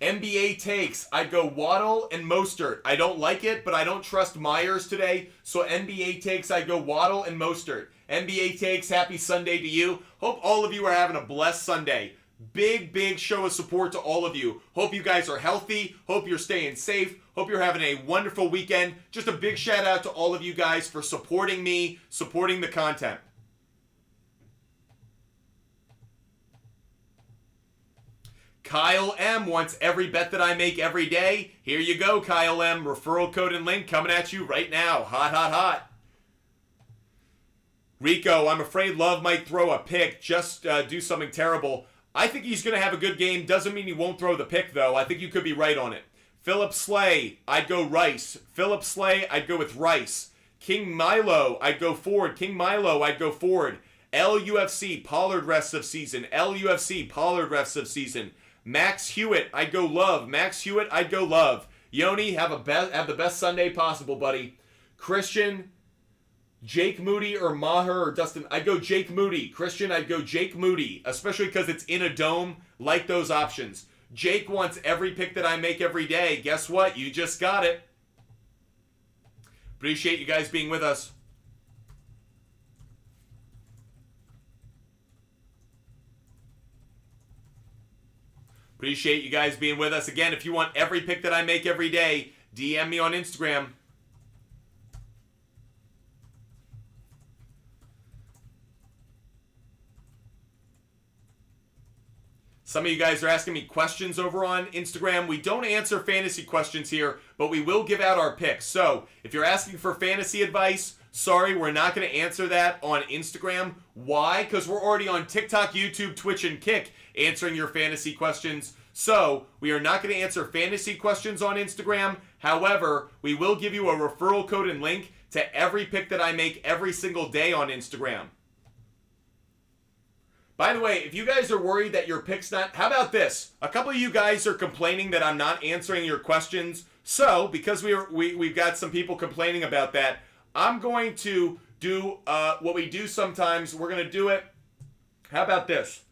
NBA takes. I'd go Waddle and Mostert. I don't like it, but I don't trust Myers today. So NBA takes, I'd go Waddle and Mostert. NBA takes, happy Sunday to you. Hope all of you are having a blessed Sunday. Big show of support to all of you. Hope you guys are healthy. Hope you're staying safe. Hope you're having a wonderful weekend. Just a big shout out to all of you guys for supporting me, supporting the content. Kyle M wants every bet that I make every day. Here you go, Kyle M. Referral code and link coming at you right now. Hot. Rico, I'm afraid Love might throw a pick. Just do something terrible. I think he's going to have a good game. Doesn't mean he won't throw the pick, though. I think you could be right on it. Philip Slay, I'd go Rice. Philip Slay, I'd go with Rice. King Milo, I'd go Ford. King Milo, I'd go Ford. LUFC, Pollard rest of season. LUFC, Pollard rest of season. Max Hewitt, I'd go Love. Max Hewitt, I'd go Love. Yoni, have the best Sunday possible, buddy. Christian, Jake Moody or Maher or Dustin, I'd go Jake Moody. Christian, I'd go Jake Moody, especially because it's in a dome. Like those options. Jake wants every pick that I make every day. Guess what? You just got it. Appreciate you guys being with us. Appreciate you guys being with us. Again, if you want every pick that I make every day, DM me on Instagram. Some of you guys are asking me questions over on Instagram. We don't answer fantasy questions here, but we will give out our picks. So if you're asking for fantasy advice, sorry, we're not going to answer that on Instagram. Why? Because we're already on TikTok, YouTube, Twitch, and Kick answering your fantasy questions. So we are not going to answer fantasy questions on Instagram. However, we will give you a referral code and link to every pick that I make every single day on Instagram. By the way, if you guys are worried that your pick's not... How about this? A couple of you guys are complaining that I'm not answering your questions. So, because we've got some people complaining about that, I'm going to do what we do sometimes. We're going to do it... How about this?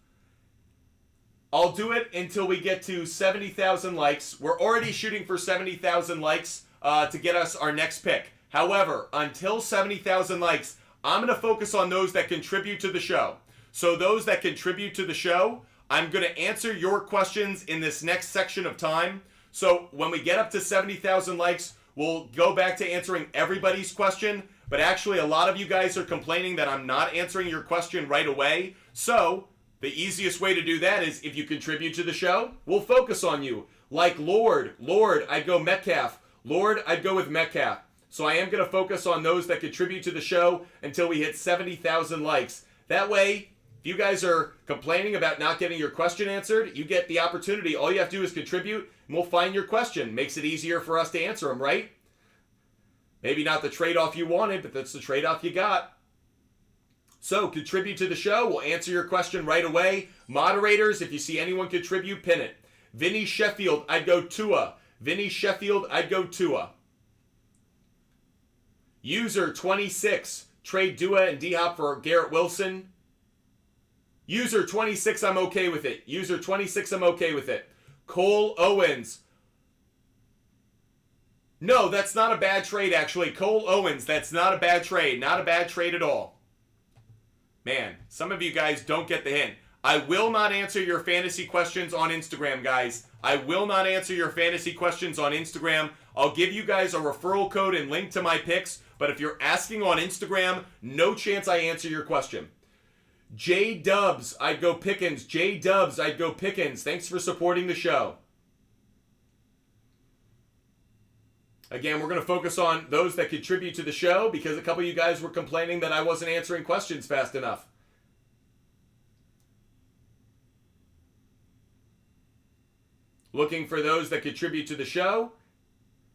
I'll do it until we get to 70,000 likes. We're already shooting for 70,000 likes to get us our next pick. However, until 70,000 likes, I'm going to focus on those that contribute to the show. So those that contribute to the show, I'm going to answer your questions in this next section of time. So when we get up to 70,000 likes, we'll go back to answering everybody's question. But actually, a lot of you guys are complaining that I'm not answering your question right away. So the easiest way to do that is if you contribute to the show, we'll focus on you. Like Lord, I'd go Metcalf. Lord, I'd go with Metcalf. So I am going to focus on those that contribute to the show until we hit 70,000 likes. That way, if you guys are complaining about not getting your question answered, you get the opportunity. All you have to do is contribute, and we'll find your question. Makes it easier for us to answer them, right? Maybe not the trade-off you wanted, but that's the trade-off you got. So, contribute to the show. We'll answer your question right away. Moderators, if you see anyone contribute, pin it. Vinny Sheffield, I'd go Tua. Vinny Sheffield, I'd go Tua. User 26, trade Dua and D-Hop for Garrett Wilson. User 26, I'm okay with it. User 26, I'm okay with it. Cole Owens. No, that's not a bad trade, actually. Cole Owens, that's not a bad trade. Not a bad trade at all. Man, some of you guys don't get the hint. I will not answer your fantasy questions on Instagram, guys. I will not answer your fantasy questions on Instagram. I'll give you guys a referral code and link to my picks, but if you're asking on Instagram, no chance I answer your question. J Dubs, I'd go Pickens. J Dubs, I'd go Pickens. Thanks for supporting the show. Again, we're going to focus on those that contribute to the show because a couple of you guys were complaining that I wasn't answering questions fast enough. Looking for those that contribute to the show.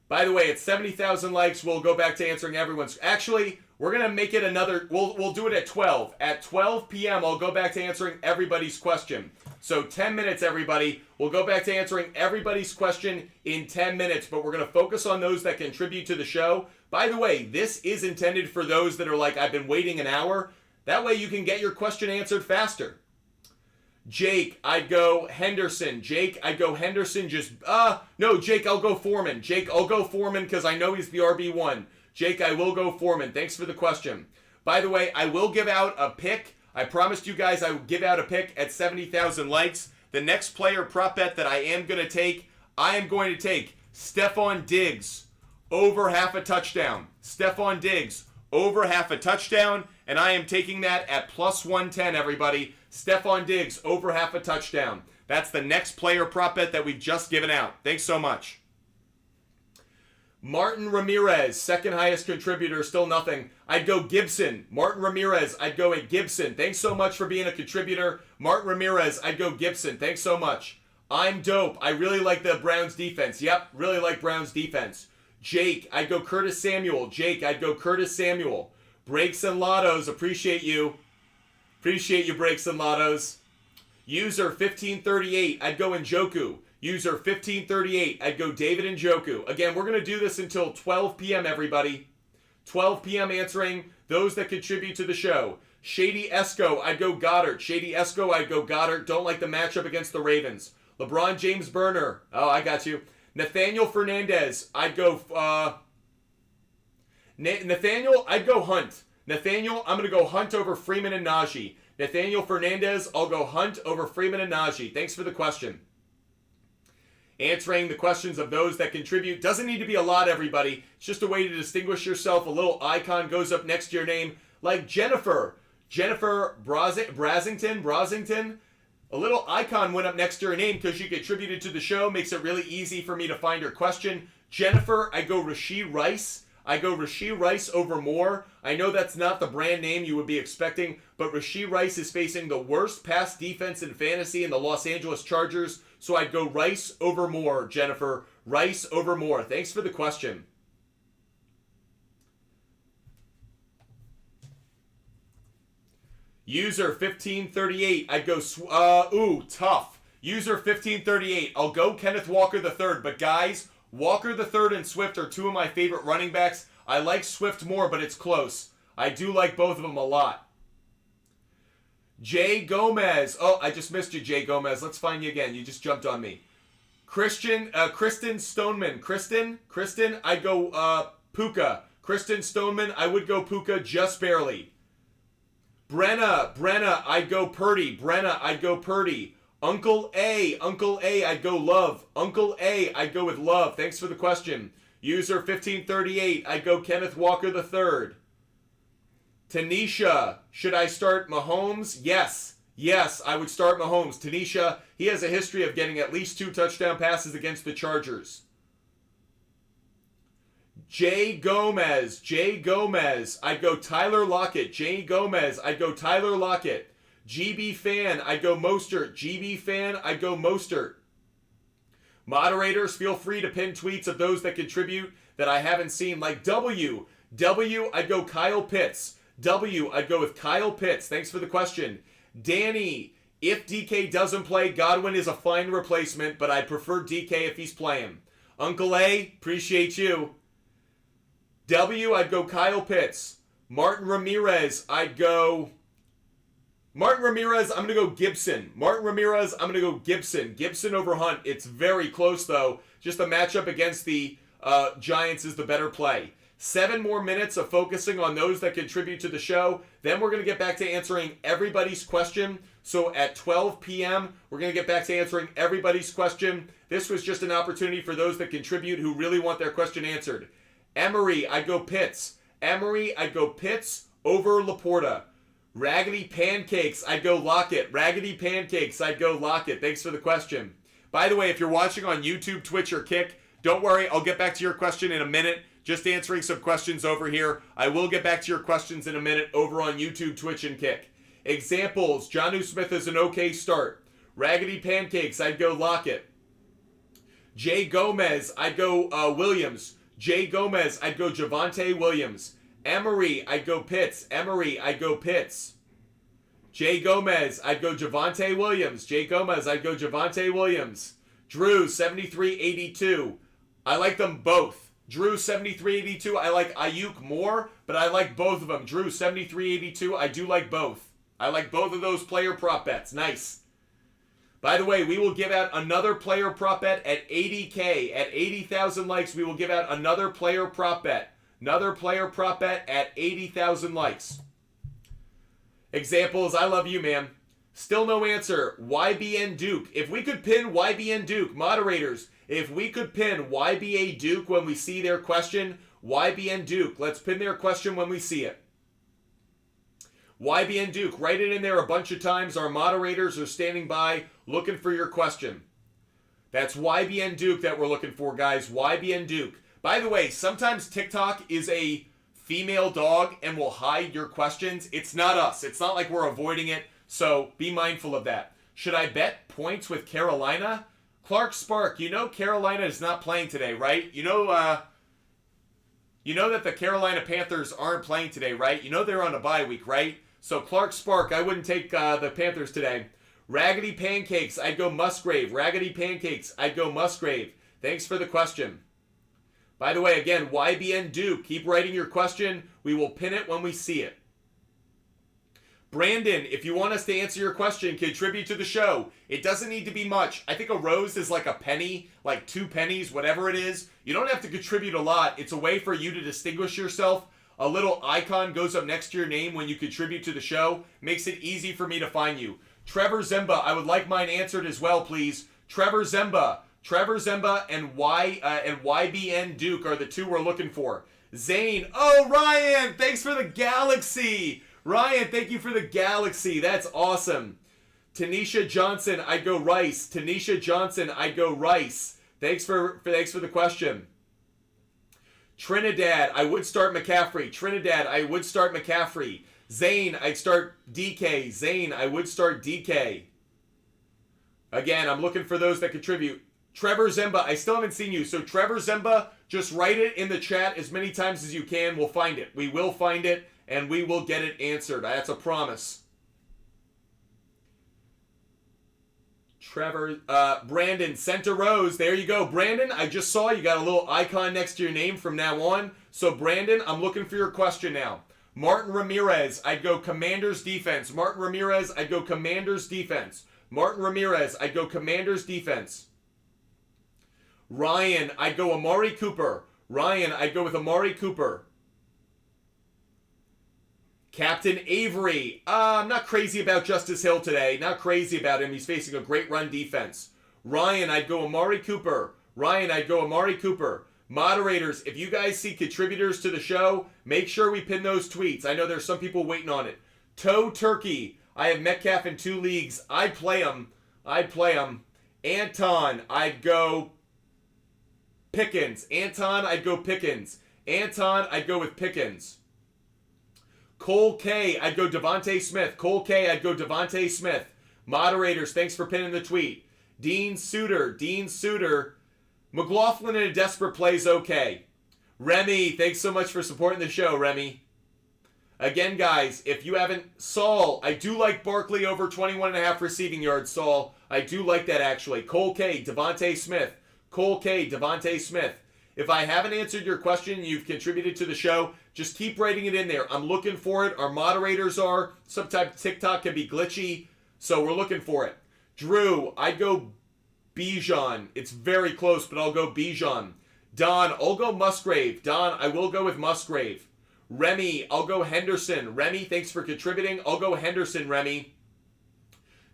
By the way, at 70,000 likes, we'll go back to answering everyone's. Actually, we're going to make it another. We'll do it at 12. At 12 p.m., I'll go back to answering everybody's question. So 10 minutes, everybody. We'll go back to answering everybody's question in 10 minutes, but we're going to focus on those that contribute to the show. By the way, this is intended for those that are like, I've been waiting an hour. That way you can get your question answered faster. Jake, I'd go Henderson. Jake, I'd go Henderson. No, Jake, I'll go Foreman. Jake, I'll go Foreman because I know he's the RB1. Jake, I will go Foreman. Thanks for the question. By the way, I will give out a pick. I promised you guys I would give out a pick at 70,000 likes. The next player prop bet that I am going to take Stephon Diggs over half a touchdown. Stephon Diggs over half a touchdown, and I am taking that at plus 110, everybody. Stephon Diggs over half a touchdown. That's the next player prop bet that we've just given out. Thanks so much. Martin Ramirez, second highest contributor, still nothing. I'd go Gibson. Martin Ramirez, I'd go at Gibson. Thanks so much for being a contributor. Martin Ramirez, I'd go Gibson. Thanks so much. I'm dope. I really like the Browns defense. Yep, really like Browns defense. Jake, I'd go Curtis Samuel. Jake, I'd go Curtis Samuel. Breaks and Lottos, appreciate you. Appreciate you, Breaks and Lottos. User 1538, I'd go Njoku. User 1538, I'd go David Njoku. Again, we're going to do this until 12 p.m., everybody. 12 p.m. answering those that contribute to the show. Shady Esco, I'd go Goddard. Shady Esco, I'd go Goddard. Don't like the matchup against the Ravens. LeBron James Burner. Oh, I got you. Nathaniel Fernandez, I'd go... Nathaniel, I'd go Hunt. Nathaniel, I'm going to go Hunt over Freeman and Najee. Nathaniel Fernandez, I'll go Hunt over Freeman and Najee. Thanks for the question. Answering the questions of those that contribute. Doesn't need to be a lot, everybody. It's just a way to distinguish yourself. A little icon goes up next to your name. Like Jennifer. Jennifer Brasington. A little icon went up next to her name because she contributed to the show. Makes it really easy for me to find her question. Jennifer, I go Rashee Rice. I go Rashee Rice over Moore. I know that's not the brand name you would be expecting, but Rashee Rice is facing the worst pass defense in fantasy in the Los Angeles Chargers, so I'd go Rice over Moore, Jennifer. Rice over Moore. Thanks for the question. User 1538, I'd go, tough. User 1538, I'll go Kenneth Walker III, but guys, Walker III and Swift are two of my favorite running backs. I like Swift more, but it's close. I do like both of them a lot. Jay Gomez. Oh, I just missed you, Jay Gomez. Let's find you again. You just jumped on me. Kristen Stoneman. Kristen, I'd go Puka. Kristen Stoneman, I would go Puka just barely. Brenna, I'd go Purdy. I'd go Purdy. Uncle A, I'd go Love. Uncle A, I'd go with Love. Thanks for the question. User 1538, I'd go Kenneth Walker III. Tanisha, should I start Mahomes? Yes, I would start Mahomes. Tanisha, he has a history of getting at least 2 touchdown passes against the Chargers. Jay Gomez, I'd go Tyler Lockett. Jay Gomez, I'd go Tyler Lockett. GB Fan, I'd go Mostert. GB Fan, I'd go Mostert. Moderators, feel free to pin tweets of those that contribute that I haven't seen, like W, I'd go Kyle Pitts. I'd go with Kyle Pitts. Thanks for the question. Danny, if DK doesn't play, Godwin is a fine replacement, but I'd prefer DK if he's playing. Uncle A, appreciate you. W, I'd go Kyle Pitts. Martin Ramirez, I'm going to go Gibson. Gibson over Hunt. It's very close, though. Just the matchup against the Giants is the better play. 7 more minutes of focusing on those that contribute to the show. Then we're going to get back to answering everybody's question. So at 12 p.m., we're going to get back to answering everybody's question. This was just an opportunity for those that contribute who really want their question answered. Emery, I'd go Pitts. Over Laporta. Raggedy Pancakes, I'd go Lockett. Thanks for the question. By the way, if you're watching on YouTube, Twitch, or Kick, don't worry, I'll get back to your question in a minute. Just answering some questions over here. I will get back to your questions in a minute over on YouTube, Twitch, and Kick. Examples, Jonnu Smith is an okay start. Raggedy Pancakes, I'd go Lockett. Jay Gomez, I'd go Williams. I'd go Javonte Williams. Emery, I'd go Pitts. Jay Gomez, I'd go Javonte Williams. Drew, 7382. I like them both. Drew, 7382. I like Ayuk more, but I like both of them. Drew, 7382. I do like both. I like both of those player prop bets. Nice. By the way, we will give out another player prop bet at 80K. At 80,000 likes, we will give out another player prop bet. At 80,000 likes. Examples, I love you, man. Still no answer. YBN Duke. If we could pin YBN Duke, moderators, if we could pin YBA Duke when we see their question, YBN Duke. Let's pin their question when we see it. YBN Duke, write it in there a bunch of times. Our moderators are standing by looking for your question. That's YBN Duke that we're looking for, guys. YBN Duke. By the way, sometimes TikTok is a female dog and will hide your questions. It's not us. It's not like we're avoiding it, so be mindful of that. Should I bet points with Carolina? Clark Spark, you know Carolina is not playing today, right? You know that the Carolina Panthers aren't playing today, right? You know they're on a bye week, right? So Clark Spark, I wouldn't take the Panthers today. Raggedy Pancakes, I'd go Musgrave. Thanks for the question. By the way, again, YBN Duke, keep writing your question. We will pin it when we see it. Brandon, if you want us to answer your question, contribute to the show. It doesn't need to be much. I think a rose is like a penny, like 2 pennies, whatever it is. You don't have to contribute a lot. It's a way for you to distinguish yourself. A little icon goes up next to your name when you contribute to the show. Makes it easy for me to find you. Trevor Zemba, I would like mine answered as well, please. Trevor Zemba and YBN Duke are the 2 we're looking for. Zane, oh, Ryan, thanks for the galaxy. Ryan, thank you for the galaxy. That's awesome. Tanisha Johnson, I'd go Rice. Tanisha Johnson, I'd go Rice. Thanks for the question. Trinidad, I would start McCaffrey. Trinidad, I would start McCaffrey. Zane, I'd start DK. Zane, I would start DK. Again, I'm looking for those that contribute. Trevor Zemba, I still haven't seen you. So Trevor Zemba, just write it in the chat as many times as you can. We'll find it. We will find it, and we will get it answered. That's a promise. Trevor, Brandon, Center Rose. There you go. Brandon, I just saw you got a little icon next to your name from now on. So Brandon, I'm looking for your question now. Martin Ramirez, I'd go Commanders defense. Martin Ramirez, I'd go Commanders defense. Martin Ramirez, I'd go Commanders defense. Ryan, I'd go Amari Cooper. Ryan, I'd go with Amari Cooper. Captain Avery. I'm not crazy about Justice Hill today. Not crazy about him. He's facing a great run defense. Ryan, I'd go Amari Cooper. Ryan, I'd go Amari Cooper. Moderators, if you guys see contributors to the show, make sure we pin those tweets. I know there's some people waiting on it. Toe Turkey. I have Metcalf in 2 leagues. I'd play him. Anton, I'd go Pickens. Anton, I'd go Pickens. Anton, I'd go with Pickens. Cole K, I'd go Devontae Smith. Cole K, I'd go Devontae Smith. Moderators, thanks for pinning the tweet. Dean Suter. McLaughlin in a desperate play is okay. Remy, thanks so much for supporting the show, Remy. Again, guys, if you haven't... Saul, I do like Barkley over 21.5 receiving yards, Saul. I do like that, actually. Cole K, Devontae Smith. Cole K, Devontae Smith. If I haven't answered your question and you've contributed to the show, just keep writing it in there. I'm looking for it. Our moderators are. Sometimes TikTok can be glitchy, so we're looking for it. Drew, I'd go Bijan. It's very close, but I'll go Bijan. Don, I'll go Musgrave. Don, I will go with Musgrave. Remy, I'll go Henderson. Remy, thanks for contributing. I'll go Henderson, Remy.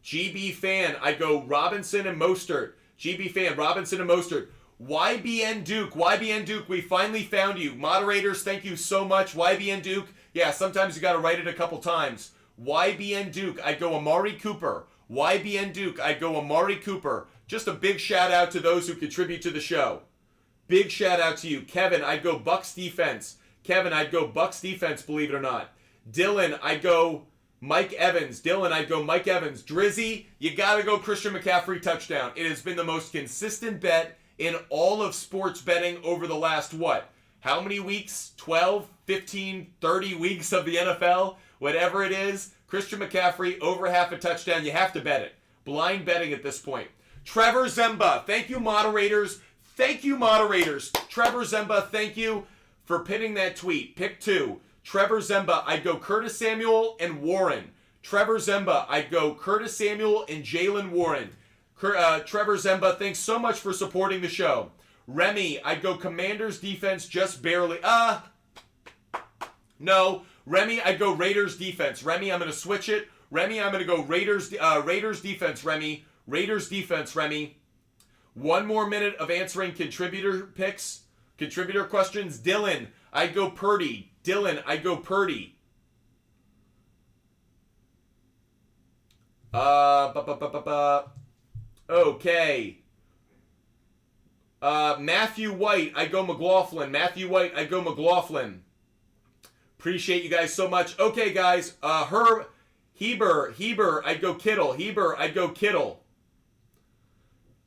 GB Fan, I'd go Robinson and Mostert. GB Fan, Robinson and Mostert. YBN Duke, we finally found you. Moderators, thank you so much. YBN Duke, yeah, sometimes you got to write it a couple times. YBN Duke, I'd go Amari Cooper. YBN Duke, I'd go Amari Cooper. Just a big shout out to those who contribute to the show. Big shout out to you. Kevin, I'd go Bucks defense. Kevin, I'd go Bucks defense, believe it or not. Dylan, I'd go Mike Evans. Dylan, I'd go Mike Evans. Drizzy, you got to go Christian McCaffrey touchdown. It has been the most consistent bet in all of sports betting over the last, what? How many weeks? 12, 15, 30 weeks of the NFL? Whatever it is, Christian McCaffrey, over half a touchdown. You have to bet it. Blind betting at this point. Trevor Zemba. Thank you, moderators. Trevor Zemba, thank you for pinning that tweet. Pick 2. Trevor Zemba, I'd go Curtis Samuel and Warren. Trevor Zemba, I'd go Curtis Samuel and Jalen Warren. Trevor Zemba, thanks so much for supporting the show. Remy, I'd go Commanders defense just barely. No. Remy, I'd go Raiders defense. Remy, I'm going to switch it. Remy, I'm going to go Raiders defense, Remy. Raiders defense, Remy. 1 more minute of answering contributor picks. Contributor questions. Dylan, I'd go Purdy. Dylan, I'd go Purdy. Okay. Matthew White, I'd go McLaughlin. Matthew White, I'd go McLaughlin. Appreciate you guys so much. Okay, guys. Heber, I'd go Kittle. Heber, I'd go Kittle.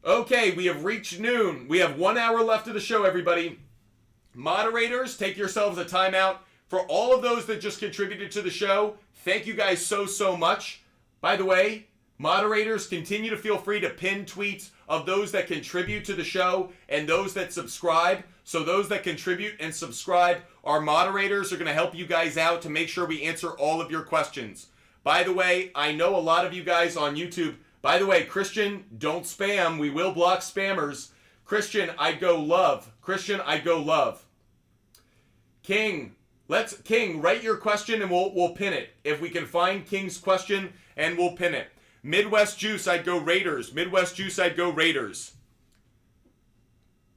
Okay, we have reached noon. We have 1 hour left of the show, everybody. Moderators, take yourselves a timeout. For all of those that just contributed to the show, thank you guys so much. By the way, moderators, continue to feel free to pin tweets of those that contribute to the show and those that subscribe. So those that contribute and subscribe, our moderators are going to help you guys out to make sure we answer all of your questions. By the way, I know a lot of you guys on YouTube. By the way, Christian, don't spam. We will block spammers. Christian, I'd go love. Christian, I'd go love. King, write your question and we'll pin it. If we can find King's question, and we'll pin it. Midwest Juice, I'd go Raiders. Midwest Juice, I'd go Raiders.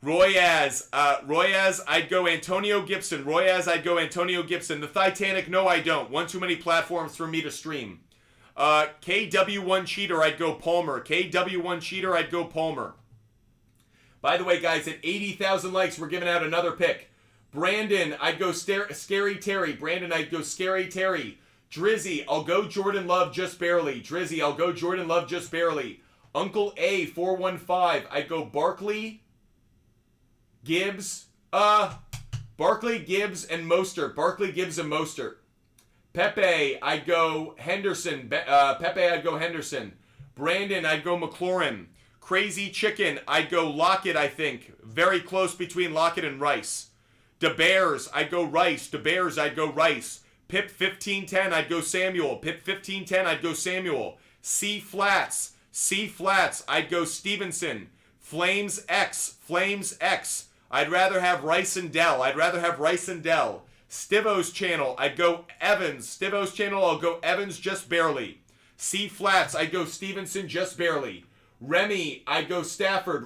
Royaz, I'd go Antonio Gibson. Royaz, I'd go Antonio Gibson. The Titanic, no, I don't. One too many platforms for me to stream. KW1 Cheater, I'd go Palmer. KW1 Cheater, I'd go Palmer. By the way, guys, at 80,000 likes, we're giving out another pick. Brandon, I'd go Scary Terry. Brandon, I'd go Scary Terry. Drizzy, I'll go Jordan Love just barely. Drizzy, I'll go Jordan Love just barely. Uncle A, 415, I'd go Barkley, Gibbs, Barkley, Gibbs, and Mostert. Barkley, Gibbs, and Mostert. Pepe, I'd go Henderson. Pepe, I'd go Henderson. Brandon, I'd go McLaurin. Crazy Chicken, I'd go Lockett, I think. Very close between Lockett and Rice. DeBears, I'd go Rice. DeBears, I'd go Rice. Pip 1510, I'd go Samuel. Pip 1510, I'd go Samuel. C Flats, I'd go Stevenson. Flames X, I'd rather have Rice and Dell. Stivo's channel, I'd go Evans. Stivo's channel, I'll go Evans just barely. C Flats, I'd go Stevenson just barely. Remy, I'd go Stafford.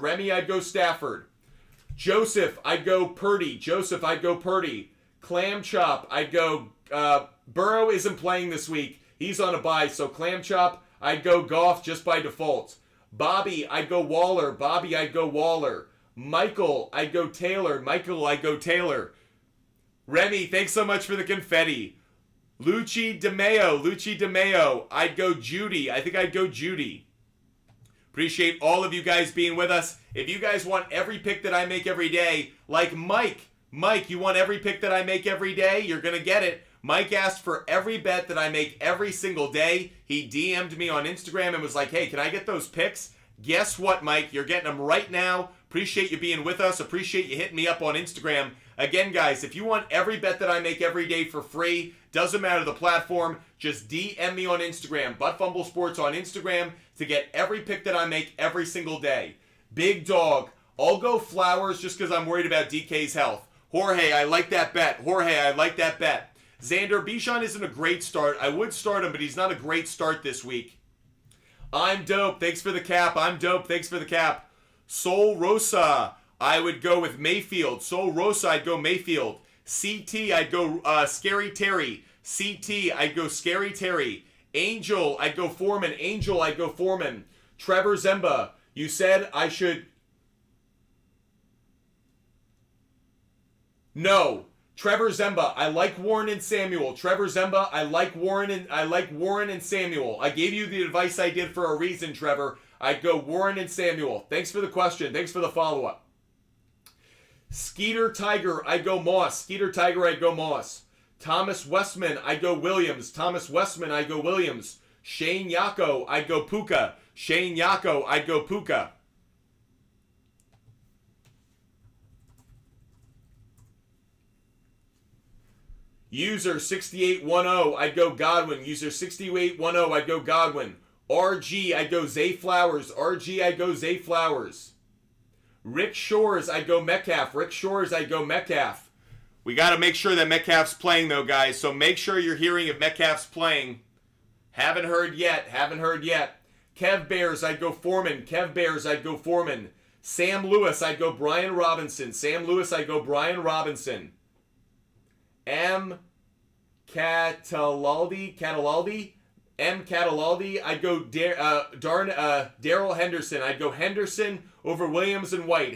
Joseph, I'd go Purdy. Clam Chop, I'd go... Burrow isn't playing this week. He's on a bye, so Clam Chop, I'd go Goff just by default. Bobby, I'd go Waller. Michael, I'd go Taylor. Remy, thanks so much for the confetti. Lucci DeMeo, I'd go Judy. I think I'd go Judy. Appreciate all of you guys being with us. If you guys want every pick that I make every day, like Mike, you want every pick that I make every day? You're going to get it. Mike asked for every bet that I make every single day. He DM'd me on Instagram and was like, hey, can I get those picks? Guess what, Mike? You're getting them right now. Appreciate you being with us. Appreciate you hitting me up on Instagram. Again, guys, if you want every bet that I make every day for free, doesn't matter the platform, just DM me on Instagram, Butt Fumble Sports on Instagram, to get every pick that I make every single day. Big Dog, I'll go Flowers just because I'm worried about DK's health. Jorge, I like that bet. Xander, Bichon isn't a great start. I would start him, but he's not a great start this week. I'm dope. Thanks for the cap. Sol Rosa, I would go with Mayfield. I'd go Mayfield. CT, I'd go Scary Terry. Angel, I'd go Foreman. Trevor Zemba, you said I should... No. Trevor Zemba, I like Warren and Samuel. I like Warren and Samuel. I gave you the advice I did for a reason, Trevor. I'd go Warren and Samuel. Thanks for the question. Thanks for the follow-up. Skeeter Tiger, I'd go Moss. Thomas Westman, I'd go Williams. Shane Yako, I'd go Puka. User 6810, I'd go Godwin. RG, I'd go Zay Flowers. Rick Shores, I'd go Metcalf. We got to make sure that Metcalf's playing, though, guys. So make sure you're hearing if Metcalf's playing. Haven't heard yet. Kev Bears, I'd go Foreman. Sam Lewis, I'd go Brian Robinson. M. Catalaldi, I'd go Daryl Henderson. I'd go Henderson over Williams and White.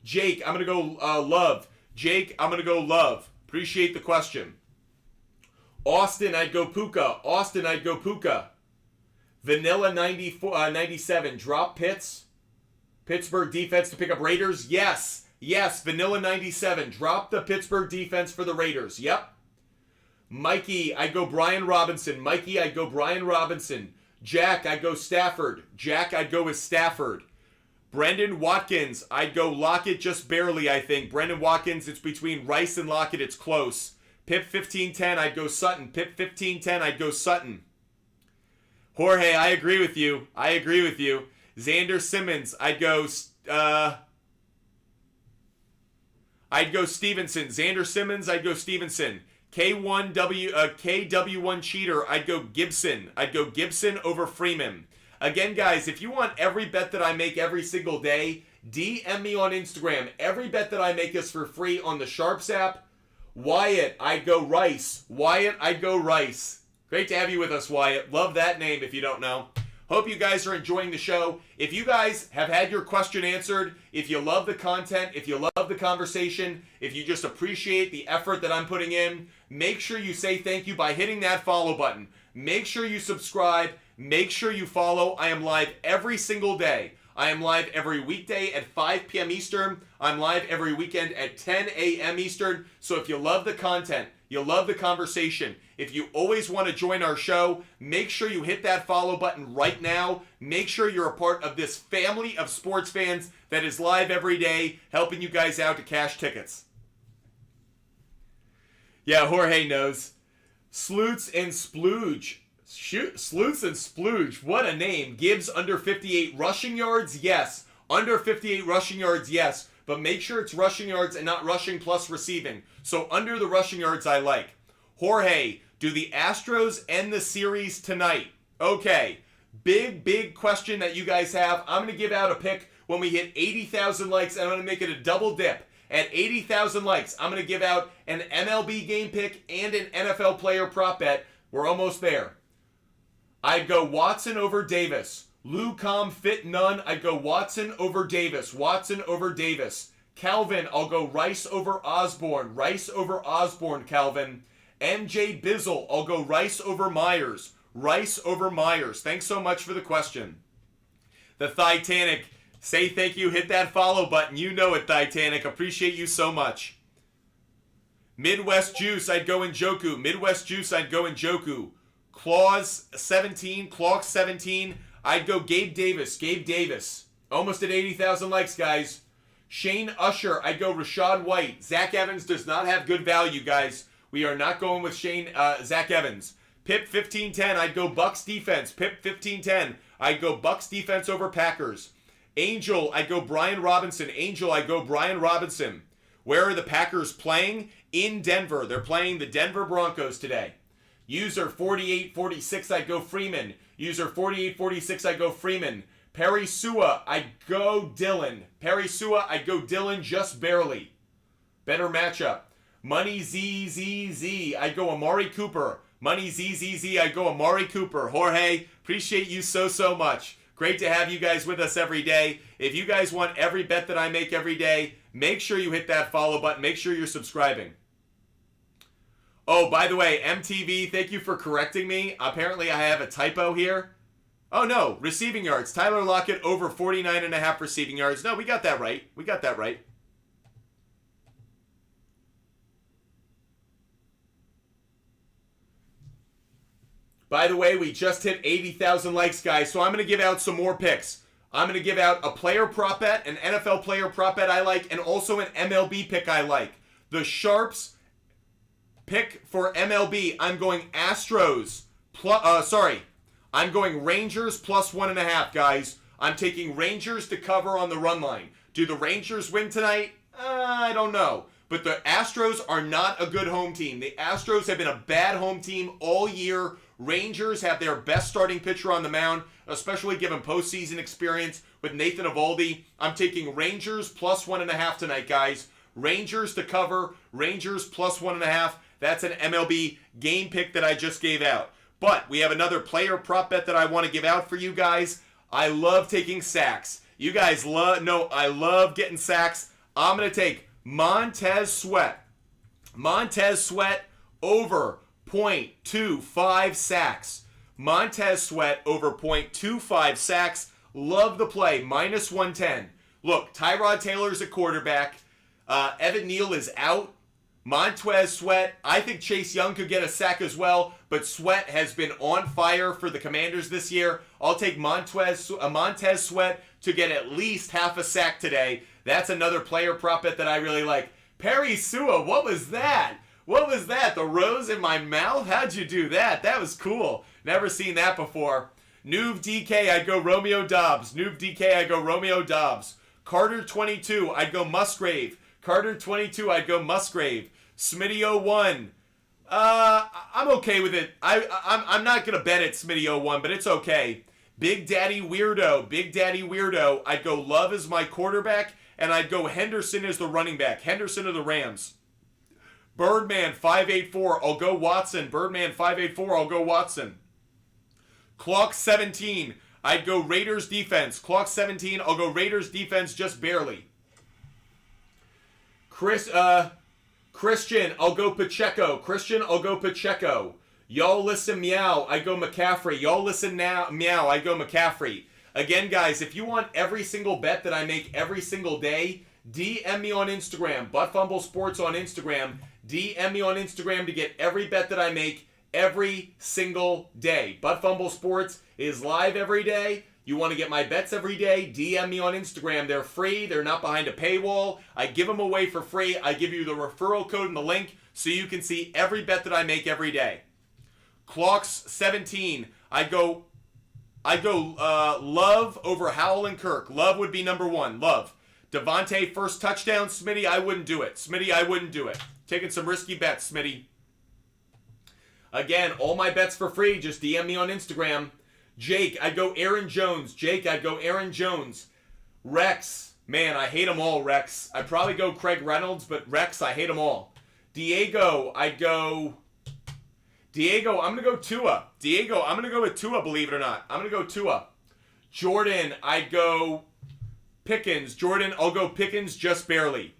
Jake, I'm going to go Love. Appreciate the question. Austin, I'd go Puka. Vanilla 97, drop Pitts. Pittsburgh defense to pick up Raiders. Yes, Vanilla 97, drop the Pittsburgh defense for the Raiders. Yep. Mikey, I'd go Brian Robinson. Jack, I'd go Stafford. Brendan Watkins, I'd go Lockett just barely, I think. Brendan Watkins, it's between Rice and Lockett, it's close. Pip 1510, I'd go Sutton. Jorge, I agree with you. Xander Simmons, I'd go Stevenson. KW1 Cheater, I'd go Gibson. Over Freeman. Again, guys, if you want every bet that I make every single day, DM me on Instagram. Every bet that I make is for free on the SHARPZ app. Wyatt, I'd go Rice. Great to have you with us, Wyatt. Love that name if you don't know. Hope you guys are enjoying the show. If you guys have had your question answered, if you love the content, if you love the conversation, if you just appreciate the effort that I'm putting in, make sure you say thank you by hitting that follow button. Make sure you subscribe. Make sure you follow. I am live every single day. I am live every weekday at 5 p.m. Eastern. I'm live every weekend at 10 a.m. Eastern. So if you love the content, you love the conversation, if you always want to join our show, make sure you hit that follow button right now. Make sure you're a part of this family of sports fans that is live every day, helping you guys out to cash tickets. Yeah, Jorge knows. Sleuths and Splooge. Shoot, Sleuths and Splooge. What a name. Gibbs under 58 rushing yards? Yes. Under 58 rushing yards? Yes. But make sure it's rushing yards and not rushing plus receiving. So under the rushing yards I like. Jorge, do the Astros end the series tonight? Okay. Big question that you guys have. I'm going to give out a pick when we hit 80,000 likes, and I'm going to make it a double dip. At 80,000 likes, I'm going to give out an MLB game pick and an NFL player prop bet. We're almost there. I'd go Watson over Davis. Lou Com fit none. I'd go Watson over Davis. Watson over Davis. Calvin, I'll go Rice over Osborne. Rice over Osborne, Calvin. MJ Bizzle, I'll go Rice over Myers. Rice over Myers. Thanks so much for the question. The Titanic, say thank you. Hit that follow button. You know it, Titanic. Appreciate you so much. Midwest Juice, I'd go Njoku. Midwest Juice, I'd go Njoku. Claws 17, Clock 17, I'd go Gabe Davis. Gabe Davis. Almost at 80,000 likes, guys. Shane Usher, I'd go Rashad White. Zach Evans does not have good value, guys. We are not going with Zach Evans. Pip 1510, I'd go Bucks defense. Pip 1510, I'd go Bucks defense over Packers. Angel, I'd go Brian Robinson. Angel, I'd go Brian Robinson. Where are the Packers playing? In Denver. They're playing the Denver Broncos today. User 4846, I'd go Freeman. User 4846, I'd go Freeman. Perry Sua, I'd go Dylan. Perry Sua, I'd go Dylan just barely. Better matchup. Money ZZZ, I'd go Amari Cooper. Money ZZZ, I'd go Amari Cooper. Jorge, appreciate you so much. Great to have you guys with us every day. If you guys want every bet that I make every day, make sure you hit that follow button. Make sure you're subscribing. Oh, by the way, MTV, thank you for correcting me. Apparently I have a typo here. Oh, no, receiving yards. Tyler Lockett over 49.5 receiving yards. No, we got that right. We got that right. By the way, we just hit 80,000 likes, guys, so I'm going to give out some more picks. I'm going to give out a player prop bet, an NFL player prop bet I like, and also an MLB pick I like. The SHARPZ pick for MLB, I'm going Astros. I'm going Rangers plus 1.5, guys. I'm taking Rangers to cover on the run line. Do the Rangers win tonight? I don't know. But the Astros are not a good home team. The Astros have been a bad home team all year. Rangers have their best starting pitcher on the mound, especially given postseason experience with Nathan Eovaldi. I'm taking Rangers plus 1.5 tonight, guys. Rangers to cover. Rangers plus 1.5. That's an MLB game pick that I just gave out. But we have another player prop bet that I want to give out for you guys. I love taking sacks. You guys I love getting sacks. I'm going to take Montez Sweat. Montez Sweat over 0.25 sacks. Montez Sweat over 0.25 sacks. Love the play. Minus 110. Look, Tyrod Taylor's a quarterback. Evan Neal is out. Montez Sweat, I think Chase Young could get a sack as well, but Sweat has been on fire for the Commanders this year. I'll take Montez Sweat to get at least half a sack today. That's another player prop bet that I really like. Perry Sua, what was that? What was that? The rose in my mouth? How'd you do that? That was cool. Never seen that before. Nuve DK, I'd go Romeo Dobbs. Nuve DK, I'd go Romeo Dobbs. Carter 22, I'd go Musgrave. Carter 22, I'd go Musgrave. Smitty 01. I'm okay with it. I'm not going to bet at Smitty 01, but it's okay. Big Daddy Weirdo. Big Daddy Weirdo. I'd go Love as my quarterback, and I'd go Henderson as the running back. Henderson of the Rams. Birdman 584, I'll go Watson. Birdman 584, I'll go Watson. Clock 17, I'd go Raiders defense. Clock 17, I'll go Raiders defense just barely. Christian, I'll go Pacheco. Christian, I'll go Pacheco. Y'all listen meow, I go McCaffrey. Y'all listen now meow, I go McCaffrey. Again, guys, if you want every single bet that I make every single day, DM me on Instagram, ButtFumble Sports on Instagram. DM me on Instagram to get every bet that I make every single day. ButtFumble Sports is live every day. You want to get my bets every day, DM me on Instagram. They're free. They're not behind a paywall. I give them away for free. I give you the referral code and the link so you can see every bet that I make every day. Clocks 17. I go Love over Howell and Kirk. Love would be number one. Love. Devontae first touchdown. Smitty, I wouldn't do it. Smitty, I wouldn't do it. Taking some risky bets, Smitty. Again, all my bets for free. Just DM me on Instagram. Jake, I'd go Aaron Jones. Jake, I'd go Aaron Jones. Rex, man, I hate them all, Rex. I'd probably go Craig Reynolds, but Rex, I hate them all. Diego, I'm going to go Tua. Diego, I'm going to go with Tua, believe it or not. I'm going to go Tua. Jordan, I'd go Pickens. Jordan, I'll go Pickens just barely.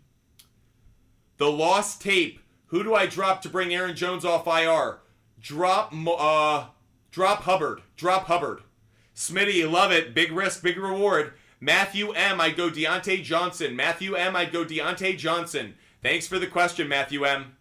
The lost tape. Who do I drop to bring Aaron Jones off IR? Drop Hubbard. Drop Hubbard. Smitty, you love it. Big risk, big reward. Matthew M, I'd go Deontay Johnson. Matthew M, I'd go Deontay Johnson. Thanks for the question, Matthew M.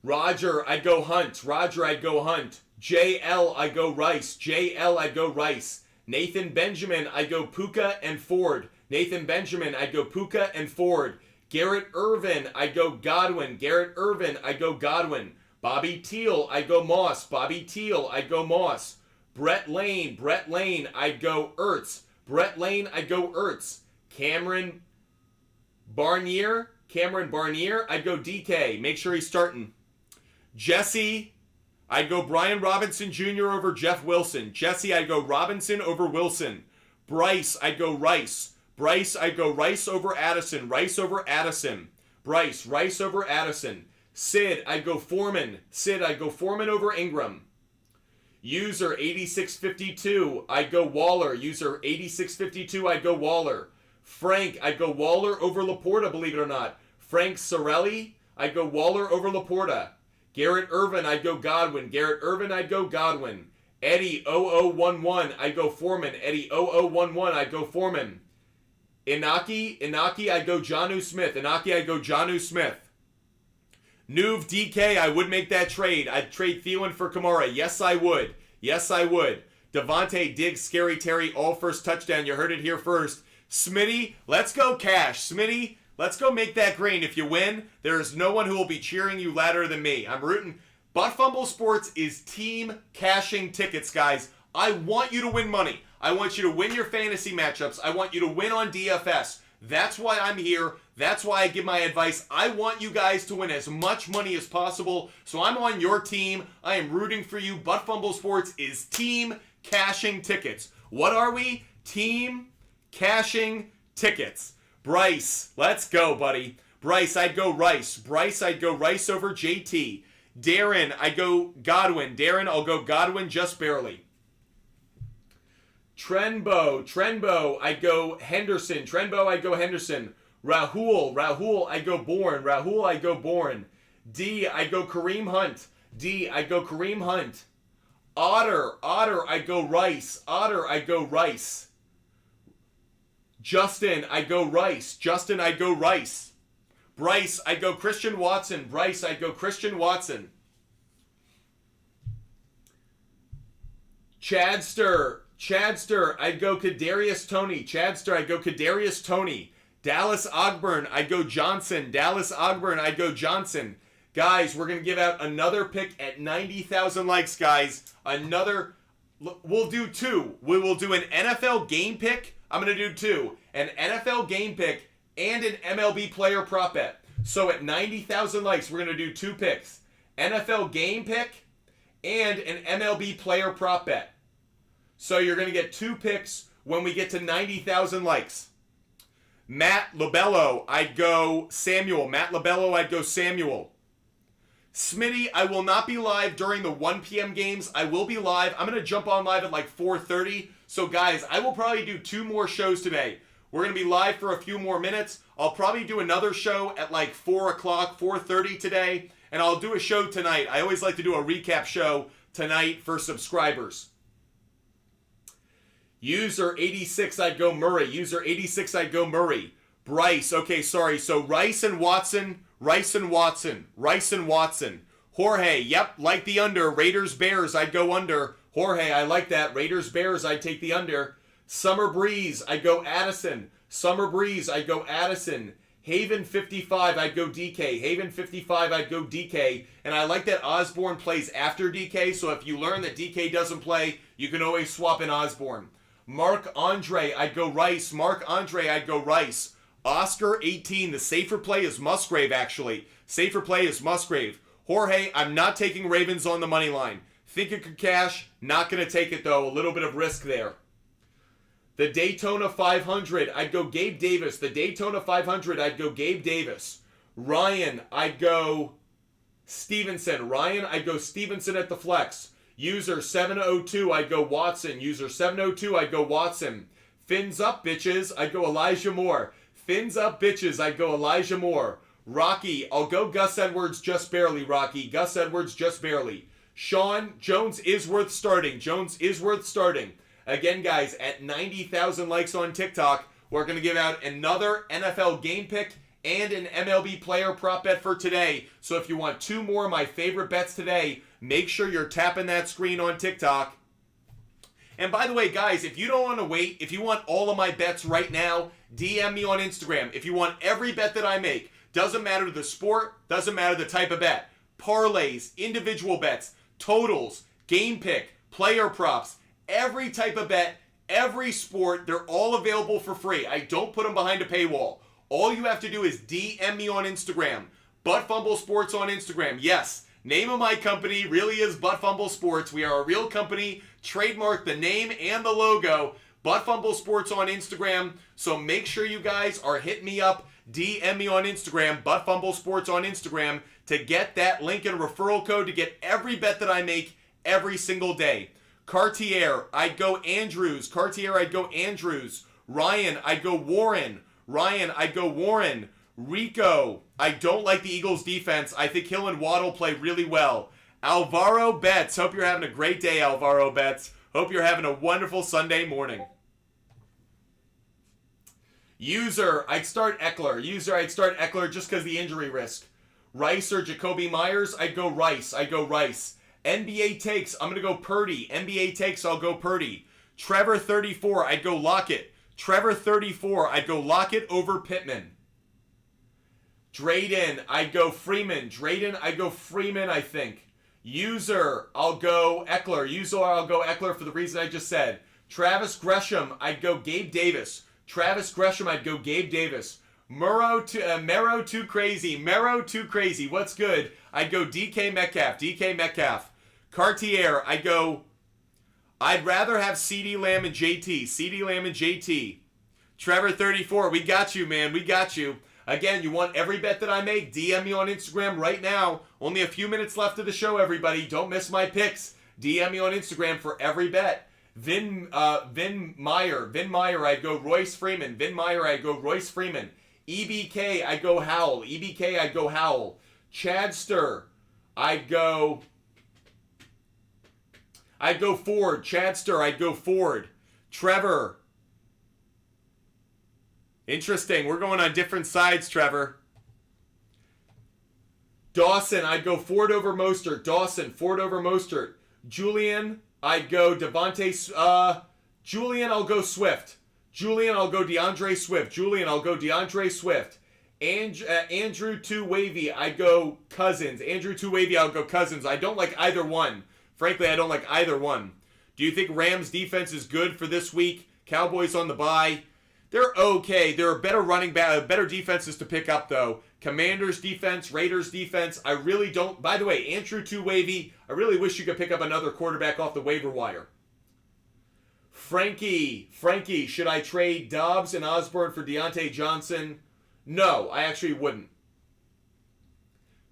Roger, I'd go Hunt. Roger, I'd go Hunt. JL, I'd go Rice. JL, I'd go Rice. Nathan Benjamin, I'd go Puka and Ford. Nathan Benjamin, I'd go Puka and Ford. Garrett Irvin, I'd go Godwin. Garrett Irvin, I'd go Godwin. Bobby Teal, I'd go Moss. Bobby Teal, I'd go Moss. Brett Lane, I'd go Ertz. Brett Lane, I'd go Ertz. Cameron Barnier, I'd go DK. Make sure he's starting. Jesse, I'd go Brian Robinson Jr. over Jeff Wilson. Jesse, I'd go Robinson over Wilson. Bryce, I'd go Rice. Bryce, I'd go Rice over Addison. Rice over Addison. Bryce, Rice over Addison. Sid, I'd go Foreman. Sid, I'd go Foreman over Ingram. User 8652, I'd go Waller. User 8652, I'd go Waller. Frank, I'd go Waller over Laporta, believe it or not. Frank Sorelli, I'd go Waller over Laporta. Garrett Irvin, I'd go Godwin. Garrett Irvin, I'd go Godwin. Eddie 0011, I'd go Foreman. Eddie 0011, I'd go Foreman. Inaki, I'd go Jonnu Smith. Inaki, I'd go Jonnu Smith. Nuve DK, I would make that trade. I'd trade Thielen for Kamara. Yes, I would. Yes, I would. Devontae, Diggs, Scary Terry, all first touchdown. You heard it here first. Smitty, let's go cash. Smitty, let's go make that green. If you win, there is no one who will be cheering you louder than me. I'm rooting. ButtFumble Sports is team cashing tickets, guys. I want you to win money. I want you to win your fantasy matchups. I want you to win on DFS. That's why I'm here. That's why I give my advice. I want you guys to win as much money as possible. So I'm on your team. I am rooting for you. ButtFumble Sports is team cashing tickets. What are we? Team cashing tickets. Bryce, let's go, buddy. Bryce, I'd go Rice. Bryce, I'd go Rice over JT. Darren, I'd go Godwin. Darren, I'll go Godwin just barely. Trenbo, I'd go Henderson. I'd go Henderson. Rahul, I'd go Bourne. D, I'd go Kareem Hunt. Otter, I'd go Rice. Justin, I'd go Rice. Bryce, I'd go Christian Watson. Chadster, I'd go Kadarius Toney. Dallas Ogburn, I'd go Johnson. Guys, we're going to give out another pick at 90,000 likes, guys. We'll do two. We will do an NFL game pick. I'm going to do two. An NFL game pick and an MLB player prop bet. So at 90,000 likes, we're going to do two picks. NFL game pick and an MLB player prop bet. So you're going to get two picks when we get to 90,000 likes. Matt Labello, I'd go Samuel. Matt Labello, I'd go Samuel. Smitty, I will not be live during the 1 p.m. games. I will be live. I'm going to jump on live at like 4:30. So guys, I will probably do 2 more shows today. We're going to be live for a few more minutes. I'll probably do another show at like 4 o'clock, 4:30 today. And I'll do a show tonight. I always like to do a recap show tonight for subscribers. User 86, I'd go Murray. User 86, I'd go Murray. Bryce, okay, sorry. So Rice and Watson. Jorge, yep, like the under. Raiders, Bears, I'd go under. Jorge, I like that. Raiders, Bears, I'd take the under. Summer Breeze, I'd go Addison. Summer Breeze, I'd go Addison. Haven 55, I'd go DK. Haven 55, I'd go DK. And I like that Osborne plays after DK, so if you learn that DK doesn't play, you can always swap in Osborne. Mark Andre, I'd go Rice. Mark Andre, I'd go Rice. Oscar 18, the safer play is Musgrave, actually. Safer play is Musgrave. Jorge, I'm not taking Ravens on the money line. Think it could cash. Not going to take it, though. A little bit of risk there. The Daytona 500, I'd go Gabe Davis. The Daytona 500, I'd go Gabe Davis. Ryan, I'd go Stevenson. Ryan, I'd go Stevenson at the flex. User 702, I'd go Watson. User 702, I'd go Watson. Fins up, bitches. I'd go Elijah Moore. Fins up, bitches. I'd go Elijah Moore. Rocky, I'll go Gus Edwards just barely, Rocky. Gus Edwards just barely. Sean, Jones is worth starting. Jones is worth starting. Again, guys, at 90,000 likes on TikTok, we're going to give out another NFL game pick and an MLB player prop bet for today. So if you want 2 more of my favorite bets today, make sure you're tapping that screen on TikTok. And by the way, guys, if you don't want to wait, if you want all of my bets right now, DM me on Instagram. If you want every bet that I make, doesn't matter the sport, doesn't matter the type of bet. Parlays, individual bets, totals, game pick, player props, every type of bet, every sport, they're all available for free. I don't put them behind a paywall. All you have to do is DM me on Instagram. Butt Fumble Sports on Instagram. Yes, name of my company really is Butt Fumble Sports. We are a real company. Trademark the name and the logo. Butt Fumble Sports on Instagram. So make sure you guys are hitting me up. DM me on Instagram. Butt Fumble Sports on Instagram to get that link and referral code to get every bet that I make every single day. Cartier, I'd go Andrews. Cartier, I'd go Andrews. Ryan, I'd go Warren. Ryan, I'd go Warren. Rico, I don't like the Eagles defense. I think Hill and Waddle play really well. Alvaro Betts, hope you're having a great day, Alvaro Betts. Hope you're having a wonderful Sunday morning. User, I'd start Eckler. User, I'd start Eckler just because the injury risk. Rice or Jacoby Myers, I'd go Rice. I'd go Rice. NBA takes, I'm going to go Purdy. NBA takes, I'll go Purdy. Trevor 34, I'd go Lockett. Trevor 34, I'd go Lockett over Pittman. Drayden, I'd go Freeman. Drayden, I'd go Freeman, I think. User, I'll go Eckler. User, I'll go Eckler for the reason I just said. Travis Gresham, I'd go Gabe Davis. Travis Gresham, I'd go Gabe Davis. Mero too crazy. Mero too crazy. What's good? I'd go DK Metcalf. DK Metcalf. Cartier, I'd rather have CeeDee Lamb and JT. CeeDee Lamb and JT. Trevor 34, we got you, man. We got you. Again, you want every bet that I make? DM me on Instagram right now. Only a few minutes left of the show, everybody. Don't miss my picks. DM me on Instagram for every bet. Vin Meyer, I'd go Royce Freeman. Vin Meyer, I'd go Royce Freeman. EBK, I'd go Howell. EBK, I'd go Howell. Chadster, I'd go Ford. Chadster, I'd go Ford. Trevor. Interesting. We're going on different sides, Trevor. Dawson, I'd go Ford over Mostert. Dawson, Ford over Mostert. Julian, I'd go Julian, I'll go Swift. Julian, I'll go DeAndre Swift. Julian, I'll go DeAndre Swift. Andrew Too Wavy, I'd go Cousins. Andrew Too Wavy, I'll go Cousins. I don't like either one. Frankly, I don't like either one. Do you think Rams defense is good for this week? Cowboys on the bye. They're okay. There are better defenses to pick up, though. Commanders defense, Raiders defense. I really don't. By the way, Andrew Too Wavy, I really wish you could pick up another quarterback off the waiver wire. Frankie, should I trade Dobbs and Osborne for Deontay Johnson? No, I actually wouldn't.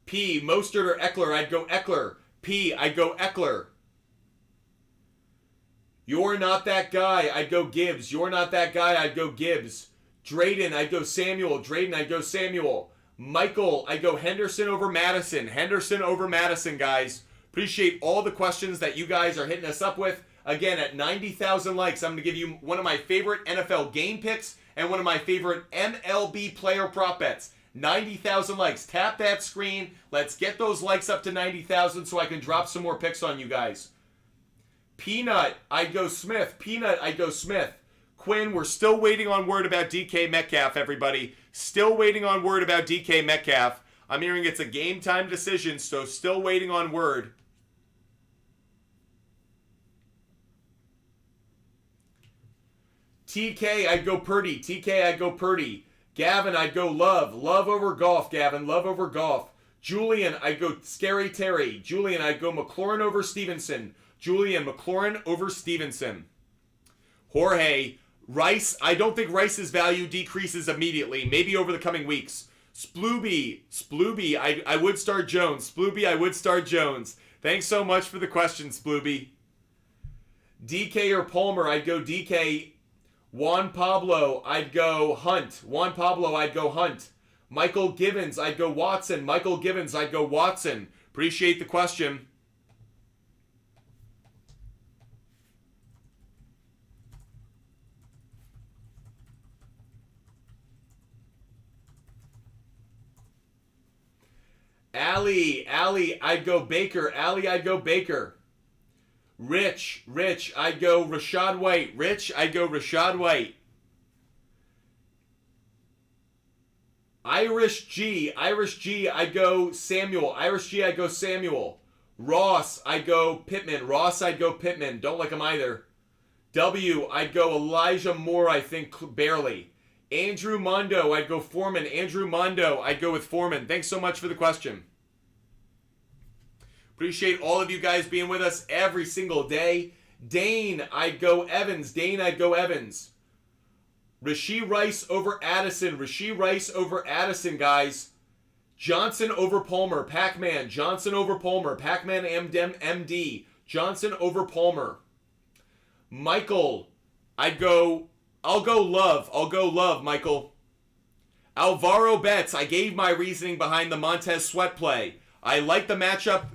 P, Mostert or Eckler? I'd go Eckler. P, I'd go Eckler. You're not that guy. I'd go Gibbs. You're not that guy. I'd go Gibbs. Drayden, I'd go Samuel. Drayden, I'd go Samuel. Michael, I'd go Henderson over Madison. Henderson over Madison, guys. Appreciate all the questions that you guys are hitting us up with. Again, at 90,000 likes, I'm going to give you one of my favorite NFL game picks and one of my favorite MLB player prop bets. 90,000 likes. Tap that screen. Let's get those likes up to 90,000 so I can drop some more picks on you guys. Peanut, I'd go Smith. Peanut, I'd go Smith. Quinn, we're still waiting on word about DK Metcalf, everybody. Still waiting on word about DK Metcalf. I'm hearing it's a game time decision, so still waiting on word. TK, I'd go Purdy. TK, I'd go Purdy. Gavin, I'd go Love. Love over Goff, Gavin. Love over Goff. Julian, I'd go Scary Terry. Julian, I'd go McLaurin over Stevenson. Julian, McLaurin over Stevenson. Jorge, Rice, I don't think Rice's value decreases immediately. Maybe over the coming weeks. Splooby, I would start Jones. Splooby, I would start Jones. Thanks so much for the question, Splooby. DK or Palmer, I'd go DK. Juan Pablo, I'd go Hunt. Juan Pablo, I'd go Hunt. Michael Givens, I'd go Watson. Michael Givens, I'd go Watson. Appreciate the question. Allie, I'd go Baker. Allie, I'd go Baker. Rich, I'd go Rashad White. Rich, I'd go Rashad White. Irish G, I'd go Samuel. Irish G, I'd go Samuel. Ross, I'd go Pittman. Ross, I'd go Pittman. Don't like him either. W, I'd go Elijah Moore, I think, barely. Andrew Mondo, I'd go Foreman. Andrew Mondo, I'd go with Foreman. Thanks so much for the question. Appreciate all of you guys being with us every single day. Dane, I'd go Evans. Dane, I'd go Evans. Rashee Rice over Addison. Rashee Rice over Addison, guys. Johnson over Palmer. Pac-Man. Johnson over Palmer. Pac-Man MD. Johnson over Palmer. Michael, I'll go Love. I'll go Love, Michael. Alvaro Betts, I gave my reasoning behind the Montez Sweat play. I like the matchup.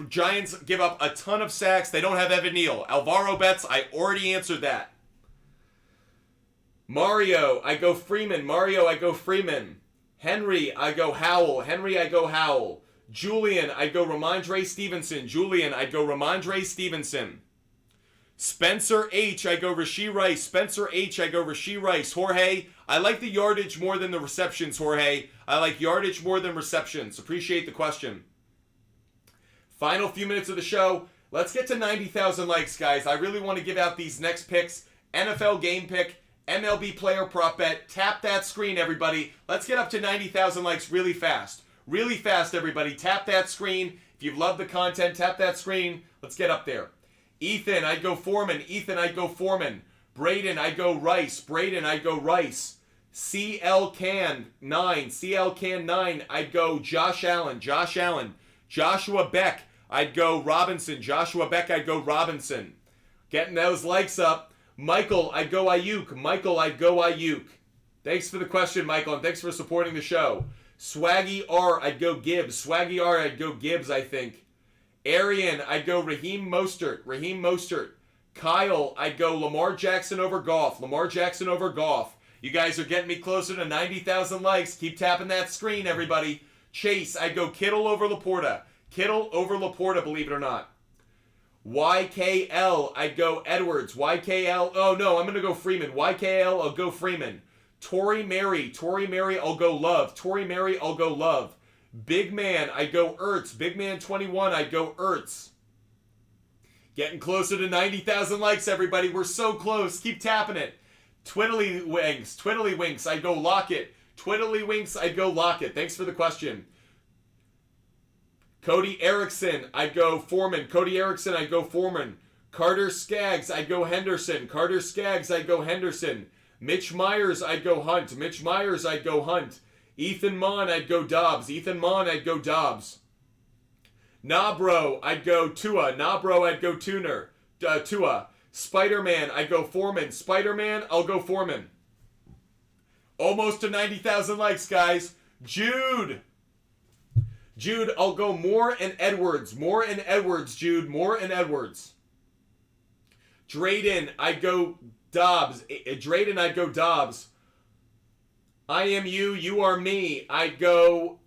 Giants give up a ton of sacks. They don't have Evan Neal. Alvaro Betts, I already answered that. Mario, I go Freeman. Mario, I go Freeman. Henry, I go Howell. Henry, I go Howell. Julian, I go Ramondre Stevenson. Julian, I go Ramondre Stevenson. Spencer H, I go Rashee Rice. Spencer H, I go Rashee Rice. Jorge, I like the yardage more than the receptions, Jorge. I like yardage more than receptions. Appreciate the question. Final few minutes of the show. Let's get to 90,000 likes, guys. I really want to give out these next picks. NFL game pick, MLB player prop bet. Tap that screen, everybody. Let's get up to 90,000 likes really fast. Really fast, everybody. Tap that screen. If you've loved the content, tap that screen. Let's get up there. Ethan, I'd go Foreman. Ethan, I'd go Foreman. Braden, I'd go Rice. Braden, I'd go Rice. CL Can 9. CL Can 9, I'd go Josh Allen. Josh Allen. Joshua Beck, I'd go Robinson. Joshua Beck, I'd go Robinson. Getting those likes up. Michael, I'd go Ayuk. Michael, I'd go Ayuk. Thanks for the question, Michael, and thanks for supporting the show. Swaggy R, I'd go Gibbs. Swaggy R, I'd go Gibbs, I think. Arian, I'd go Raheem Mostert. Raheem Mostert. Kyle, I'd go Lamar Jackson over Goff. Lamar Jackson over Goff. You guys are getting me closer to 90,000 likes. Keep tapping that screen, everybody. Chase, I'd go Kittle over Laporta. Kittle over Laporta, believe it or not. YKL, I'd go Edwards. YKL, oh no, I'm going to go Freeman. YKL, I'll go Freeman. Tory Mary, I'll go Love. Tory Mary, I'll go Love. Big Man, I'd go Ertz. Big Man 21, I'd go Ertz. Getting closer to 90,000 likes, everybody. We're so close. Keep tapping it. Twiddlywinks, I'd go Lockett. Twiddlywinks, I'd go Lockett. Thanks for the question. Cody Erickson, I'd go Foreman. Cody Erickson, I'd go Foreman. Carter Skaggs, I'd go Henderson. Carter Skaggs, I'd go Henderson. Mitch Myers, I'd go Hunt. Mitch Myers, I'd go Hunt. Ethan Mon, I'd go Dobbs. Ethan Mon, I'd go Dobbs. Nabro, I'd go Tua. Nabro, I'd go Tua. Spider-Man, I'd go Foreman. Spider-Man, I'll go Foreman. Almost to 90,000 likes, guys. Jude, I'll go Moore and Edwards. Moore and Edwards, Jude. Moore and Edwards. Drayden, I'd go Dobbs. Drayden, I'd go Dobbs. I am you, you are me. I'd go...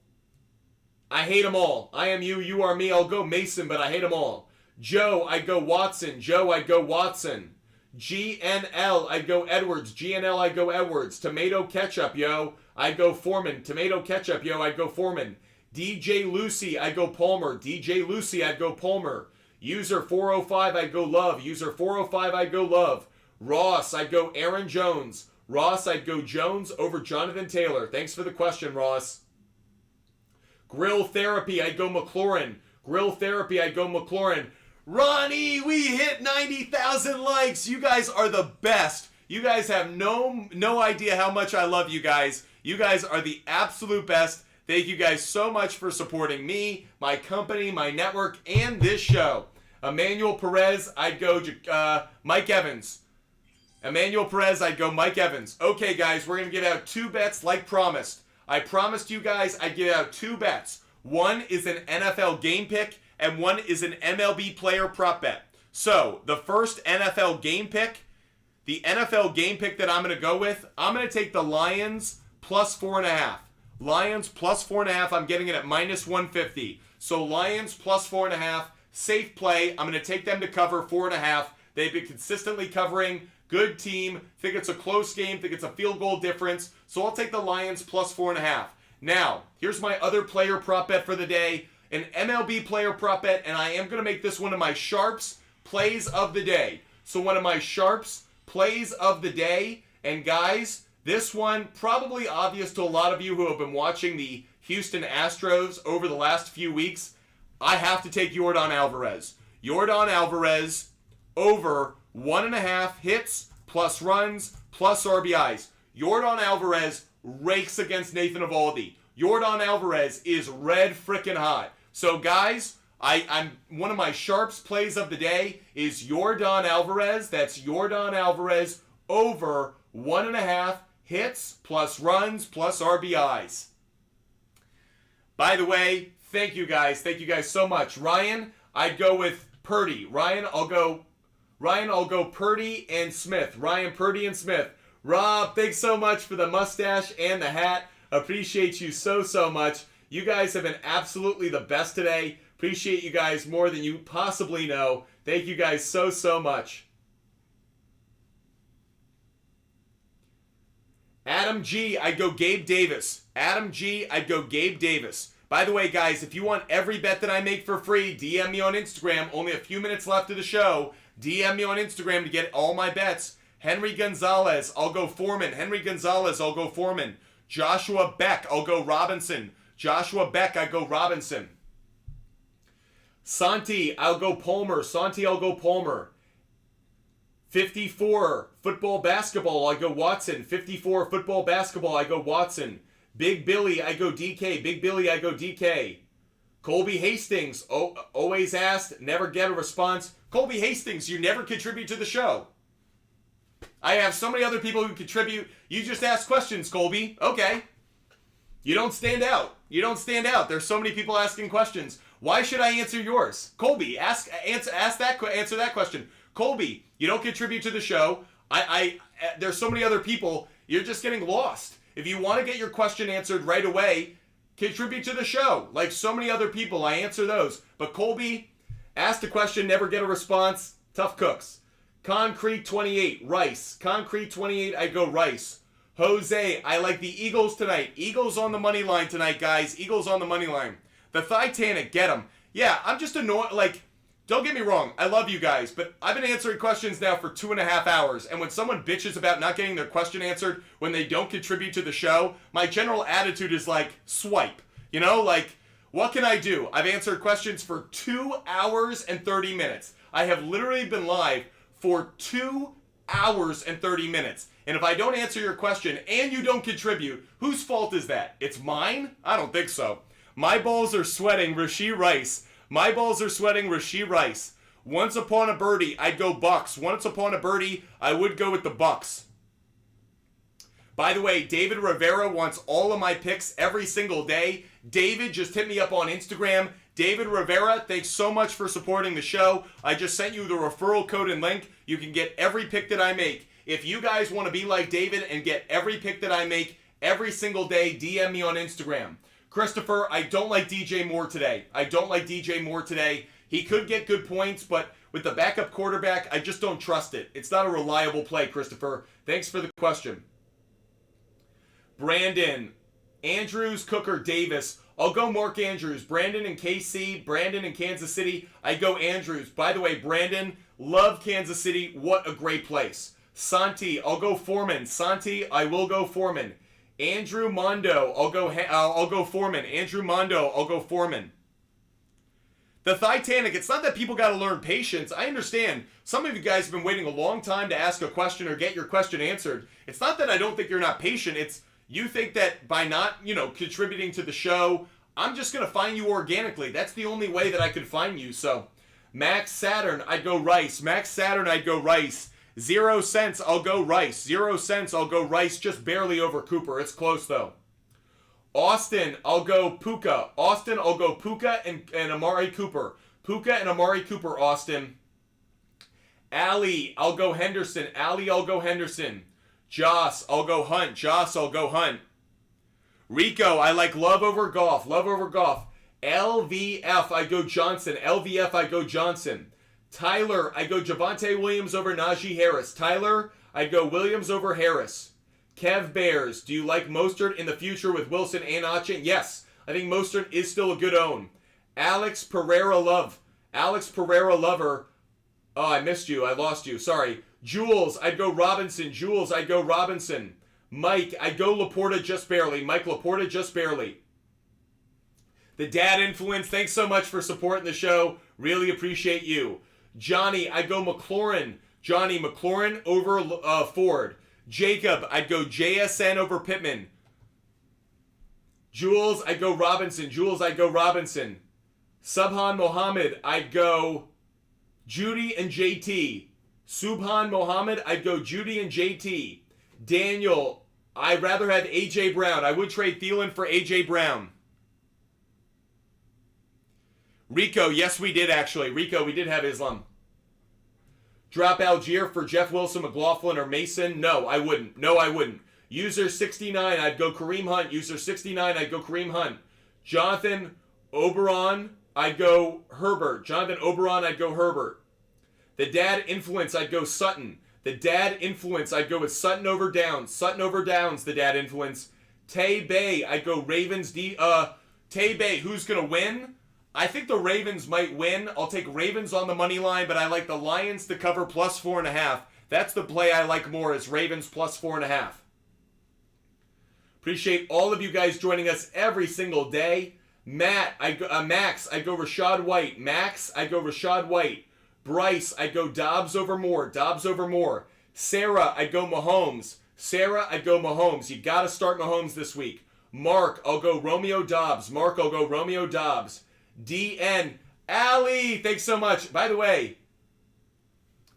I hate them all. I am you, you are me. I'll go Mason, but I hate them all. Joe, I'd go Watson. Joe, I'd go Watson. GNL, I'd go Edwards. GNL, I'd go Edwards. Tomato ketchup, yo. I'd go Foreman. Tomato ketchup, yo. I'd go Foreman. DJ Lucy, I'd go Palmer. DJ Lucy, I'd go Palmer. User 405, I'd go Love. User 405, I'd go Love. Ross, I'd go Aaron Jones. Ross, I'd go Jones over Jonathan Taylor. Thanks for the question, Ross. Grill Therapy, I'd go McLaurin. Grill Therapy, I'd go McLaurin. Ronnie, we hit 90,000 likes. You guys are the best. You guys have no idea how much I love you guys. You guys are the absolute best. Thank you guys so much for supporting me, my company, my network, and this show. Emmanuel Perez, I'd go Mike Evans. Emmanuel Perez, I'd go Mike Evans. Okay, guys, we're going to give out 2 bets like promised. I promised you guys I'd give out 2 bets. One is an NFL game pick, and one is an MLB player prop bet. So, the first NFL game pick, the NFL game pick that I'm going to go with, I'm going to take the Lions plus 4.5. Lions plus 4.5, I'm getting it at minus 150. So, Lions plus 4.5, safe play. I'm going to take them to cover 4.5. They've been consistently covering. Good team. Think it's a close game. Think it's a field goal difference. So I'll take the Lions plus 4.5. Now, here's my other player prop bet for the day. An MLB player prop bet, and I am going to make this one of my SHARPZ plays of the day. So one of my SHARPZ plays of the day. And guys, this one probably obvious to a lot of you who have been watching the Houston Astros over the last few weeks. I have to take Yordan Alvarez. Yordan Alvarez over 1.5 hits, plus runs, plus RBIs. Yordan Alvarez rakes against Nathan Eovaldi. Yordan Alvarez is red frickin' hot. So guys, I'm one of my SHARPZ plays of the day is Yordan Alvarez. That's Yordan Alvarez over 1.5 hits, plus runs, plus RBIs. By the way, thank you guys. Thank you guys so much. Ryan, I'd go with Purdy. Ryan, I'll go Purdy and Smith. Ryan, Purdy and Smith. Rob, thanks so much for the mustache and the hat. Appreciate you so much. You guys have been absolutely the best today. Appreciate you guys more than you possibly know. Thank you guys so much. Adam G, I'd go Gabe Davis. Adam G, I'd go Gabe Davis. By the way, guys, if you want every bet that I make for free, DM me on Instagram. Only a few minutes left of the show. DM me on Instagram to get all my bets. Henry Gonzalez, I'll go Foreman. Henry Gonzalez, I'll go Foreman. Joshua Beck, I'll go Robinson. Joshua Beck, I go Robinson. Santi, I'll go Palmer. Santi, I'll go Palmer. 54, football basketball, I go Watson. 54, football basketball, I go Watson. Big Billy, I go DK. Big Billy, I go DK. Colby Hastings, always asked, never get a response. Colby Hastings, you never contribute to the show. I have so many other people who contribute. You just ask questions, Colby. Okay. You don't stand out. You don't stand out. There's so many people asking questions. Why should I answer yours? Colby, answer that question. Colby, you don't contribute to the show. There's so many other people. You're just getting lost. If you want to get your question answered right away, contribute to the show. Like so many other people, I answer those. But Colby, ask the question, never get a response. Tough cooks. Concrete 28, Rice. Concrete 28, I go Rice. Jose, I like the Eagles tonight. Eagles on the money line tonight, guys. Eagles on the money line. The Titanic, get them. Yeah, I'm just annoyed. Like, don't get me wrong. I love you guys, but I've been answering questions now for 2.5 hours. And when someone bitches about not getting their question answered when they don't contribute to the show, my general attitude is like, swipe. You know, like, what can I do? I've answered questions for 2 hours and 30 minutes. I have literally been live for 2 hours and 30 minutes. And if I don't answer your question and you don't contribute, whose fault is that? It's mine? I don't think so. My balls are sweating, Rasheed Rice. My balls are sweating, Rasheed Rice. Once upon a birdie, I'd go Bucks. Once upon a birdie, I would go with the Bucks. By the way, David Rivera wants all of my picks every single day. David, just hit me up on Instagram. David Rivera, thanks so much for supporting the show. I just sent you the referral code and link. You can get every pick that I make. If you guys want to be like David and get every pick that I make every single day, DM me on Instagram. Christopher, I don't like DJ Moore today. I don't like DJ Moore today. He could get good points, but with the backup quarterback, I just don't trust it. It's not a reliable play, Christopher. Thanks for the question. Brandon, Andrews, Cooker, Davis. I'll go Mark Andrews. Brandon in KC, Brandon in Kansas City. I go Andrews. By the way, Brandon, love Kansas City. What a great place. Santi, I'll go Foreman. Santi, I will go Foreman. Andrew Mondo, I'll go Foreman. Andrew Mondo, I'll go Foreman. The Titanic, it's not that people got to learn patience. I understand. Some of you guys have been waiting a long time to ask a question or get your question answered. It's not that I don't think you're not patient. It's you think that by not, contributing to the show, I'm just going to find you organically. That's the only way that I could find you. So, Max Saturn, I'd go Rice. Max Saturn, I'd go Rice. 0 cents, I'll go Rice. 0 cents, I'll go Rice. Just barely over Cooper. It's close, though. Austin, I'll go Puka. Austin, I'll go Puka and Amari Cooper. Puka and Amari Cooper, Austin. Allie, I'll go Henderson. Allie, I'll go Henderson. Joss, I'll go Hunt. Joss, I'll go Hunt. Rico, I like Love over Goff. Love over Goff. LVF, I go Johnson. LVF, I go Johnson. Tyler, I go Javonte Williams over Najee Harris. Tyler, I go Williams over Harris. Kev Bears, do you like Mostert in the future with Wilson and Achin? Yes, I think Mostert is still a good own. Alex Pereira Love. Alex Pereira Lover. Oh, I missed you. I lost you. Sorry. Jules, I'd go Robinson. Jules, I'd go Robinson. Mike, I'd go Laporta just barely. Mike Laporta just barely. The Dad Influence, thanks so much for supporting the show. Really appreciate you. Johnny, I'd go McLaurin. Johnny, McLaurin over Ford. Jacob, I'd go JSN over Pittman. Jules, I'd go Robinson. Jules, I'd go Robinson. Subhan Mohammed, I'd go Judy and JT. Subhan Mohammed, I'd go Judy and JT. Daniel, I'd rather have A.J. Brown. I would trade Thielen for A.J. Brown. Rico, yes we did actually. Rico, we did have Islam. Drop Algier for Jeff Wilson, McLaughlin, or Mason? No, I wouldn't. No, I wouldn't. User 69, I'd go Kareem Hunt. User 69, I'd go Kareem Hunt. Jonathan Oberon, I'd go Herbert. Jonathan Oberon, I'd go Herbert. The Dad Influence, I'd go Sutton. The Dad Influence, I'd go with Sutton over Downs. Sutton over Downs, the Dad Influence. Tay Bay, I'd go Ravens. Tay Bay, who's going to win? I think the Ravens might win. I'll take Ravens on the money line, but I like the Lions to cover plus 4.5. That's the play I like more, is Ravens plus 4.5. Appreciate all of you guys joining us every single day. Max, I go Rashad White. Max, I go Rashad White. Bryce, I go Dobbs over Moore. Dobbs over Moore. Sarah, I go Mahomes. Sarah, I go Mahomes. You got to start Mahomes this week. Mark, I'll go Romeo Dobbs. Mark, I'll go Romeo Dobbs. DN. Allie, thanks so much. By the way,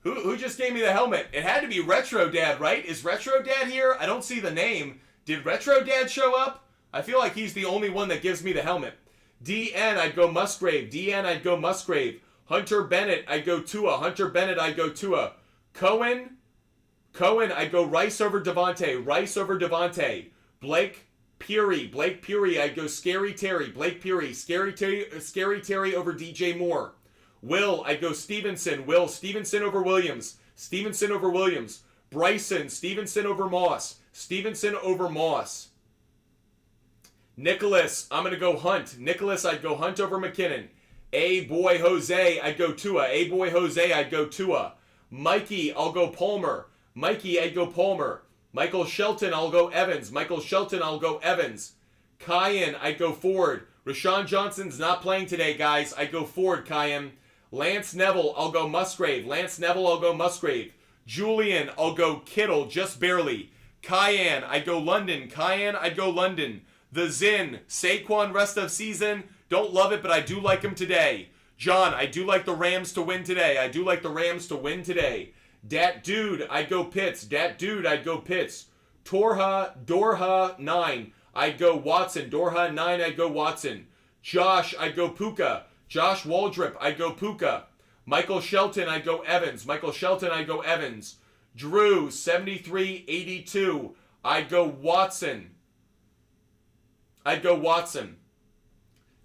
who just gave me the helmet? It had to be Retro Dad, right? Is Retro Dad here? I don't see the name. Did Retro Dad show up? I feel like he's the only one that gives me the helmet. DN, I'd go Musgrave. DN, I'd go Musgrave. Hunter Bennett, I'd go Tua. Hunter Bennett, I'd go Tua. Cohen, I'd go Rice over Devontae. Rice over Devontae. Blake Peary, I'd go Scary Terry. Blake Peary, Scary Terry over DJ Moore. Will, I'd go Stevenson. Will, Stevenson over Williams. Stevenson over Williams. Bryson, Stevenson over Moss. Stevenson over Moss. Nicholas, I'm going to go Hunt. Nicholas, I'd go Hunt over McKinnon. A-boy Jose, I'd go Tua. A-boy Jose, I'd go Tua. Mikey, I'll go Palmer. Mikey, I'd go Palmer. Michael Shelton, I'll go Evans. Michael Shelton, I'll go Evans. Kyan, I'd go Ford. Rashawn Johnson's not playing today, guys. I'd go Ford, Kyan. Lance Neville, I'll go Musgrave. Lance Neville, I'll go Musgrave. Julian, I'll go Kittle, just barely. Cayenne, I'd go London. Cayenne, I'd go London. The Zin, Saquon rest of season. Don't love it, but I do like him today. John, I do like the Rams to win today. I do like the Rams to win today. Dat Dude, I'd go Pitts. Dat Dude, I'd go Pitts. Dorha 9, I'd go Watson. Dorha 9, I'd go Watson. Josh, I'd go Puka. Josh Waldrop, I'd go Puka. Michael Shelton, I'd go Evans. Michael Shelton, I'd go Evans. Drew, 73-82, I'd go Watson. I'd go Watson.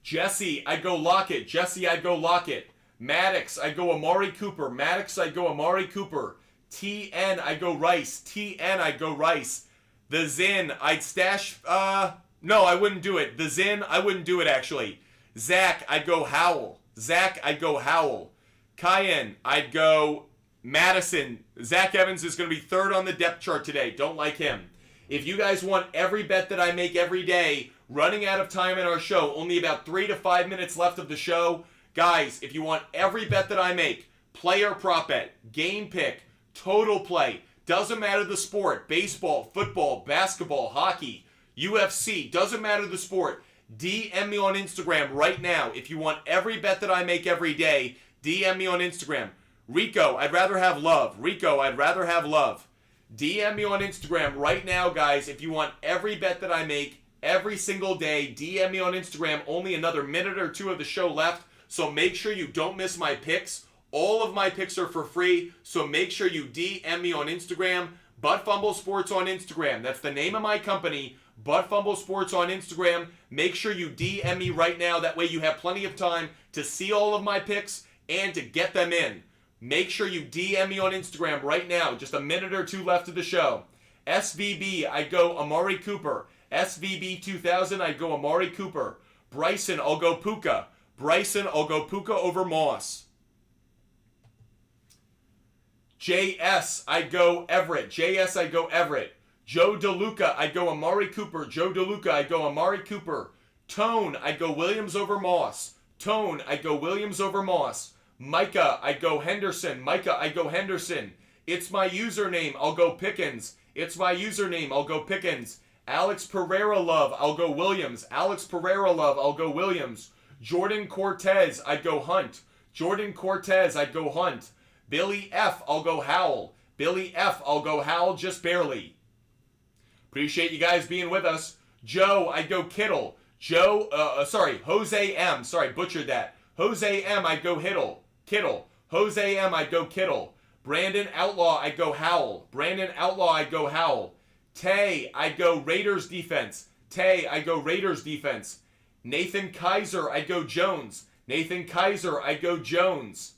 Jesse, I'd go Lockett. Jesse, I'd go Lockett. Maddox, I'd go Amari Cooper. Maddox, I'd go Amari Cooper. TN, I'd go Rice. TN, I'd go Rice. The Zin, I'd stash, no, I wouldn't do it. The Zin, I wouldn't do it actually. Zach, I'd go Howell. Zach, I'd go Howell. Cayenne, I'd go Madison. Zach Evans is going to be third on the depth chart today. Don't like him. If you guys want every bet that I make every day, running out of time in our show, only about 3 to 5 minutes left of the show. Guys, if you want every bet that I make, player prop bet, game pick, total play, doesn't matter the sport, baseball, football, basketball, hockey, UFC, doesn't matter the sport, DM me on Instagram right now. If you want every bet that I make every day, DM me on Instagram. Rico, I'd rather have love. Rico, I'd rather have love. DM me on Instagram right now, guys. If you want every bet that I make every single day, DM me on Instagram. Only another minute or two of the show left, so make sure you don't miss my picks. All of my picks are for free, so make sure you DM me on Instagram. Butt Fumble Sports on Instagram. That's the name of my company, Butt Fumble Sports on Instagram. Make sure you DM me right now. That way you have plenty of time to see all of my picks and to get them in. Make sure you DM me on Instagram right now. Just a minute or two left of the show. SVB, I go Amari Cooper. SVB 2000, I go Amari Cooper. Bryson, I'll go Puka. Bryson, I'll go Puka over Moss. JS, I go Everett. JS, I go Everett. Joe DeLuca, I go Amari Cooper. Joe DeLuca, I go Amari Cooper. Tone, I go Williams over Moss. Tone, I go Williams over Moss. Micah, I go Henderson. Micah, I go Henderson. It's my username, I'll go Pickens. It's my username, I'll go Pickens. Alex Pereira Love, I'll go Williams. Alex Pereira Love, I'll go Williams. Jordan Cortez, I'd go Hunt. Jordan Cortez, I'd go Hunt. Billy F, I'll go Howell. Billy F, I'll go Howell just barely. Appreciate you guys being with us. Joe, I'd go Kittle. Jose M. Sorry, butchered that. Jose M, I'd go Kittle. Jose M, I'd go Kittle. Brandon Outlaw, I'd go Howell. Brandon Outlaw, I'd go Howell. Tay, I'd go Raiders defense. Tay, I'd go Raiders defense. Nathan Kaiser, I'd go Jones. Nathan Kaiser, I'd go Jones.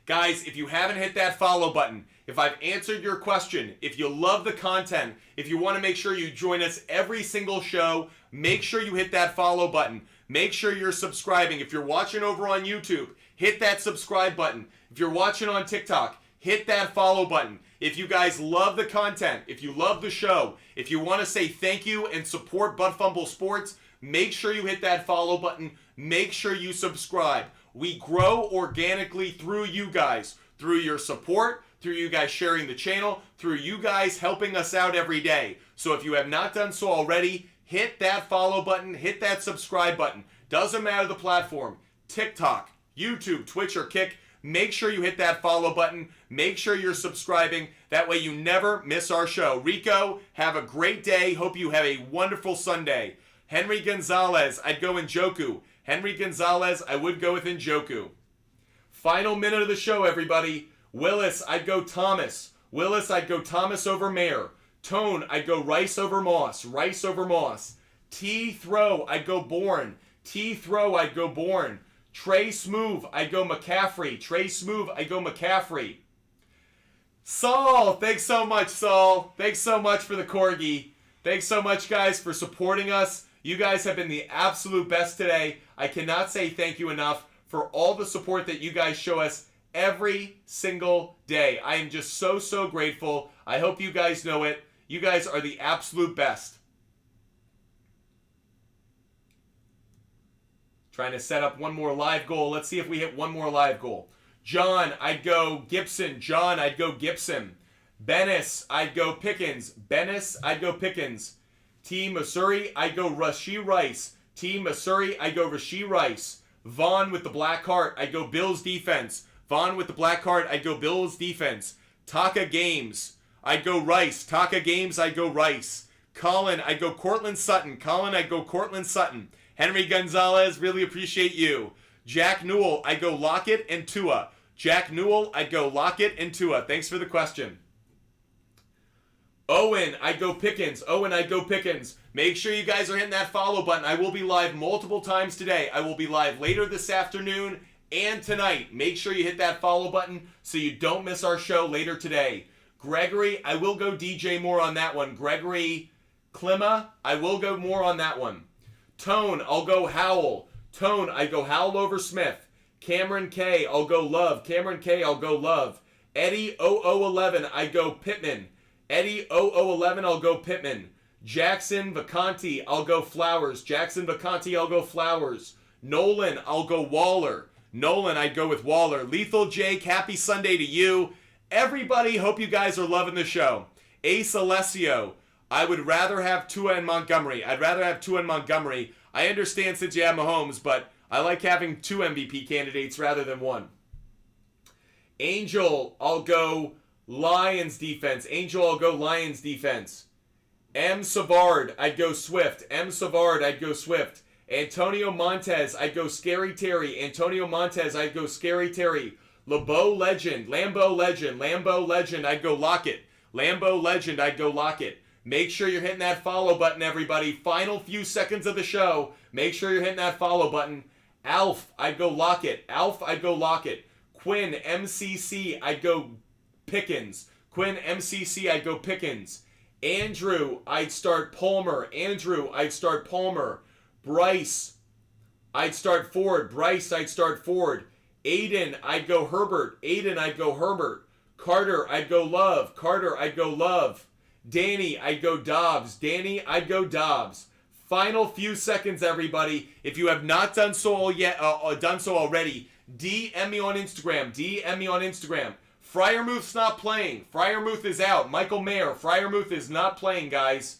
Guys, if you haven't hit that follow button, if I've answered your question, if you love the content, if you want to make sure you join us every single show, make sure you hit that follow button. Make sure you're subscribing. If you're watching over on YouTube, hit that subscribe button. If you're watching on TikTok, hit that follow button. If you guys love the content, if you love the show, if you want to say thank you and support Butt Fumble Sports, make sure you hit that follow button. Make sure you subscribe. We grow organically through you guys, through your support, through you guys sharing the channel, through you guys helping us out every day. So if you have not done so already, hit that follow button, hit that subscribe button. Doesn't matter the platform, TikTok, YouTube, Twitch, or Kick. Make sure you hit that follow button. Make sure you're subscribing. That way you never miss our show. Rico, have a great day. Hope you have a wonderful Sunday. Henry Gonzalez, I'd go Njoku. Henry Gonzalez, I would go with Njoku. Final minute of the show, everybody. Willis, I'd go Thomas. Willis, I'd go Thomas over Mayer. Tone, I'd go Rice over Moss. Rice over Moss. T-Throw, I'd go Bourne. T-Throw, I'd go Bourne. Trey Smoove, I'd go McCaffrey. Trey Smoove, I'd go McCaffrey. Saul, thanks so much, Saul. Thanks so much for the corgi. Thanks so much, guys, for supporting us. You guys have been the absolute best today. I cannot say thank you enough for all the support that you guys show us every single day. I am just so, so grateful. I hope you guys know it. You guys are the absolute best. Trying to set up one more live goal. Let's see if we hit one more live goal. John, I'd go Gibson. John, I'd go Gibson. Bennis, I'd go Pickens. Bennis, I'd go Pickens. Team Missouri, I'd go Rashee Rice. Team Missouri, I'd go Rashee Rice. Vaughn with the black heart, I'd go Bills defense. Vaughn with the black heart, I'd go Bills defense. Taka Games, I'd go Rice. Taka Games, I'd go Rice. Colin, I'd go Cortland Sutton. Colin, I'd go Cortland Sutton. Henry Gonzalez, really appreciate you. Jack Newell, I'd go Lockett and Tua. Jack Newell, I'd go Lockett and Tua. Thanks for the question. Owen, I'd go Pickens. Owen, I'd go Pickens. Make sure you guys are hitting that follow button. I will be live multiple times today. I will be live later this afternoon and tonight. Make sure you hit that follow button so you don't miss our show later today. Gregory, I will go DJ Moore on that one. Gregory Klima, I will go more on that one. Tone, I'll go Howell. Tone, I go Howell over Smith. Cameron K, I'll go Love. Cameron K, I'll go Love. Eddie 0011, I go Pittman. Eddie 0011, I'll go Pittman. Jackson Vacanti, I'll go Flowers. Jackson Vacanti, I'll go Flowers. Nolan, I'll go Waller. Nolan, I'd go with Waller. Lethal Jake, happy Sunday to you. Everybody, hope you guys are loving the show. Ace Alessio, I would rather have Tua and Montgomery. I'd rather have Tua and Montgomery. I understand since you have Mahomes, but I like having 2 MVP candidates rather than 1. Angel, I'll go Lions defense. Angel, I'll go Lions defense. M. Savard, I'd go Swift. M. Savard, I'd go Swift. Antonio Montez, I'd go Scary Terry. Antonio Montez, I'd go Scary Terry. Lambeau Legend, I'd go Lockett. Lambeau Legend, I'd go Lockett. Make sure you're hitting that follow button, everybody. Final few seconds of the show. Make sure you're hitting that follow button. Alf, I'd go Lockett. Alf, I'd go Lockett. Quinn, MCC, I'd go Pickens. Quinn, MCC, I'd go Pickens. Andrew, I'd start Palmer. Andrew, I'd start Palmer. Bryce, I'd start Ford. Bryce, I'd start Ford. Aiden, I'd go Herbert. Aiden, I'd go Herbert. Carter, I'd go Love. Carter, I'd go Love. Danny, I'd go Dobbs. Danny, I'd go Dobbs. Final few seconds, everybody. If you have not done so already, DM me on Instagram. DM me on Instagram. Freiermuth's not playing. Freiermuth is out. Michael Mayer. Freiermuth is not playing, guys.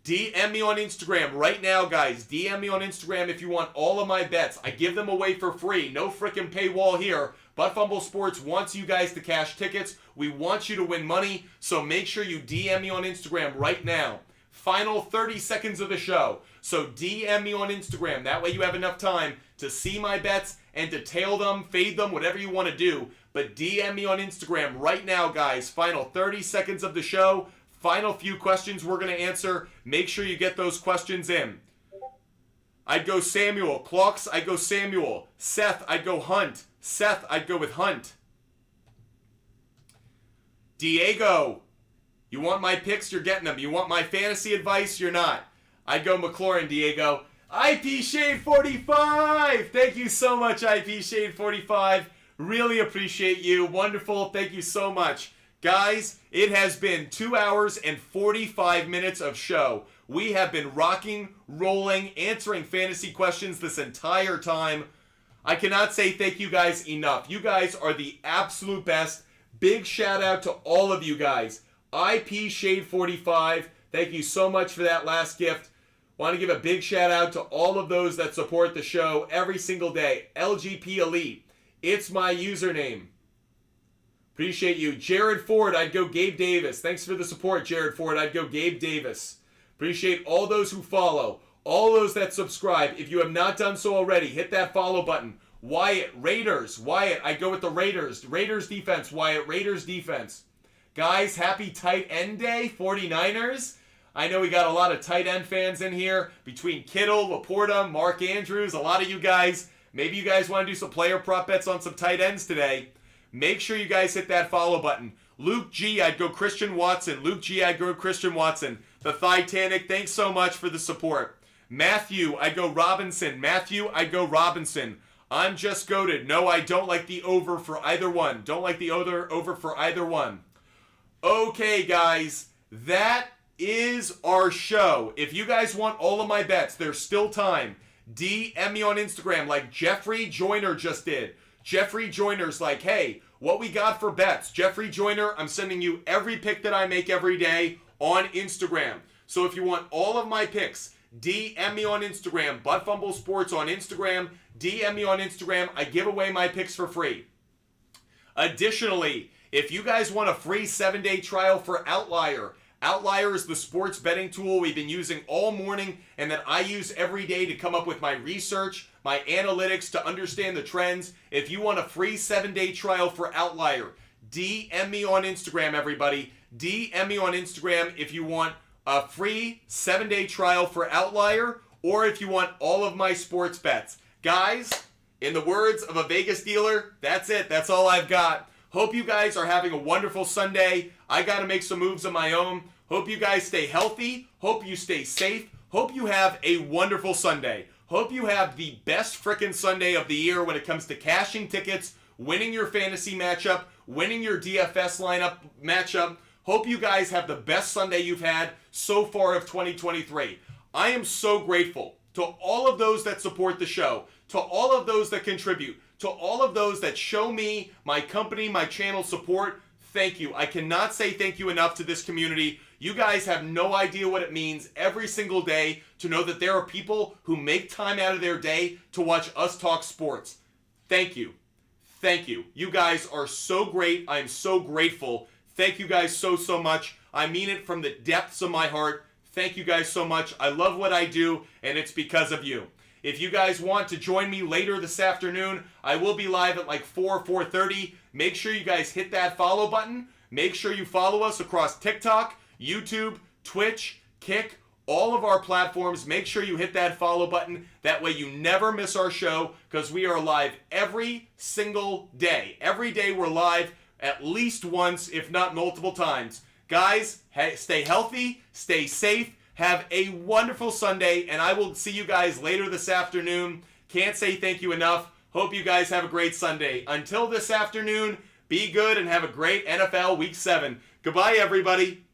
DM me on Instagram right now, guys. DM me on Instagram if you want all of my bets. I give them away for free. No freaking paywall here. Butt Fumble Sports wants you guys to cash tickets. We want you to win money, so make sure you DM me on Instagram right now. Final 30 seconds of the show. So DM me on Instagram. That way you have enough time to see my bets and to tail them, fade them, whatever you want to do. But DM me on Instagram right now, guys. Final 30 seconds of the show. Final few questions we're going to answer. Make sure you get those questions in. I'd go Samuel. Clocks, I'd go Samuel. Seth, I'd go Hunt. Seth, I'd go with Hunt. Diego, you want my picks, you're getting them. You want my fantasy advice, you're not. I'd go McLaurin, Diego. IP Shade 45! Thank you so much, IP Shade 45. Really appreciate you. Wonderful. Thank you so much. Guys, it has been 2 hours and 45 minutes of show. We have been rocking, rolling, answering fantasy questions this entire time. I cannot say thank you guys enough. You guys are the absolute best. Big shout out to all of you guys. IP Shade 45, thank you so much for that last gift. Want to give a big shout out to all of those that support the show every single day. LGP Elite, it's my username. Appreciate you. Jared Ford, I'd go Gabe Davis. Thanks for the support, Jared Ford. I'd go Gabe Davis. Appreciate all those who follow, all those that subscribe. If you have not done so already, hit that follow button. Wyatt, Raiders. Wyatt, I'd go with the Raiders. Raiders defense, Wyatt. Raiders defense. Guys, happy tight end day, 49ers. I know we got a lot of tight end fans in here. Between Kittle, Laporta, Mark Andrews, a lot of you guys. Maybe you guys want to do some player prop bets on some tight ends today. Make sure you guys hit that follow button. Luke G, I'd go Christian Watson. Luke G, I'd go Christian Watson. The Titanic, thanks so much for the support. Matthew, I'd go Robinson. Matthew, I'd go Robinson. I'm just goated. No, I don't like the over for either one. Don't like the over for either one. Okay, guys, that is our show. If you guys want all of my bets, there's still time. DM me on Instagram like Jeffrey Joyner just did. Jeffrey Joyner's like, hey, what we got for bets? Jeffrey Joyner, I'm sending you every pick that I make every day on Instagram. So if you want all of my picks, DM me on Instagram, Butt Fumble Sports on Instagram. DM me on Instagram. I give away my picks for free. Additionally, if you guys want a free 7-day trial for Outlier, Outlier is the sports betting tool we've been using all morning and that I use every day to come up with my research, my analytics to understand the trends. If you want a free 7-day trial for Outlier, DM me on Instagram, everybody. DM me on Instagram if you want a free 7-day trial for Outlier or if you want all of my sports bets. Guys, in the words of a Vegas dealer, that's it. That's all I've got. Hope you guys are having a wonderful Sunday. I got to make some moves of my own. Hope you guys stay healthy. Hope you stay safe. Hope you have a wonderful Sunday. Hope you have the best frickin' Sunday of the year when it comes to cashing tickets, winning your fantasy matchup, winning your DFS lineup matchup. Hope you guys have the best Sunday you've had so far of 2023. I am so grateful to all of those that support the show, to all of those that contribute, to all of those that show me, my company, my channel support. Thank you. I cannot say thank you enough to this community. You guys have no idea what it means every single day to know that there are people who make time out of their day to watch us talk sports. Thank you. Thank you. You guys are so great. I'm so grateful. Thank you guys so much. I mean it from the depths of my heart. Thank you guys so much. I love what I do, and it's because of you. If you guys want to join me later this afternoon, I will be live at like 4:30. Make sure you guys hit that follow button. Make sure you follow us across TikTok, YouTube, Twitch, Kick, all of our platforms. Make sure you hit that follow button. That way you never miss our show because we are live every single day. Every day we're live at least once, if not multiple times. Guys, stay healthy, stay safe. Have a wonderful Sunday, and I will see you guys later this afternoon. Can't say thank you enough. Hope you guys have a great Sunday. Until this afternoon, be good and have a great NFL Week 7. Goodbye, everybody.